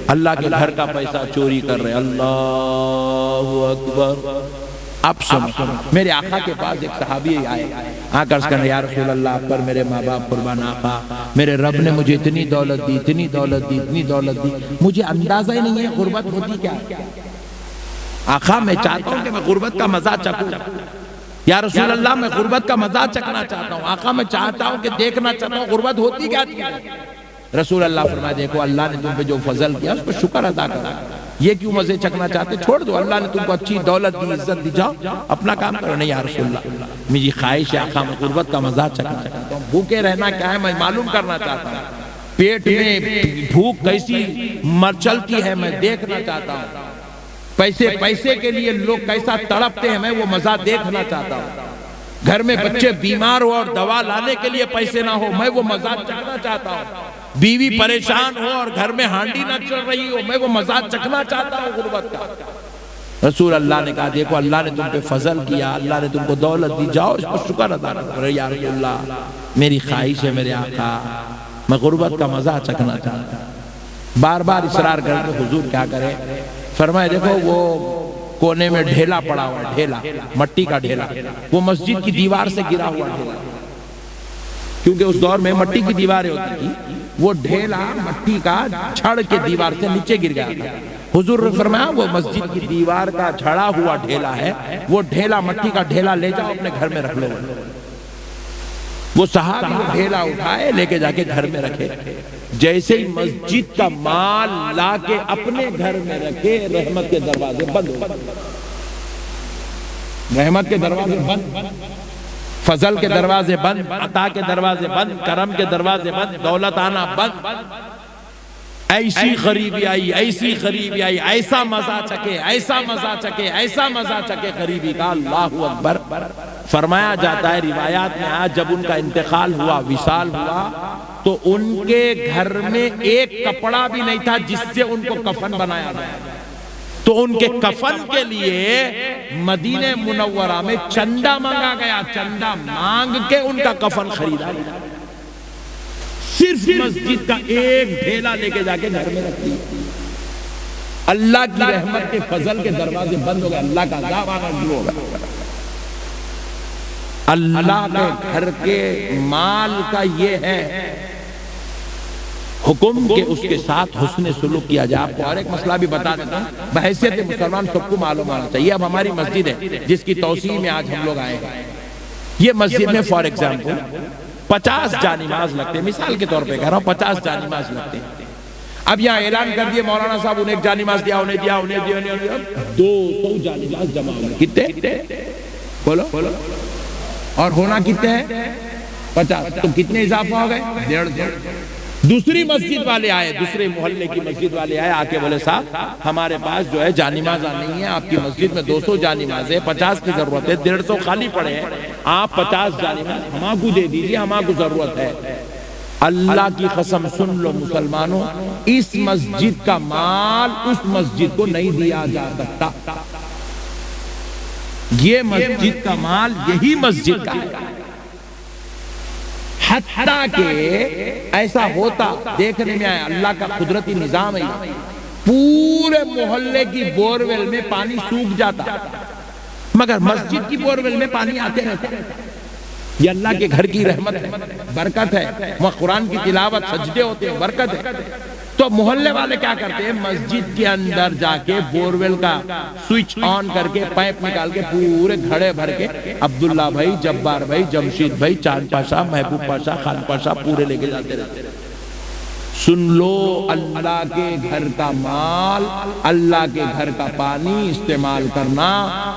اللہ کے گھر کا پیسہ چوری کر رہے، اللہ اکبر۔ اب سنو، میرے آقا کے پاس ایک صحابی آئے، آقا اس کہنے یا رسول اللہ آپ پر میرے ماں باپ قربان، آقا میرے رب نے مجھے اتنی دولت دی، اتنی دولت دی، اتنی دولت دی، مجھے اندازہ ہی نہیں ہے غربت ہوتی کیا۔ آقا میں چاہتا ہوں کہ میں غربت کا مزہ چکھوں، یا رسول اللہ میں غربت کا مزہ چکھنا چاہتا ہوں، آقا میں چاہتا ہوں کہ دیکھنا چاہتا ہوں غربت ہوتی کیا تھی۔ رسول اللہ فرمائے دیکھو اللہ نے تم پہ جو فضل کیا اس پر شکر ادا کرو، یہ کیوں مزے چکھنا چاہتے، چھوڑ دو، اللہ نے تم کو اچھی دولت دی، عزت دی، جاؤ اپنا کام کرو۔ نہیں یا رسول اللہ میری خواہش ہے آقا میں غربت کا مزہ چکھنا چاہتا ہوں، بھوکے رہنا کیا ہے میں معلوم کرنا چاہتا ہوں، پیٹ میں بھوک کیسی چلتی ہے میں دیکھنا چاہتا ہوں، پیسے کے لیے لوگ کیسا تڑپتے ہیں میں وہ مزہ دیکھنا چاہتا ہوں، گھر میں بچے بیمار ہو اور دوا لانے کے لیے پیسے نہ ہو میں وہ مزہ چکھنا چاہتا ہوں، بیوی پریشان ہو اور گھر میں ہانڈی نہ چل رہی ہو میں وہ مزہ چکھنا چاہتا ہوں غربت کا۔ رسول اللہ نے کہا دیکھو اللہ نے تم پہ فضل کیا، اللہ نے تم کو دولت دی، جاؤ اس پر شکر ادا کرو۔ یا رسول اللہ میری خواہش ہے میرے آقا میں غربت کا مزہ چکھنا چاہتا ہوں، بار بار اصرار کرتے حضور کیا کرے، فرمائے دیکھو وہ کونے میں ڈھیلا پڑا ہوا ہے، ڈھیلا مٹی کا ڈھیلا، وہ مسجد کی دیوار سے گرا ہوا ڈھیلا، کیونکہ اس دور میں مٹی کی دیواریں ہوتی تھی، وہ ڈھیلا مٹی کا چھڑ کے دیوار سے نیچے گر گیا تھا۔ حضور نے فرمایا وہ مسجد کی دیوار کا جھڑا ہوا ڈھیلا ہے، وہ ڈھیلا مٹی کا ڈھیلا لے جاؤ اپنے گھر میں رکھ لو۔ وہ صحابی وہ ڈھیلا اٹھائے لے کے جا کے گھر میں رکھے، جیسے ہی مسجد کا مال لا کے اپنے گھر میں رکھے رحمت کے دروازے بند ہو گئے، رحمت کے دروازے بند، فضل کے دروازے بند، عطا کے دروازے بند، کرم کے دروازے بند، دولت آنا بند۔ ایسی غریبی آئی، ایسی غریبی آئی، ایسا مزہ چکے، ایسا مزہ چکے، ایسا مزہ چکے غریبی کا، اللہ اکبر۔ فرمایا جاتا ہے روایات میں آج جب ان کا انتقال ہوا، وصال ہوا، تو ان کے گھر میں ایک کپڑا بھی نہیں تھا جس سے ان کو کفن بنایا گیا، تو ان کے کفن کے لیے مدینہ منورہ میں چندہ مانگا گیا، چندہ مانگ کے ان کا کفن خریدا گیا، صرف مسجد کا ایک ڈھیلا لے کے جا کے گھر میں رکھ دیا۔ اللہ کی رحمت کے فضل کے دروازے بند ہو گئے، اللہ کا عذاب آنا شروع ہو گیا۔ اللہ کے گھر کے مال کا یہ ہے حکم کہ اس کے ساتھ حسن سلوک کیا جائے۔ آپ کو اور ایک مسئلہ بھی بتا دیتا ہوں، بحیثیت مسلمان سب کو معلوم ہونا چاہیے۔ اب ہماری مسجد ہے جس کی توسیع میں آج ہم لوگ آئے ہیں، یہ مسجد میں فار ایگزامپل 50 جانماز لگتے ہیں، مثال کے طور پہ کہہ رہا ہوں 50 جانماز لگتے ہیں۔ اب یہاں اعلان کر دیے مولانا صاحب انہیں ایک جانماز دیا، انہیں دیا 200 جانماز جمع ہو گئے. کتنے بولو؟ اور ہونا کتنے ہیں؟ 50. تو کتنے اضافہ ہو گئے؟ 150. دوسری مسجد والے آئے، دوسرے محلے کی مسجد والے آئے، آ کے بولے صاحب ہمارے پاس جو ہے جانمازاں نہیں ہے، آپ کی مسجد میں 200 جانماز ہے، 50 کی ضرورت ہے، 150 خالی پڑے ہیں، آپ 50 جانماز ہمارے کو دے دیجیے، ہمارے کو ضرورت ہے. اللہ کی قسم سن لو مسلمانوں، اس مسجد کا مال اس مسجد کو نہیں دیا جا سکتا. یہ مسجد کا مال یہی مسجد کا ہے. حتیٰ کہ ایسا ہوتا دیکھنے میں آیا، اللہ کا قدرتی نظام ہے، پورے محلے کی بورویل میں پانی سوکھ جاتا مگر مسجد کی بورویل میں پانی آتے رہتے. یہ اللہ کے گھر کی رحمت ہے، برکت ہے، وہاں قرآن کی تلاوت سجدے ہوتے ہیں، برکت ہے. تو محلے والے کیا کرتے ہیں؟ مسجد کے اندر جا کے بورویل کا سوئچ آن کر کے پائپ نکال کے پورے گھڑے بھر کے عبداللہ بھائی، جبار بھائی، جمشید بھائی، چاند پاشا، محبوب پاشا، خان پاشا پورے لے کے جاتے رہتے. سن لو، اللہ کے گھر کا مال، اللہ کے گھر کا پانی استعمال کرنا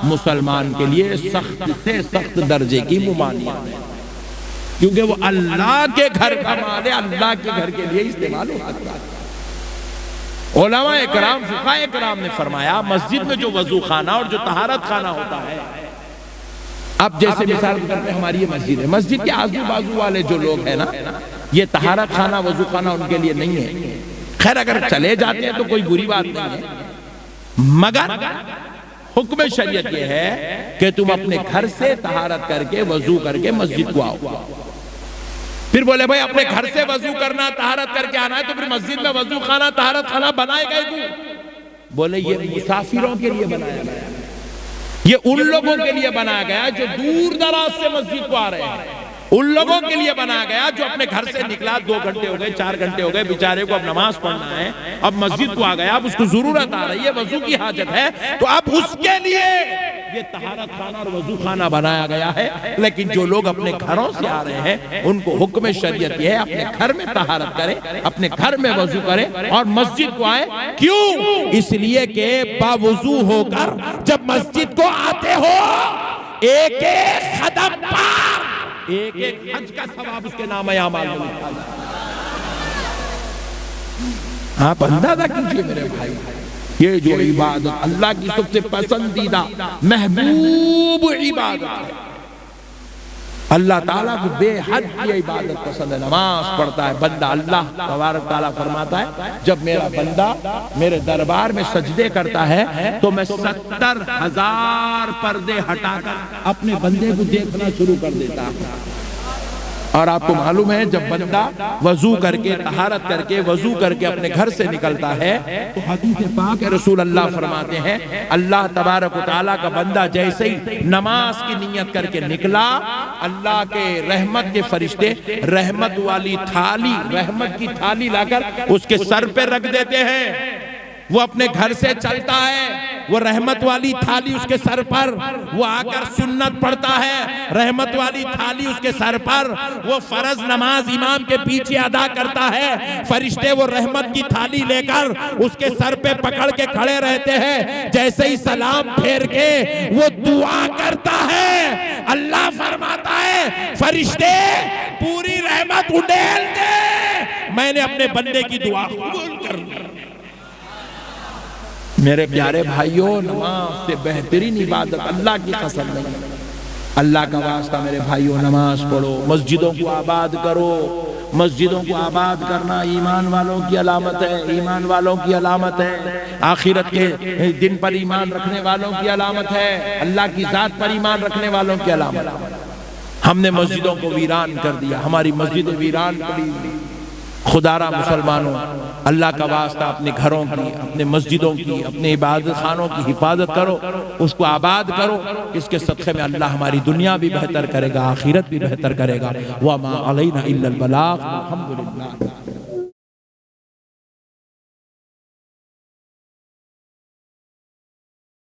مسلمان کے لیے سخت سے سخت درجے کی ممانعت ہے، کیونکہ وہ اللہ کے گھر کا مال ہے، اللہ کے گھر کے لیے استعمال ہو سکتا ہے. علماء اکرام، فقہاء اکرام نے فرمایا مسجد میں جو وضو خانہ اور جو طہارت خانہ ہوتا ہے، اب جیسے مثال کے طور پہ ہماری یہ مسجد ہے، مسجد کے آزو بازو والے جو لوگ ہیں نا، یہ طہارت خانہ وضو خانہ ان کے لیے نہیں ہے. خیر اگر چلے جاتے ہیں تو کوئی بری بات نہیں ہے، مگر حکم شریعت یہ ہے کہ تم اپنے گھر سے طہارت کر کے وضو کر کے مسجد کو آؤ. پھر بولے بھائی اپنے گھر سے وضو کرنا، طہارت کر کے آنا ہے، تو پھر مسجد میں وضو خانہ طہارت خانہ بنائے گئے کیوں؟ بولے یہ مسافروں کے لیے بنایا گیا، یہ ان لوگوں کے لیے بنایا گیا جو دور دراز سے مسجد کو آ رہے ہیں، ان لوگوں کے لیے بنایا گیا جو اپنے گھر سے نکلا، 2 گھنٹے ہو گئے، 4 گھنٹے ہو گئے، بیچارے کو اب نماز پڑھنا ہے، اب مسجد کو آ گیا، اب اس کو ضرورت آ رہی ہے، وضو کی حاجت ہے، تو اب اس کے لیے یہ طہارت خانہ اور وضو خانہ بنایا گیا ہے. لیکن جو لوگ اپنے گھروں سے آ رہے ہیں ان کو حکم شریعت یہ ہے اپنے گھر میں طہارت کریں، اپنے گھر میں وضو کریں اور مسجد کو آئیں. کیوں؟ اس لیے کہ باوضو ہو کر جب مسجد کو آتے ہو، ایک ایک قدم پر ایک ایک حج کا ثواب اس کے نام اعمال میں لکھا جائے. آپ اندازہ کیجئے میرے بھائی، یہ جو عبادت اللہ کی سب سے پسندیدہ محبوب عبادت ہے، اللہ تعالیٰ کو بے حد کی عبادت پسند ہے. نماز پڑھتا ہے بندہ، اللہ تبارک تعالیٰ فرماتا ہے جب میرا بندہ میرے دربار میں سجدے کرتا ہے تو میں 70,000 پردے ہٹا کر اپنے بندے کو دیکھنا شروع کر دیتا ہوں. اور آپ کو معلوم ہے جب بندہ وضو کر کے طہارت کر کے وضو کر کے اپنے گھر سے نکلتا ہے تو حدیث پاک رسول اللہ فرماتے ہیں اللہ تبارک و تعالیٰ کا بندہ جیسے ہی نماز کی نیت کر کے نکلا، اللہ کے رحمت کے فرشتے رحمت والی تھالی، رحمت کی تھالی لا کر اس کے سر پہ رکھ دیتے ہیں. وہ اپنے گھر سے چلتا ہے، وہ رحمت والی تھالی اس کے سر پر، وہ آ کر سنت پڑھتا ہے، رحمت والی تھالی اس کے سر پر، وہ فرض نماز امام کے پیچھے ادا کرتا ہے، فرشتے وہ رحمت کی تھالی لے کر اس کے سر پہ پکڑ کے کھڑے رہتے ہیں. جیسے ہی سلام پھیر کے وہ دعا کرتا ہے، اللہ فرماتا ہے فرشتے پوری رحمت اڈیل دے، میں نے اپنے بندے کی دعا قبول کر لی. میرے پیارے بھائیوں، نماز سے بہترین عبادت اللہ کی قسم نہیں. اللہ کا واسطہ میرے بھائیوں نماز پڑھو، مسجدوں کو آباد کرو. مسجدوں کو آباد کرنا ایمان والوں کی علامت ہے، ایمان والوں کی علامت ہے، آخرت کے دن پر ایمان رکھنے والوں کی علامت ہے، اللہ کی ذات پر ایمان رکھنے والوں کی علامت ہے. ہم نے مسجدوں کو ویران کر دیا، ہماری مسجدیں ویران پڑی. خدا را مسلمانوں، اللہ کا واسطہ اپنے گھروں کی، اپنے مسجدوں کی، اپنے عبادت خانوں کی حفاظت کرو، اس کو آباد کرو. اس کے صدقے میں اللہ ہماری دنیا بھی بہتر کرے گا، آخرت بھی بہتر کرے گا. وَمَا عَلَيْنَا إِلَّا الْبَلَاغُ. الحمدللہ.